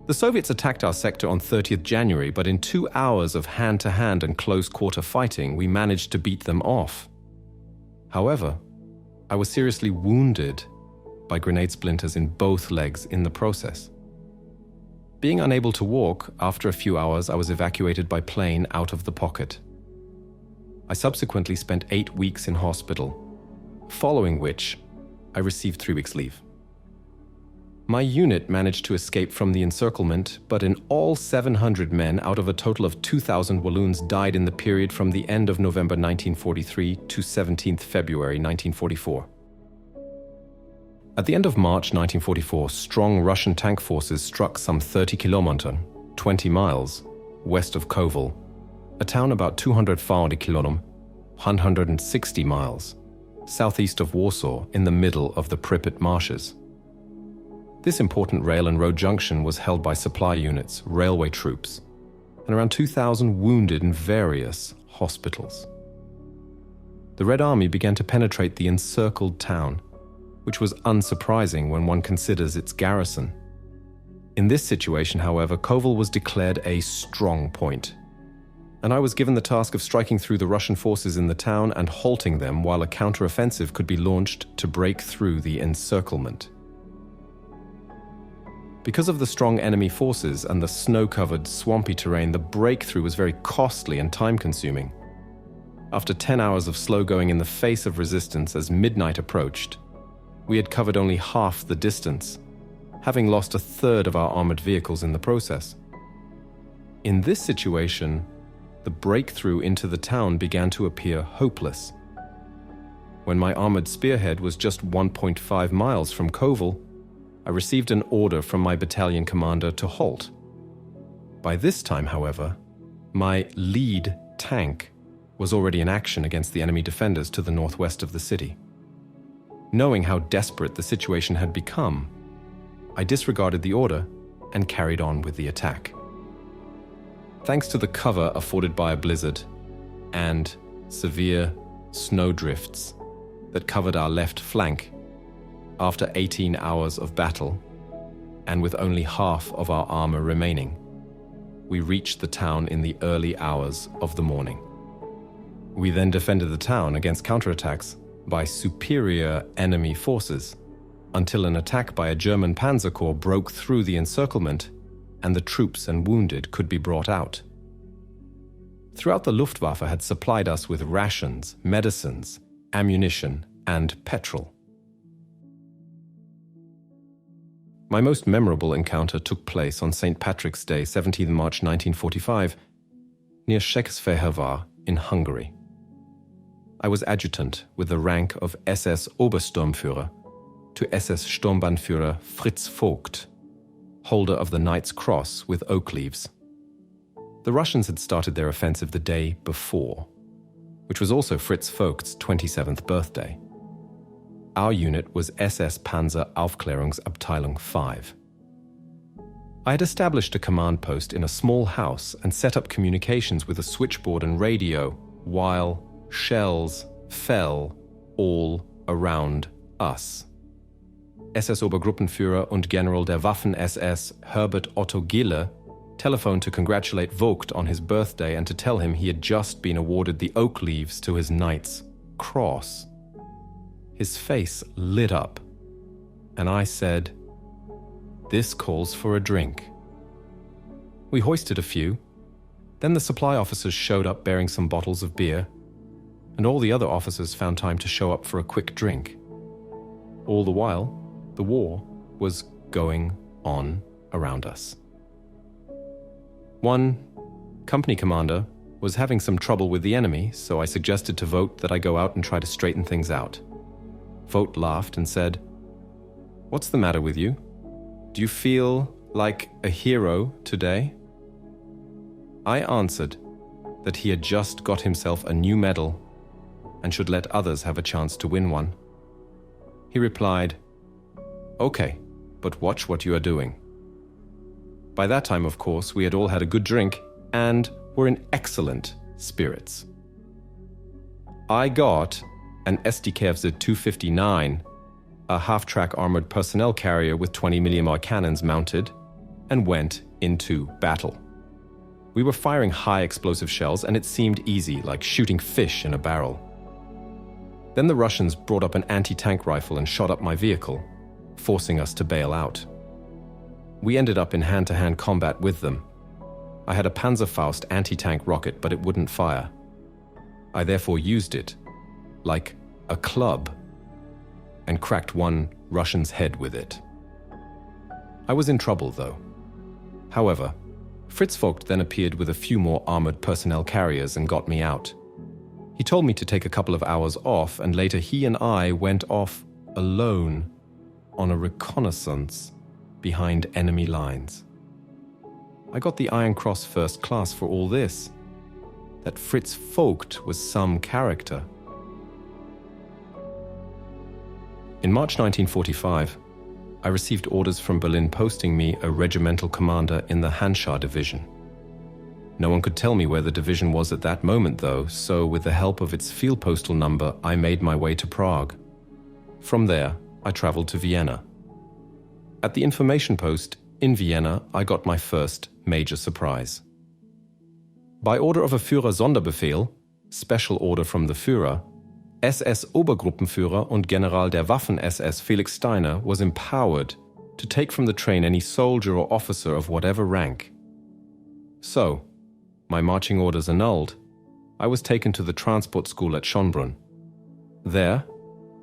Speaker 2: The Soviets attacked our sector on 30th January, but in 2 hours of hand-to-hand and close-quarter fighting, we managed to beat them off. However, I was seriously wounded by grenade splinters in both legs in the process. Being unable to walk, after a few hours I was evacuated by plane out of the pocket. I subsequently spent 8 weeks in hospital, following which I received 3 weeks leave. My unit managed to escape from the encirclement, but in all 700 men out of a total of 2,000 Walloons died in the period from the end of November 1943 to 17th February 1944. At the end of March 1944, strong Russian tank forces struck some 30 kilometers, 20 miles, west of Kovel, a town about 240 kilometers, 160 miles, southeast of Warsaw in the middle of the Pripyat marshes. This important rail and road junction was held by supply units, railway troops, and around 2,000 wounded in various hospitals. The Red Army began to penetrate the encircled town, which was unsurprising when one considers its garrison. In this situation, however, Kovel was declared a strong point, and I was given the task of striking through the Russian forces in the town and halting them while a counteroffensive could be launched to break through the encirclement. Because of the strong enemy forces and the snow-covered, swampy terrain, the breakthrough was very costly and time-consuming. After 10 hours of slow going in the face of resistance as midnight approached, we had covered only half the distance, having lost a third of our armored vehicles in the process. In this situation, the breakthrough into the town began to appear hopeless. When my armored spearhead was just 1.5 miles from Kovel, I received an order from my battalion commander to halt. By this time, however, my lead tank was already in action against the enemy defenders to the northwest of the city. Knowing how desperate the situation had become, I disregarded the order and carried on with the attack. Thanks to the cover afforded by a blizzard and severe snowdrifts that covered our left flank, after 18 hours of battle, and with only half of our armor remaining, we reached the town in the early hours of the morning. We then defended the town against counterattacks by superior enemy forces, until an attack by a German panzer corps broke through the encirclement and the troops and wounded could be brought out. Throughout, the Luftwaffe had supplied us with rations, medicines, ammunition, and petrol. My most memorable encounter took place on St. Patrick's Day, 17th March 1945, near Székesfehérvár in Hungary. I was adjutant with the rank of SS Obersturmführer to SS Sturmbannführer Fritz Vogt, holder of the Knight's Cross with oak leaves. The Russians had started their offensive the day before, which was also Fritz Vogt's 27th birthday. Our unit was SS Panzer Aufklärungsabteilung 5. I had established a command post in a small house and set up communications with a switchboard and radio while shells fell all around us. SS Obergruppenführer und General der Waffen SS Herbert Otto Gille telephoned to congratulate Vogt on his birthday and to tell him he had just been awarded the oak leaves to his Knight's Cross. His face lit up, and I said, "This calls for a drink." We hoisted a few. Then the supply officers showed up bearing some bottles of beer, and all the other officers found time to show up for a quick drink. All the while, the war was going on around us. One company commander was having some trouble with the enemy, so I suggested to Vogt that I go out and try to straighten things out. Vogt laughed and said, "What's the matter with you? Do you feel like a hero today?" I answered that he had just got himself a new medal and should let others have a chance to win one. He replied, "Okay, but watch what you are doing." By that time, of course, we had all had a good drink and were in excellent spirits. I got an SDKFZ 259, a half-track armored personnel carrier with 20 mm cannons mounted, and went into battle. We were firing high explosive shells, and it seemed easy, like shooting fish in a barrel. Then the Russians brought up an anti-tank rifle and shot up my vehicle, forcing us to bail out. We ended up in hand-to-hand combat with them. I had a Panzerfaust anti-tank rocket, but it wouldn't fire. I therefore used it, like a club, and cracked one Russian's head with it. I was in trouble, though. However, Fritz Vogt then appeared with a few more armored personnel carriers and got me out. He told me to take a couple of hours off, and later he and I went off alone on a reconnaissance behind enemy lines. I got the Iron Cross First Class for all this. That Fritz Vogt was some character. In March 1945, I received orders from Berlin posting me a regimental commander in the Hanschar Division. No one could tell me where the division was at that moment, though, so with the help of its field postal number, I made my way to Prague. From there, I traveled to Vienna. At the information post in Vienna, I got my first major surprise. By order of a Führer Sonderbefehl, special order from the Führer, SS Obergruppenführer und General der Waffen SS Felix Steiner was empowered to take from the train any soldier or officer of whatever rank. So, my marching orders annulled, I was taken to the transport school at Schönbrunn. There,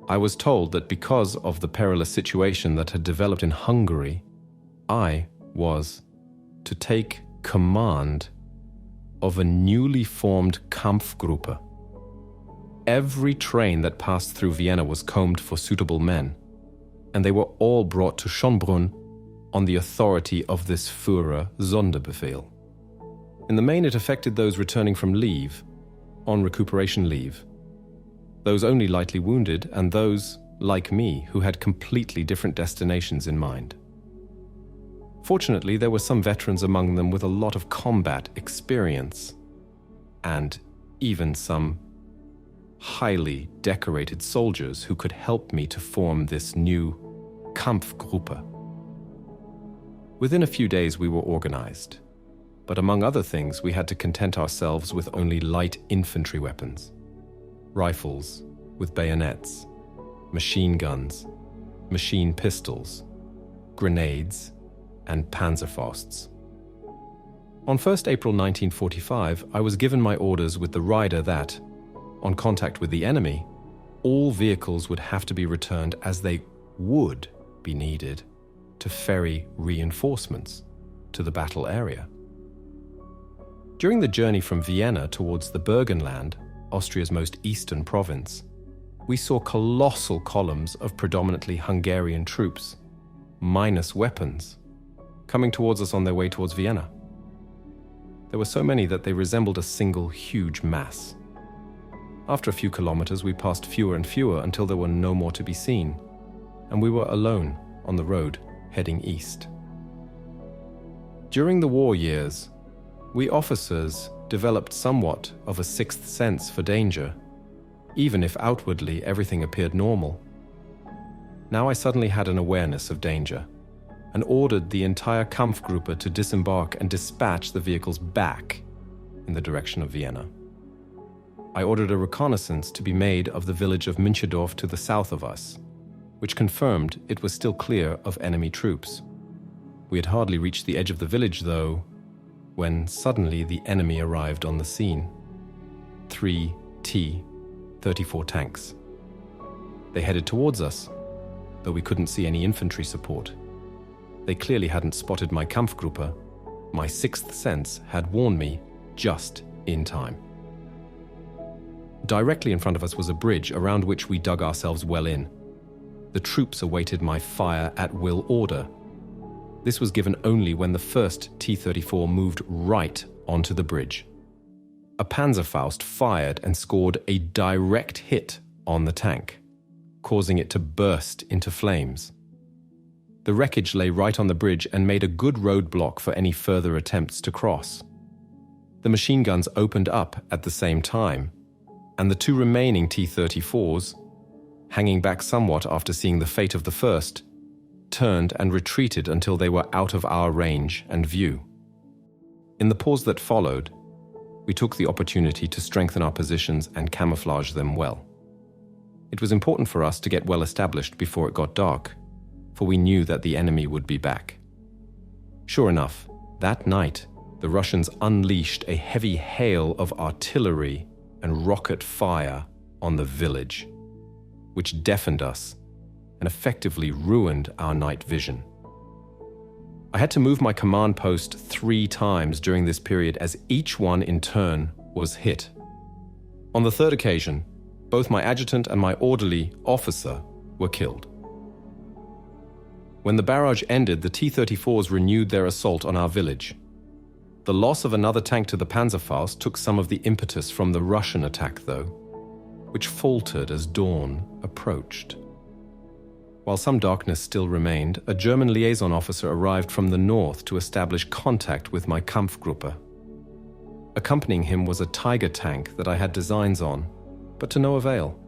Speaker 2: I was told that because of the perilous situation that had developed in Hungary, I was to take command of a newly formed Kampfgruppe. Every train that passed through Vienna was combed for suitable men, and they were all brought to Schönbrunn on the authority of this Führer Sonderbefehl. In the main, it affected those returning from leave, on recuperation leave, those only lightly wounded, and those, like me, who had completely different destinations in mind. Fortunately, there were some veterans among them with a lot of combat experience, and even some highly decorated soldiers who could help me to form this new Kampfgruppe. Within a few days we were organized, but among other things we had to content ourselves with only light infantry weapons, rifles with bayonets, machine guns, machine pistols, grenades, and Panzerfausts. On 1st April 1945, I was given my orders with the rider that, on contact with the enemy, all vehicles would have to be returned as they would be needed to ferry reinforcements to the battle area. During the journey from Vienna towards the Burgenland, Austria's most eastern province, we saw colossal columns of predominantly Hungarian troops, minus weapons, coming towards us on their way towards Vienna. There were so many that they resembled a single huge mass. After a few kilometers, we passed fewer and fewer until there were no more to be seen, and we were alone on the road heading east. During the war years, we officers developed somewhat of a sixth sense for danger, even if outwardly everything appeared normal. Now I suddenly had an awareness of danger, and ordered the entire Kampfgruppe to disembark and dispatch the vehicles back in the direction of Vienna. I ordered a reconnaissance to be made of the village of Müncherdorf to the south of us, which confirmed it was still clear of enemy troops. We had hardly reached the edge of the village, though, when suddenly the enemy arrived on the scene. 3 T-34 tanks. They headed towards us, though we couldn't see any infantry support. They clearly hadn't spotted my Kampfgruppe. My sixth sense had warned me just in time. Directly in front of us was a bridge around which we dug ourselves well in. The troops awaited my fire at will order. This was given only when the first T-34 moved right onto the bridge. A Panzerfaust fired and scored a direct hit on the tank, causing it to burst into flames. The wreckage lay right on the bridge and made a good roadblock for any further attempts to cross. The machine guns opened up at the same time, and the 2 remaining T-34s, hanging back somewhat after seeing the fate of the first, turned and retreated until they were out of our range and view. In the pause that followed, we took the opportunity to strengthen our positions and camouflage them well. It was important for us to get well established before it got dark, for we knew that the enemy would be back. Sure enough, that night, the Russians unleashed a heavy hail of artillery and rocket fire on the village, which deafened us and effectively ruined our night vision. I had to move my command post 3 times during this period as each one in turn was hit. On the third occasion, both my adjutant and my orderly officer were killed. When the barrage ended, the T-34s renewed their assault on our village. The loss of another tank to the Panzerfaust took some of the impetus from the Russian attack, though, which faltered as dawn approached. While some darkness still remained, a German liaison officer arrived from the north to establish contact with my Kampfgruppe. Accompanying him was a Tiger tank that I had designs on, but to no avail.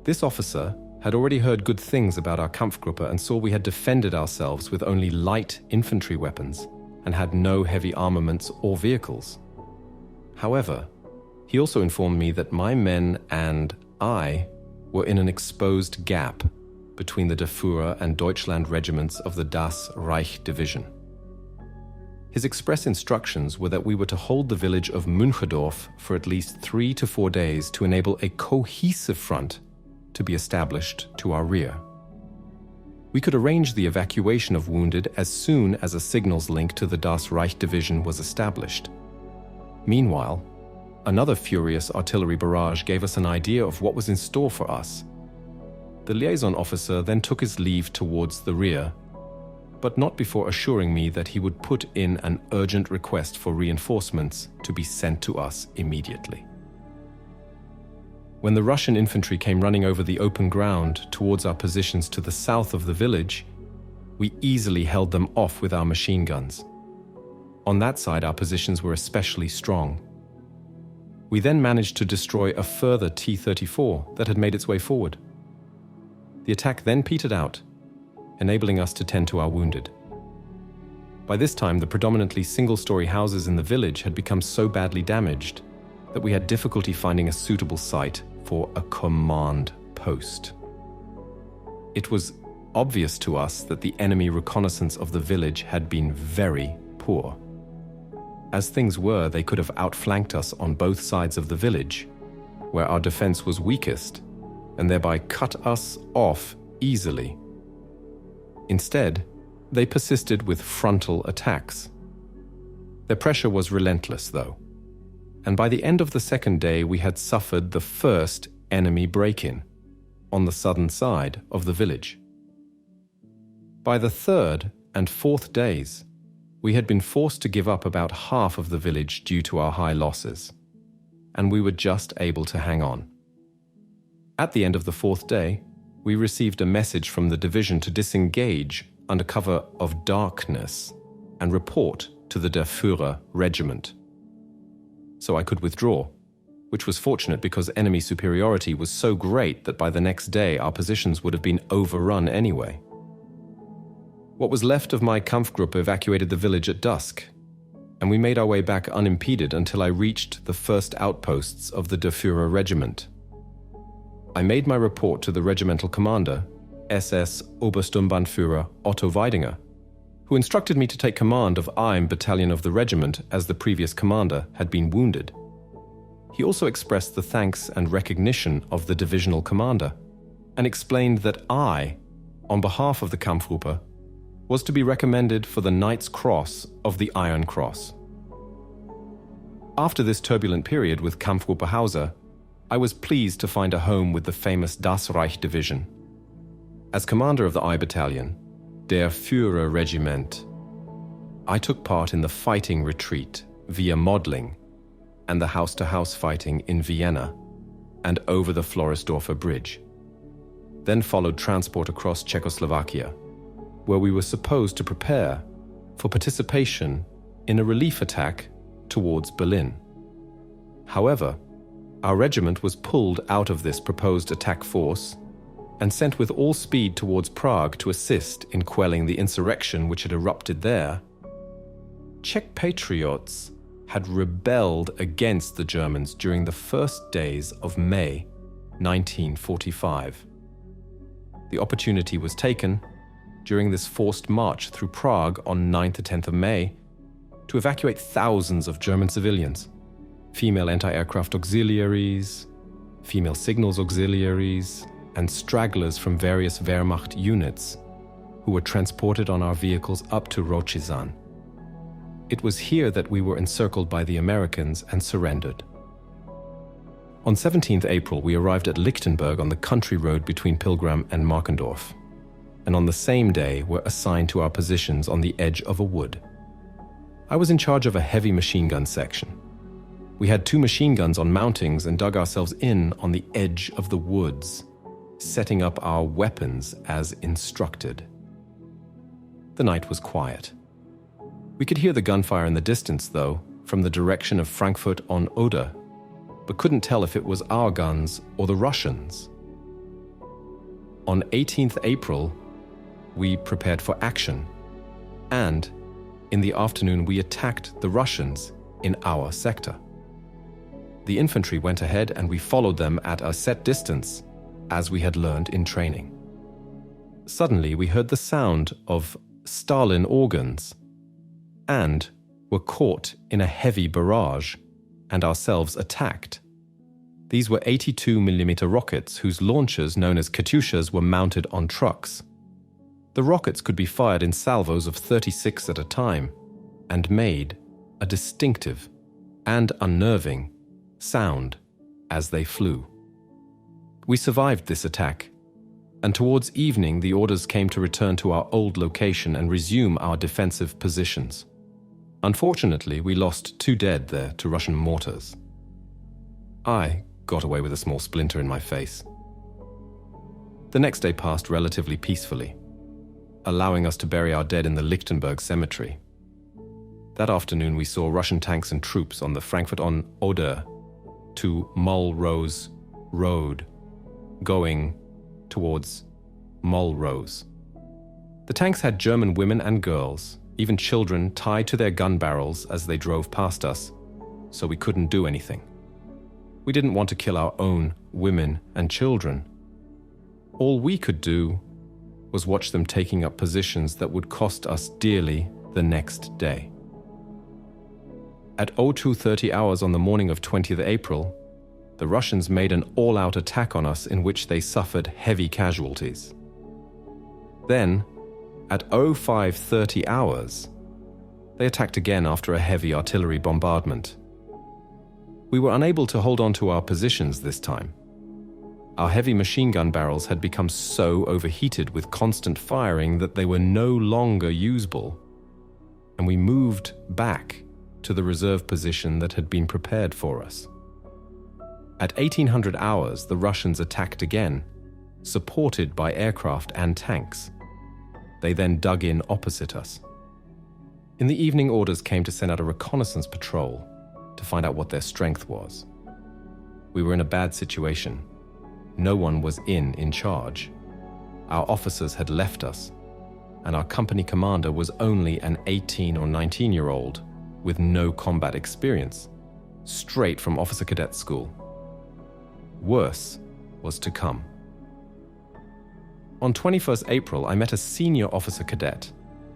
Speaker 2: This officer had already heard good things about our Kampfgruppe and saw we had defended ourselves with only light infantry weapons and had no heavy armaments or vehicles. However, he also informed me that my men and I were in an exposed gap between the Darfur and Deutschland regiments of the Das Reich Division. His express instructions were that we were to hold the village of Müncherdorf for at least 3 to 4 days to enable a cohesive front to be established to our rear. We could arrange the evacuation of wounded as soon as a signals link to the Das Reich Division was established. Meanwhile, another furious artillery barrage gave us an idea of what was in store for us. The liaison officer then took his leave towards the rear, but not before assuring me that he would put in an urgent request for reinforcements to be sent to us immediately. When the Russian infantry came running over the open ground towards our positions to the south of the village, we easily held them off with our machine guns. On that side, our positions were especially strong. We then managed to destroy a further T-34 that had made its way forward. The attack then petered out, enabling us to tend to our wounded. By this time, the predominantly single-story houses in the village had become so badly damaged that we had difficulty finding a suitable site for a command post. It was obvious to us that the enemy reconnaissance of the village had been very poor. As things were, they could have outflanked us on both sides of the village, where our defense was weakest, and thereby cut us off easily. Instead, they persisted with frontal attacks. Their pressure was relentless, though, and by the end of the second day we had suffered the first enemy break-in on the southern side of the village. By the third and fourth days, we had been forced to give up about half of the village due to our high losses, and we were just able to hang on. At the end of the fourth day, we received a message from the division to disengage under cover of darkness and report to the Der Führer regiment. So I could withdraw, which was fortunate because enemy superiority was so great that by the next day our positions would have been overrun anyway. What was left of my Kampfgruppe evacuated the village at dusk, and we made our way back unimpeded until I reached the first outposts of the Der Führer regiment. I made my report to the regimental commander, SS Obersturmbannführer Otto Weidinger, who instructed me to take command of Im battalion of the regiment as the previous commander had been wounded. He also expressed the thanks and recognition of the divisional commander, and explained that I, on behalf of the Kampfgruppe, was to be recommended for the Knight's Cross of the Iron Cross. After this turbulent period with Kampfgruppe Hauser, I was pleased to find a home with the famous Das Reich division. As commander of the I Battalion, Der Führer Regiment, I took part in the fighting retreat via Modling and the house-to-house fighting in Vienna and over the Floridsdorfer Bridge. Then followed transport across Czechoslovakia, where we were supposed to prepare for participation in a relief attack towards Berlin. However, our regiment was pulled out of this proposed attack force and sent with all speed towards Prague to assist in quelling the insurrection which had erupted there. Czech patriots had rebelled against the Germans during the first days of May 1945. The opportunity was taken during this forced march through Prague on 9th to 10th of May to evacuate thousands of German civilians, female anti-aircraft auxiliaries, female signals auxiliaries, and stragglers from various Wehrmacht units who were transported on our vehicles up to Rochizan. It was here that we were encircled by the Americans and surrendered. On 17th April, we arrived at Lichtenberg on the country road between Pilgram and Markendorf, and on the same day were assigned to our positions on the edge of a wood. I was in charge of a heavy machine gun section. We had 2 machine guns on mountings and dug ourselves in on the edge of the woods, setting up our weapons as instructed. The night was quiet. We could hear the gunfire in the distance, though, from the direction of Frankfurt on Oder, but couldn't tell if it was our guns or the Russians. On 18th April, we prepared for action, and in the afternoon we attacked the Russians in our sector. The infantry went ahead and we followed them at a set distance, as we had learned in training. Suddenly we heard the sound of Stalin organs and were caught in a heavy barrage and ourselves attacked. These were 82mm rockets whose launchers, known as Katyushas, were mounted on trucks. The rockets could be fired in salvos of 36 at a time and made a distinctive and unnerving sound as they flew. We survived this attack, and towards evening the orders came to return to our old location and resume our defensive positions. Unfortunately, we lost 2 dead there to Russian mortars. I got away with a small splinter in my face. The next day passed relatively peacefully, allowing us to bury our dead in the Lichtenberg cemetery. That afternoon we saw Russian tanks and troops on the Frankfurt on Oder to Mulrose Road, going towards Mulrose. The tanks had German women and girls, even children, tied to their gun barrels as they drove past us, so we couldn't do anything. We didn't want to kill our own women and children. All we could do was watch them taking up positions that would cost us dearly the next day. At 02:30 hours on the morning of 20th April, the Russians made an all-out attack on us in which they suffered heavy casualties. Then, At 05:30 hours, they attacked again after a heavy artillery bombardment. We were unable to hold on to our positions this time. Our heavy machine gun barrels had become so overheated with constant firing that they were no longer usable, and we moved back to the reserve position that had been prepared for us. At 1800 hours, the Russians attacked again, supported by aircraft and tanks. They then dug in opposite us. In the evening, orders came to send out a reconnaissance patrol to find out what their strength was. We were in a bad situation. No one was in charge. Our officers had left us, and our company commander was only an 18 or 19-year-old with no combat experience, straight from officer cadet school. Worse was to come. On 21st April, I met a senior officer cadet,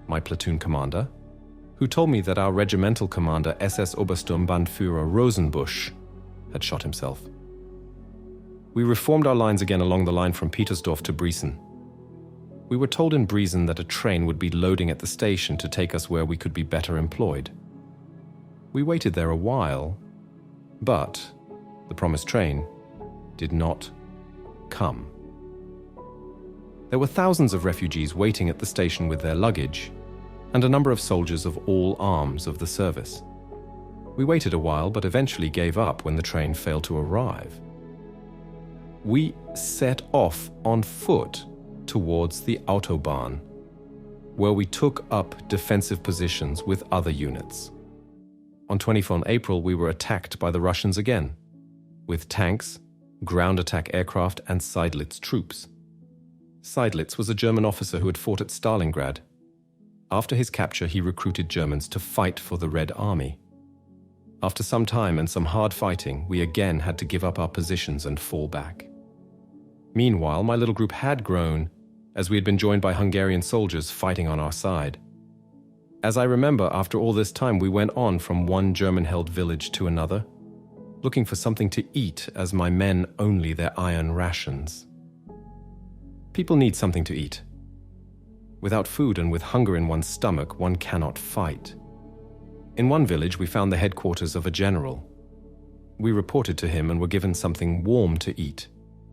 Speaker 2: my platoon commander, who told me that our regimental commander, SS Obersturmbannführer Rosenbusch, had shot himself. We reformed our lines again along the line from Petersdorf to Briesen. We were told in Briesen that a train would be loading at the station to take us where we could be better employed. We waited there a while, but the promised train did not come. There were thousands of refugees waiting at the station with their luggage, and a number of soldiers of all arms of the service. We waited a while, but eventually gave up when the train failed to arrive. We set off on foot towards the Autobahn, where we took up defensive positions with other units. On 24 April, we were attacked by the Russians again, with tanks, ground attack aircraft, and Seydlitz troops. Seydlitz was a German officer who had fought at Stalingrad. After his capture, he recruited Germans to fight for the Red Army. After some time and some hard fighting, we again had to give up our positions and fall back. Meanwhile, my little group had grown, as we had been joined by Hungarian soldiers fighting on our side. As I remember, after all this time, we went on from one German-held village to another, looking for something to eat, as my men only their iron rations. People need something to eat. Without food and with hunger in one's stomach, one cannot fight. In one village, we found the headquarters of a general. We reported to him and were given something warm to eat,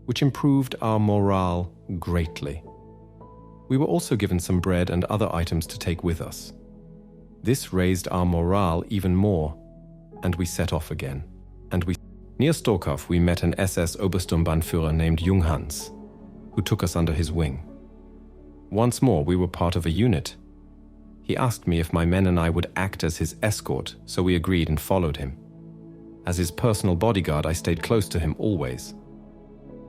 Speaker 2: which improved our morale greatly. We were also given some bread and other items to take with us. This raised our morale even more, and we set off again. Near Storkow, we met an SS Obersturmbannführer named Junghans, who took us under his wing. Once more, we were part of a unit. He asked me if my men and I would act as his escort, so we agreed and followed him. As his personal bodyguard, I stayed close to him always.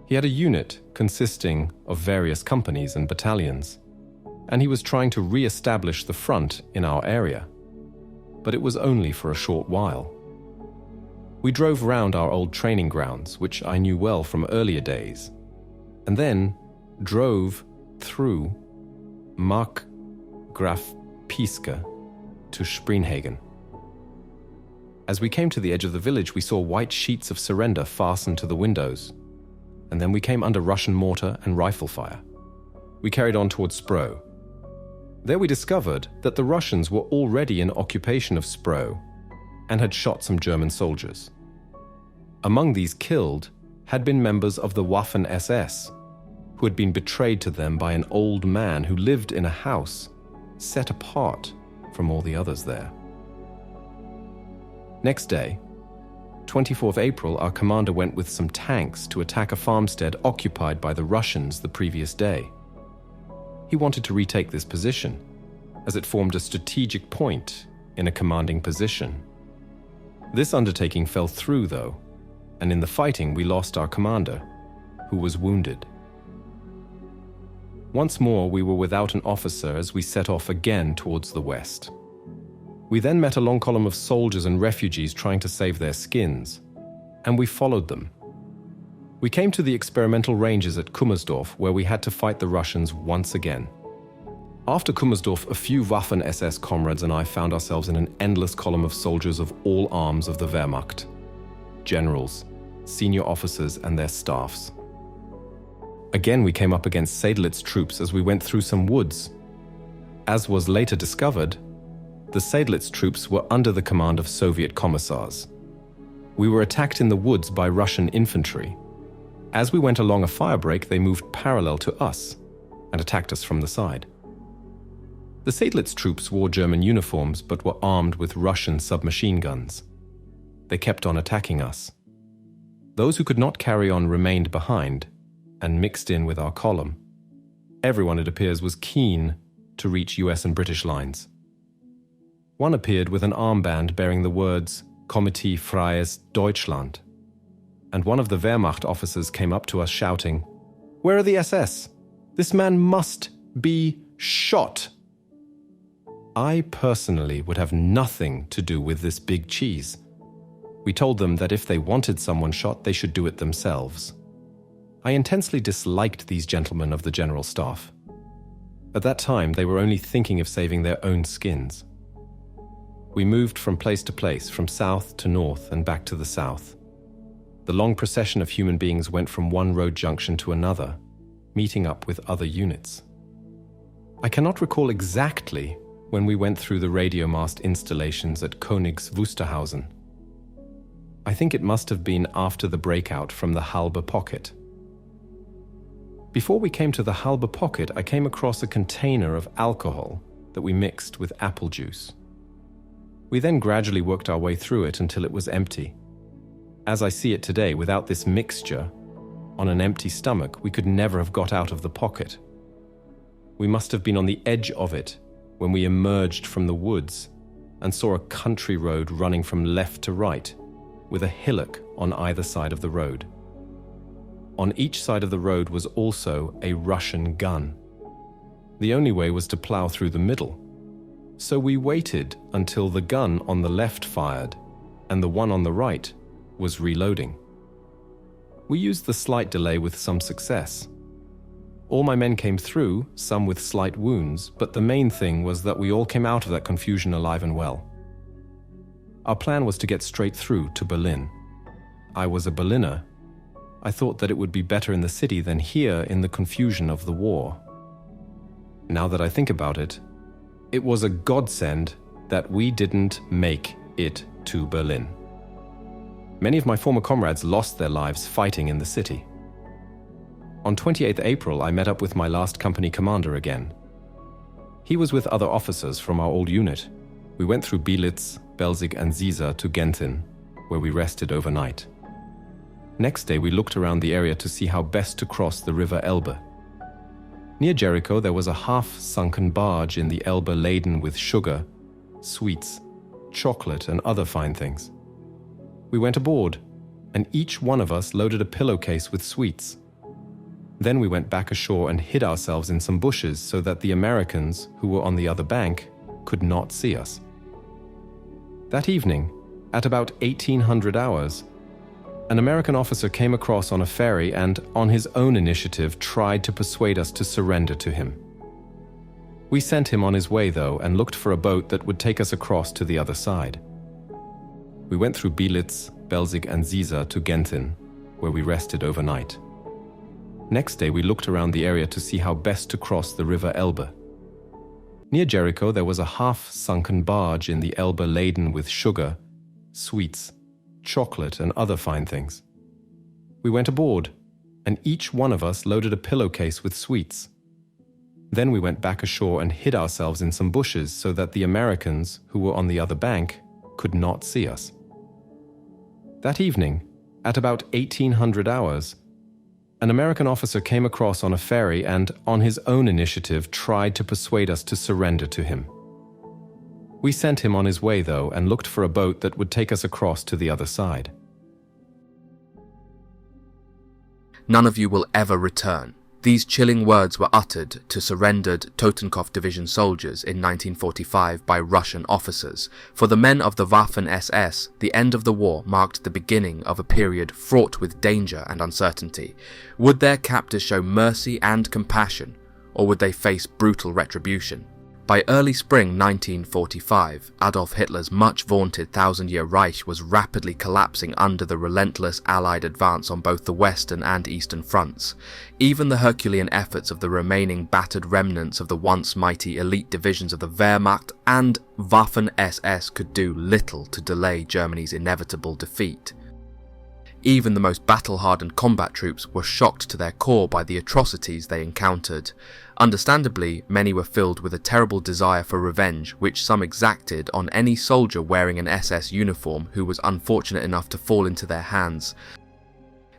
Speaker 2: He had a unit consisting of various companies and battalions, and he was trying to re-establish the front in our area. But it was only for a short while. We drove round our old training grounds, which I knew well from earlier days, and then drove through Markgrafpieske to Spreenhagen. As we came to the edge of the village, we saw white sheets of surrender fastened to the windows, and then we came under Russian mortar and rifle fire. We carried on towards Spro. There we discovered that the Russians were already in occupation of Spro and had shot some German soldiers. Among these killed had been members of the Waffen SS, who had been betrayed to them by an old man who lived in a house set apart from all the others there. Next day, 24th April, our commander went with some tanks to attack a farmstead occupied by the Russians the previous day. He wanted to retake this position, as it formed a strategic point in a commanding position. This undertaking fell through, though, and in the fighting we lost our commander, who was wounded. Once more we were without an officer as we set off again towards the west. We then met a long column of soldiers and refugees trying to save their skins, and we followed them. We came to the experimental ranges at Kummersdorf, where we had to fight the Russians once again. After Kummersdorf, a few Waffen SS comrades and I found ourselves in an endless column of soldiers of all arms of the Wehrmacht, generals, senior officers and their staffs. Again we came up against Seydlitz troops as we went through some woods. as was later discovered, the Seydlitz troops were under the command of Soviet commissars. We were attacked in the woods by Russian infantry. As we went along a firebreak, they moved parallel to us and attacked us from the side. The Seydlitz troops wore German uniforms but were armed with Russian submachine guns. They kept on attacking us. Those who could not carry on remained behind and mixed in with our column. Everyone, it appears, was keen to reach US and British lines. One appeared with an armband bearing the words Komitee Freies Deutschland, and one of the Wehrmacht officers came up to us shouting, "Where are the SS? This man must be shot." I personally would have nothing to do with this big cheese. We told them that if they wanted someone shot, they should do it themselves. I intensely disliked these gentlemen of the General Staff. At that time, they were only thinking of saving their own skins. We moved from place to place, from south to north and back to the south. The long procession of human beings went from one road junction to another, meeting up with other units. I cannot recall exactly when we went through the radio mast installations at Königs Wusterhausen. I think it must have been after the breakout from the Halbe Pocket. Before we came to the Halbe Pocket, I came across a container of alcohol that we mixed with apple juice. We then gradually worked our way through it until it was empty. As I see it today, without this mixture, on an empty stomach, we could never have got out of the pocket. We must have been on the edge of it when we emerged from the woods and saw a country road running from left to right, with a hillock on either side of the road. On each side of the road was also a Russian gun. The only way was to plow through the middle. So we waited until the gun on the left fired and the one on the right was reloading. We used the slight delay with some success. All my men came through, some with slight wounds, but the main thing was that we all came out of that confusion alive and well. Our plan was to get straight through to Berlin. I was a Berliner. I thought that it would be better in the city than here in the confusion of the war. Now that I think about it, it was a godsend that we didn't make it to Berlin. Many of my former comrades lost their lives fighting in the city. On 28th April, I met up with my last company commander again. He was with other officers from our old unit. We went through Bielitz, Belzig and Ziza to Genthin, where we rested overnight. Next day, we looked around the area to see how best to cross the river Elbe. Near Jericho, there was a half-sunken barge in the Elbe laden with sugar, sweets, chocolate, and other fine things. We went aboard, and each one of us loaded a pillowcase with sweets. Then we went back ashore and hid ourselves in some bushes so that the Americans, who were on the other bank, could not see us. That evening, at about 1800 hours, an American officer came across on a ferry and, on his own initiative, tried to persuade us to surrender to him. We sent him on his way, though, and looked for a boat that would take us across to the other side. We went through Bielitz, Belzig and Ziza to Genthin, where we rested overnight. Next day, we looked around the area to see how best to cross the river Elbe. Near Jericho, there was a half-sunken barge in the Elbe laden with sugar, sweets, chocolate, and other fine things. We went aboard, and each one of us loaded a pillowcase with sweets. Then we went back ashore and hid ourselves in some bushes so that the Americans, who were on the other bank, could not see us. That evening, at about 1800 hours, an American officer came across on a ferry and, on his own initiative, tried to persuade us to surrender to him. We sent him on his way, though, and looked for a boat that would take us across to the other side.
Speaker 1: None of you will ever return. These chilling words were uttered to surrendered Totenkopf Division soldiers in 1945 by Russian officers. For the men of the Waffen SS, the end of the war marked the beginning of a period fraught with danger and uncertainty. Would their captors show mercy and compassion, or would they face brutal retribution? By early spring 1945, Adolf Hitler's much-vaunted thousand-year Reich was rapidly collapsing under the relentless Allied advance on both the Western and Eastern fronts. Even the Herculean efforts of the remaining battered remnants of the once mighty elite divisions of the Wehrmacht and Waffen SS could do little to delay Germany's inevitable defeat. Even the most battle-hardened combat troops were shocked to their core by the atrocities they encountered. Understandably, many were filled with a terrible desire for revenge, which some exacted on any soldier wearing an SS uniform who was unfortunate enough to fall into their hands.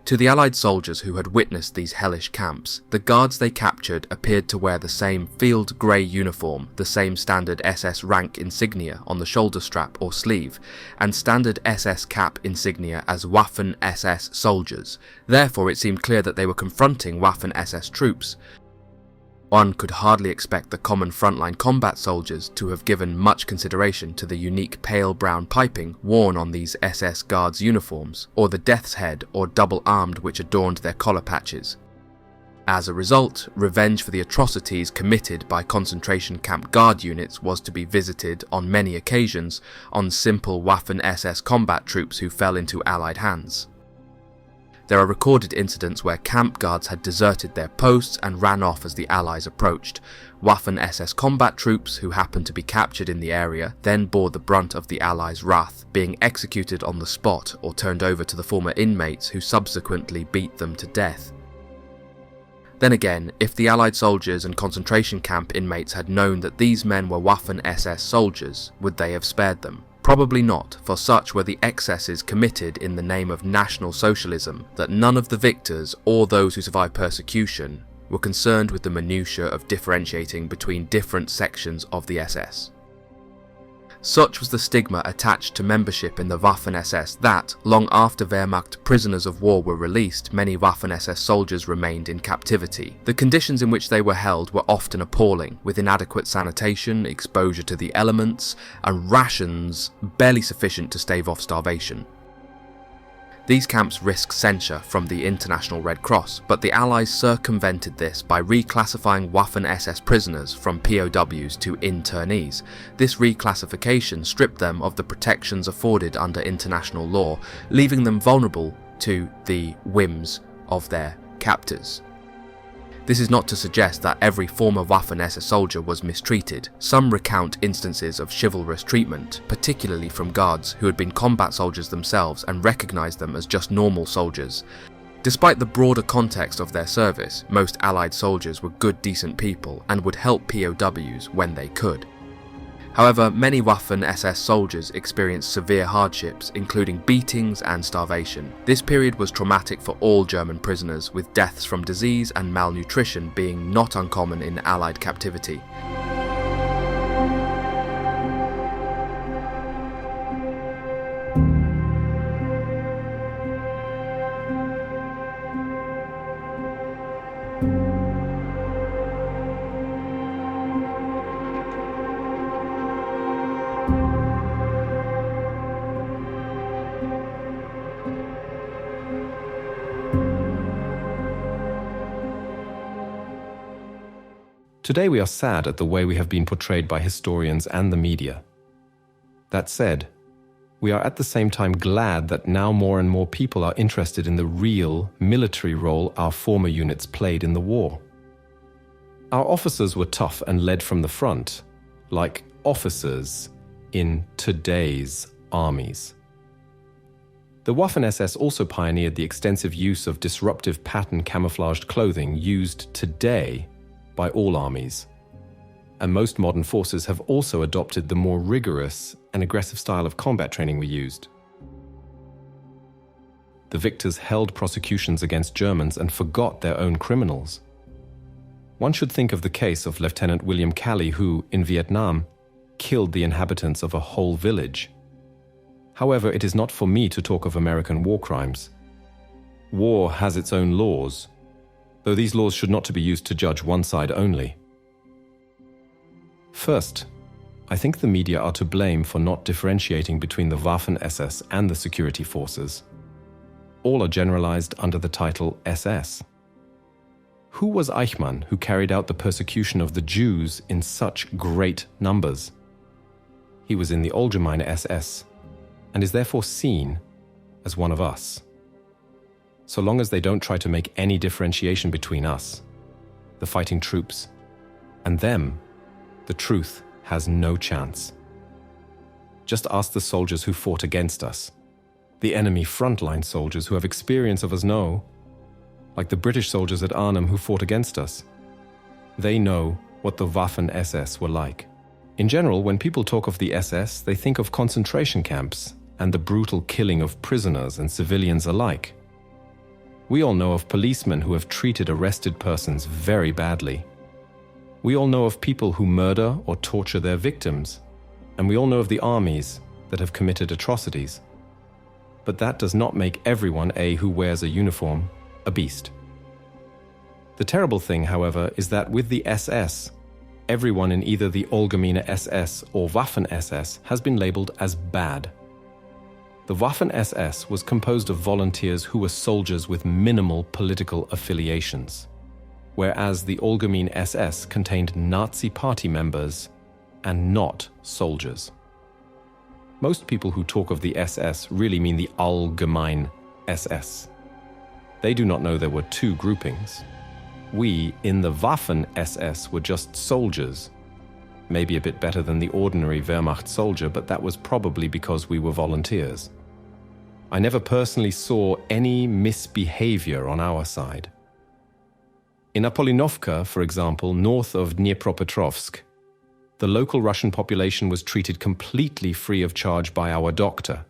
Speaker 1: To the Allied soldiers who had witnessed these hellish camps, the guards they captured appeared to wear the same field grey uniform, the same standard SS rank insignia on the shoulder strap or sleeve, and standard SS cap insignia as Waffen SS soldiers. Therefore, it seemed clear that they were confronting Waffen SS troops. One could hardly expect the common frontline combat soldiers to have given much consideration to the unique pale brown piping worn on these SS guards' uniforms, or the death's head or double-armed which adorned their collar patches. As a result, revenge for the atrocities committed by concentration camp guard units was to be visited on many occasions on simple Waffen SS combat troops who fell into Allied hands. There are recorded incidents where camp guards had deserted their posts and ran off as the Allies approached. Waffen SS combat troops who happened to be captured in the area then bore the brunt of the Allies' wrath, being executed on the spot or turned over to the former inmates who subsequently beat them to death. Then again, if the Allied soldiers and concentration camp inmates had known that these men were Waffen SS soldiers, would they have spared them? Probably not, for such were the excesses committed in the name of National Socialism that none of the victors or those who survived persecution were concerned with the minutiae of differentiating between different sections of the SS. Such was the stigma attached to membership in the Waffen SS that, long after Wehrmacht prisoners of war were released, many Waffen SS soldiers remained in captivity. The conditions in which they were held were often appalling, with inadequate sanitation, exposure to the elements, and rations barely sufficient to stave off starvation. These camps risked censure from the International Red Cross, but the Allies circumvented this by reclassifying Waffen SS prisoners from POWs to internees. This reclassification stripped them of the protections afforded under international law, leaving them vulnerable to the whims of their captors. This is not to suggest that every former Waffen SS soldier was mistreated. Some recount instances of chivalrous treatment, particularly from guards who had been combat soldiers themselves and recognized them as just normal soldiers. Despite the broader context of their service, most Allied soldiers were good, decent people and would help POWs when they could. However, many Waffen SS soldiers experienced severe hardships, including beatings and starvation. This period was traumatic for all German prisoners, with deaths from disease and malnutrition being not uncommon in Allied captivity.
Speaker 2: Today we are sad at the way we have been portrayed by historians and the media. That said, we are at the same time glad that now more and more people are interested in the real military role our former units played in the war. Our officers were tough and led from the front, like officers in today's armies. The Waffen SS also pioneered the extensive use of disruptive pattern camouflaged clothing used today by all armies, and most modern forces have also adopted the more rigorous and aggressive style of combat training we used. The victors held prosecutions against Germans and forgot their own criminals. One should think of the case of Lieutenant William Calley, who, in Vietnam, killed the inhabitants of a whole village. However, it is not for me to talk of American war crimes. War has its own laws, though these laws should not be used to judge one side only. First, I think the media are to blame for not differentiating between the Waffen SS and the security forces. All are generalized under the title SS. Who was Eichmann who carried out the persecution of the Jews in such great numbers? He was in the Allgemeine SS and is therefore seen as one of us. So long as they don't try to make any differentiation between us, the fighting troops, and them, the truth has no chance. Just ask the soldiers who fought against us. The enemy frontline soldiers who have experience of us know, like the British soldiers at Arnhem who fought against us. They know what the Waffen SS were like. In general, when people talk of the SS, they think of concentration camps and the brutal killing of prisoners and civilians alike. We all know of policemen who have treated arrested persons very badly. We all know of people who murder or torture their victims, and we all know of the armies that have committed atrocities. But that does not make everyone who wears a uniform a beast. The terrible thing, however, is that with the SS, everyone in either the Allgemeine SS or Waffen SS has been labeled as bad. The Waffen SS was composed of volunteers who were soldiers with minimal political affiliations, whereas the Allgemeine SS contained Nazi party members and not soldiers. Most people who talk of the SS really mean the Allgemeine SS. They do not know there were two groupings. We, in the Waffen SS, were just soldiers. Maybe a bit better than the ordinary Wehrmacht soldier, but that was probably because we were volunteers. I never personally saw any misbehavior on our side. In Apollinovka, for example, north of Dnipropetrovsk, the local Russian population was treated completely free of charge by our doctor,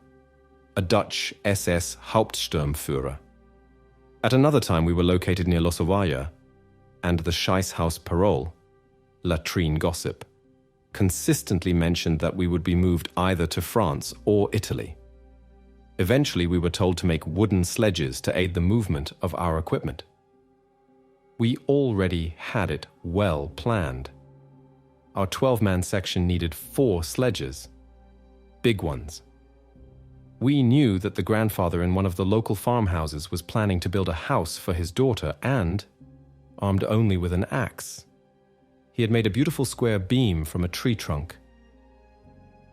Speaker 2: a Dutch SS Hauptsturmführer. At another time, we were located near Losovaya, and the Scheißhaus Parole, latrine gossip, consistently mentioned that we would be moved either to France or Italy. Eventually, we were told to make wooden sledges to aid the movement of our equipment. We already had it well planned. Our 12-man section needed 4 sledges, big ones. We knew that the grandfather in one of the local farmhouses was planning to build a house for his daughter and, armed only with an axe, he had made a beautiful square beam from a tree trunk.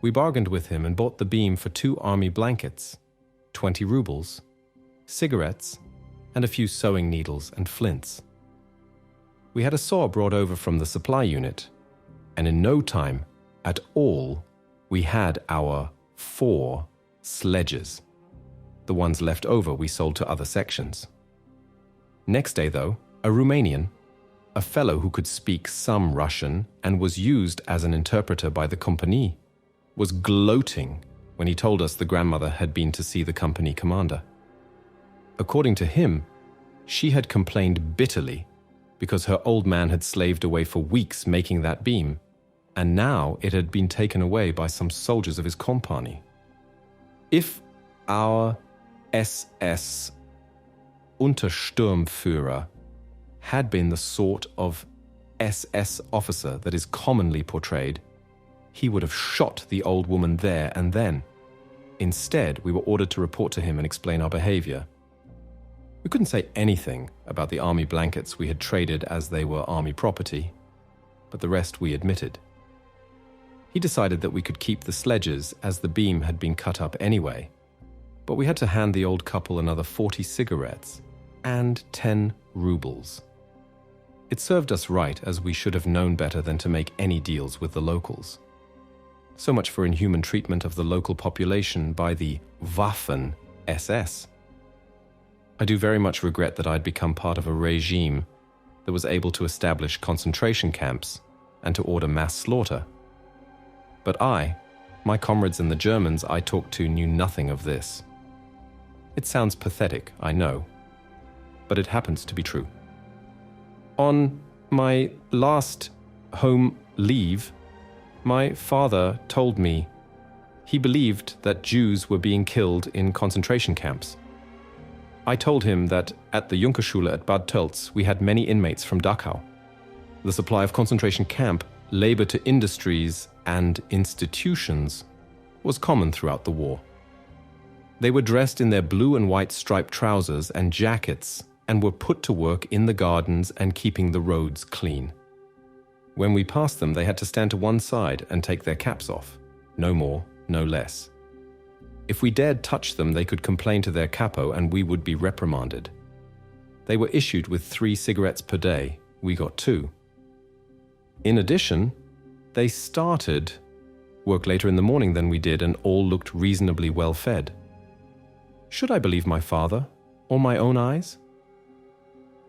Speaker 2: We bargained with him and bought the beam for 2 army blankets, 20 rubles, cigarettes, and a few sewing needles and flints. We had a saw brought over from the supply unit, and in no time at all, we had our 4 sledges. The ones left over we sold to other sections. Next day, though, a Romanian, a fellow who could speak some Russian and was used as an interpreter by the company, was gloating when he told us the grandmother had been to see the company commander. According to him, she had complained bitterly because her old man had slaved away for weeks making that beam, and now it had been taken away by some soldiers of his company. If our SS Untersturmführer had been the sort of SS officer that is commonly portrayed, he would have shot the old woman there and then. Instead, we were ordered to report to him and explain our behavior. We couldn't say anything about the army blankets we had traded as they were army property, but the rest we admitted. He decided that we could keep the sledges as the beam had been cut up anyway, but we had to hand the old couple another 40 cigarettes and 10 rubles. It served us right, as we should have known better than to make any deals with the locals. So much for inhuman treatment of the local population by the Waffen SS. I do very much regret that I'd become part of a regime that was able to establish concentration camps and to order mass slaughter. But my comrades and the Germans I talked to knew nothing of this. It sounds pathetic, I know, but it happens to be true. On my last home leave, my father told me he believed that Jews were being killed in concentration camps. I told him that at the Junkerschule at Bad Tölz we had many inmates from Dachau. The supply of concentration camp, labor to industries and institutions was common throughout the war. They were dressed in their blue and white striped trousers and jackets and were put to work in the gardens and keeping the roads clean. When we passed them, they had to stand to one side and take their caps off. No more, no less. If we dared touch them, they could complain to their capo and we would be reprimanded. They were issued with 3 cigarettes per day. We got 2. In addition, they started work later in the morning than we did and all looked reasonably well fed. Should I believe my father or my own eyes?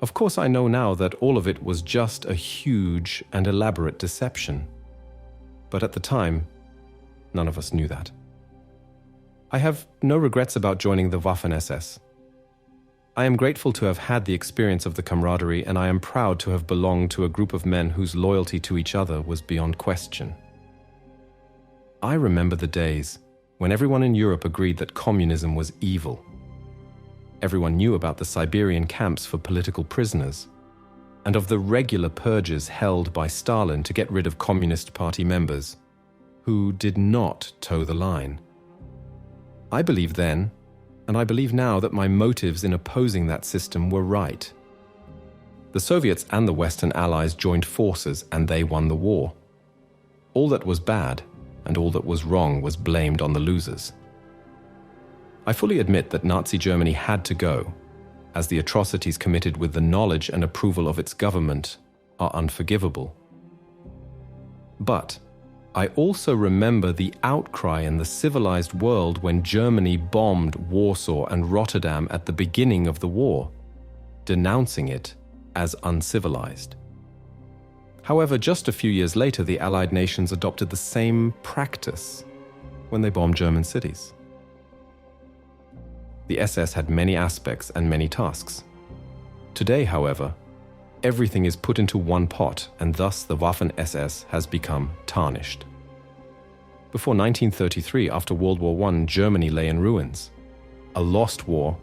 Speaker 2: Of course, I know now that all of it was just a huge and elaborate deception. But at the time, none of us knew that. I have no regrets about joining the Waffen SS. I am grateful to have had the experience of the camaraderie, and I am proud to have belonged to a group of men whose loyalty to each other was beyond question. I remember the days when everyone in Europe agreed that communism was evil. Everyone knew about the Siberian camps for political prisoners, and of the regular purges held by Stalin to get rid of Communist Party members who did not toe the line. I believed then, and I believe now, that my motives in opposing that system were right. The Soviets and the Western Allies joined forces and they won the war. All that was bad and all that was wrong was blamed on the losers. I fully admit that Nazi Germany had to go, as the atrocities committed with the knowledge and approval of its government are unforgivable. But I also remember the outcry in the civilized world when Germany bombed Warsaw and Rotterdam at the beginning of the war, denouncing it as uncivilized. However, just a few years later, the Allied nations adopted the same practice when they bombed German cities. The SS had many aspects and many tasks. Today, however, everything is put into one pot, and thus the Waffen SS has become tarnished. Before 1933, after World War I, Germany lay in ruins. A lost war,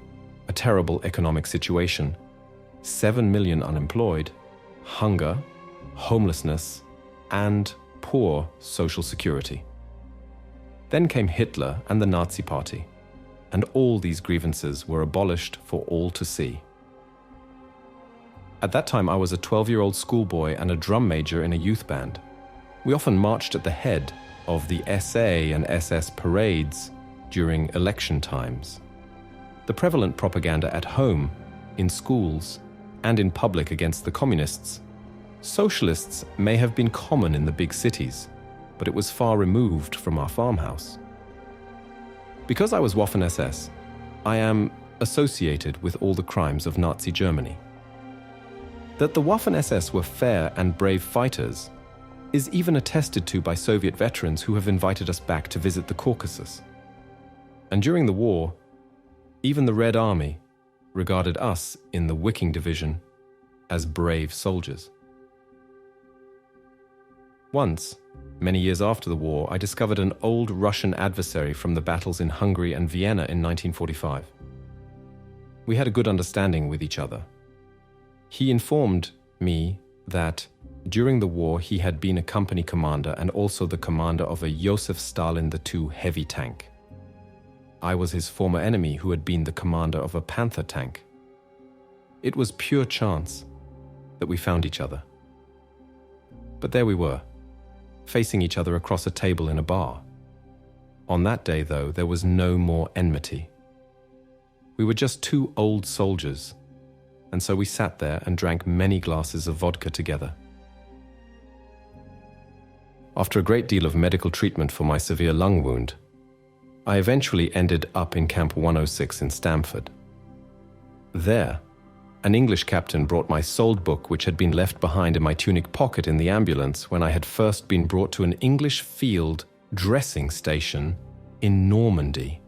Speaker 2: a terrible economic situation, 7 million unemployed, hunger, homelessness, and poor social security. Then came Hitler and the Nazi Party, and all these grievances were abolished for all to see. At that time, I was a 12-year-old schoolboy and a drum major in a youth band. We often marched at the head of the SA and SS parades during election times. The prevalent propaganda at home, in schools, and in public against the communists, socialists may have been common in the big cities, but it was far removed from our farmhouse. Because I was Waffen SS, I am associated with all the crimes of Nazi Germany. That the Waffen SS were fair and brave fighters is even attested to by Soviet veterans who have invited us back to visit the Caucasus. And during the war, even the Red Army regarded us in the Wiking Division as brave soldiers. Once, many years after the war, I discovered an old Russian adversary from the battles in Hungary and Vienna in 1945. We had a good understanding with each other. He informed me that during the war he had been a company commander and also the commander of a Joseph Stalin II heavy tank. I was his former enemy who had been the commander of a Panther tank. It was pure chance that we found each other. But there we were, facing each other across a table in a bar. On that day, though, there was no more enmity. We were just 2 old soldiers, and so we sat there and drank many glasses of vodka together. After a great deal of medical treatment for my severe lung wound, I eventually ended up in Camp 106 in Stamford. There, an English captain brought my sold book, which had been left behind in my tunic pocket in the ambulance when I had first been brought to an English field dressing station in Normandy.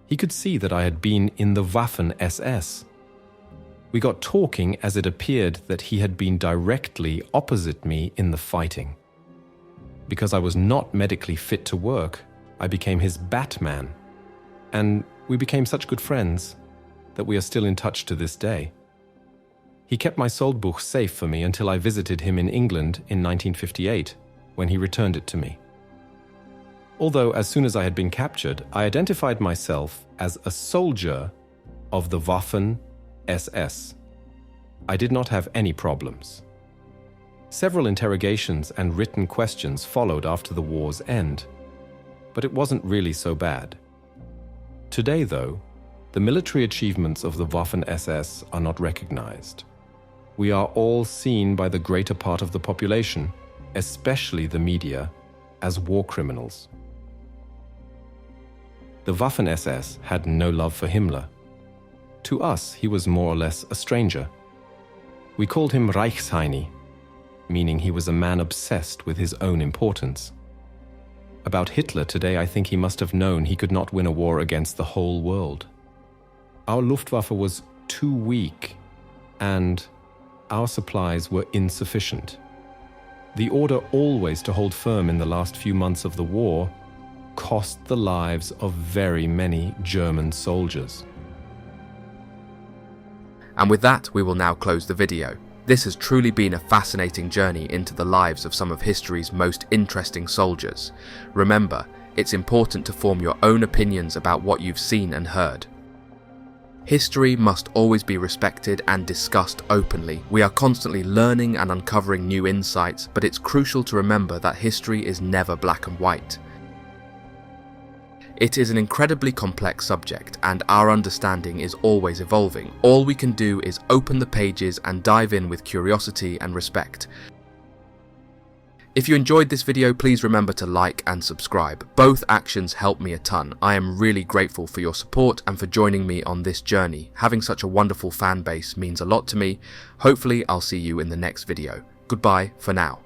Speaker 2: He could see that I had been in the Waffen SS. We got talking as it appeared that he had been directly opposite me in the fighting. Because I was not medically fit to work, I became his Batman, and we became such good friends that we are still in touch to this day. He kept my Soldbuch safe for me until I visited him in England in 1958, when he returned it to me. Although, as soon as I had been captured, I identified myself as a soldier of the Waffen SS. I did not have any problems. Several interrogations and written questions followed after the war's end, but it wasn't really so bad. Today, though, the military achievements of the Waffen SS are not recognized. We are all seen by the greater part of the population, especially the media, as war criminals. The Waffen SS had no love for Himmler. To us, he was more or less a stranger. We called him Reichsheini, meaning he was a man obsessed with his own importance. About Hitler today, I think he must have known he could not win a war against the whole world. Our Luftwaffe was too weak, and our supplies were insufficient. The order always to hold firm in the last few months of the war cost the lives of very many German soldiers.
Speaker 1: And with that, we will now close the video. This has truly been a fascinating journey into the lives of some of history's most interesting soldiers. Remember, it's important to form your own opinions about what you've seen and heard. History must always be respected and discussed openly. We are constantly learning and uncovering new insights, but it's crucial to remember that history is never black and white. It is an incredibly complex subject, and our understanding is always evolving. All we can do is open the pages and dive in with curiosity and respect. If you enjoyed this video, please remember to like and subscribe. Both actions help me a ton. I am really grateful for your support and for joining me on this journey. Having such a wonderful fan base means a lot to me. Hopefully, I'll see you in the next video. Goodbye for now.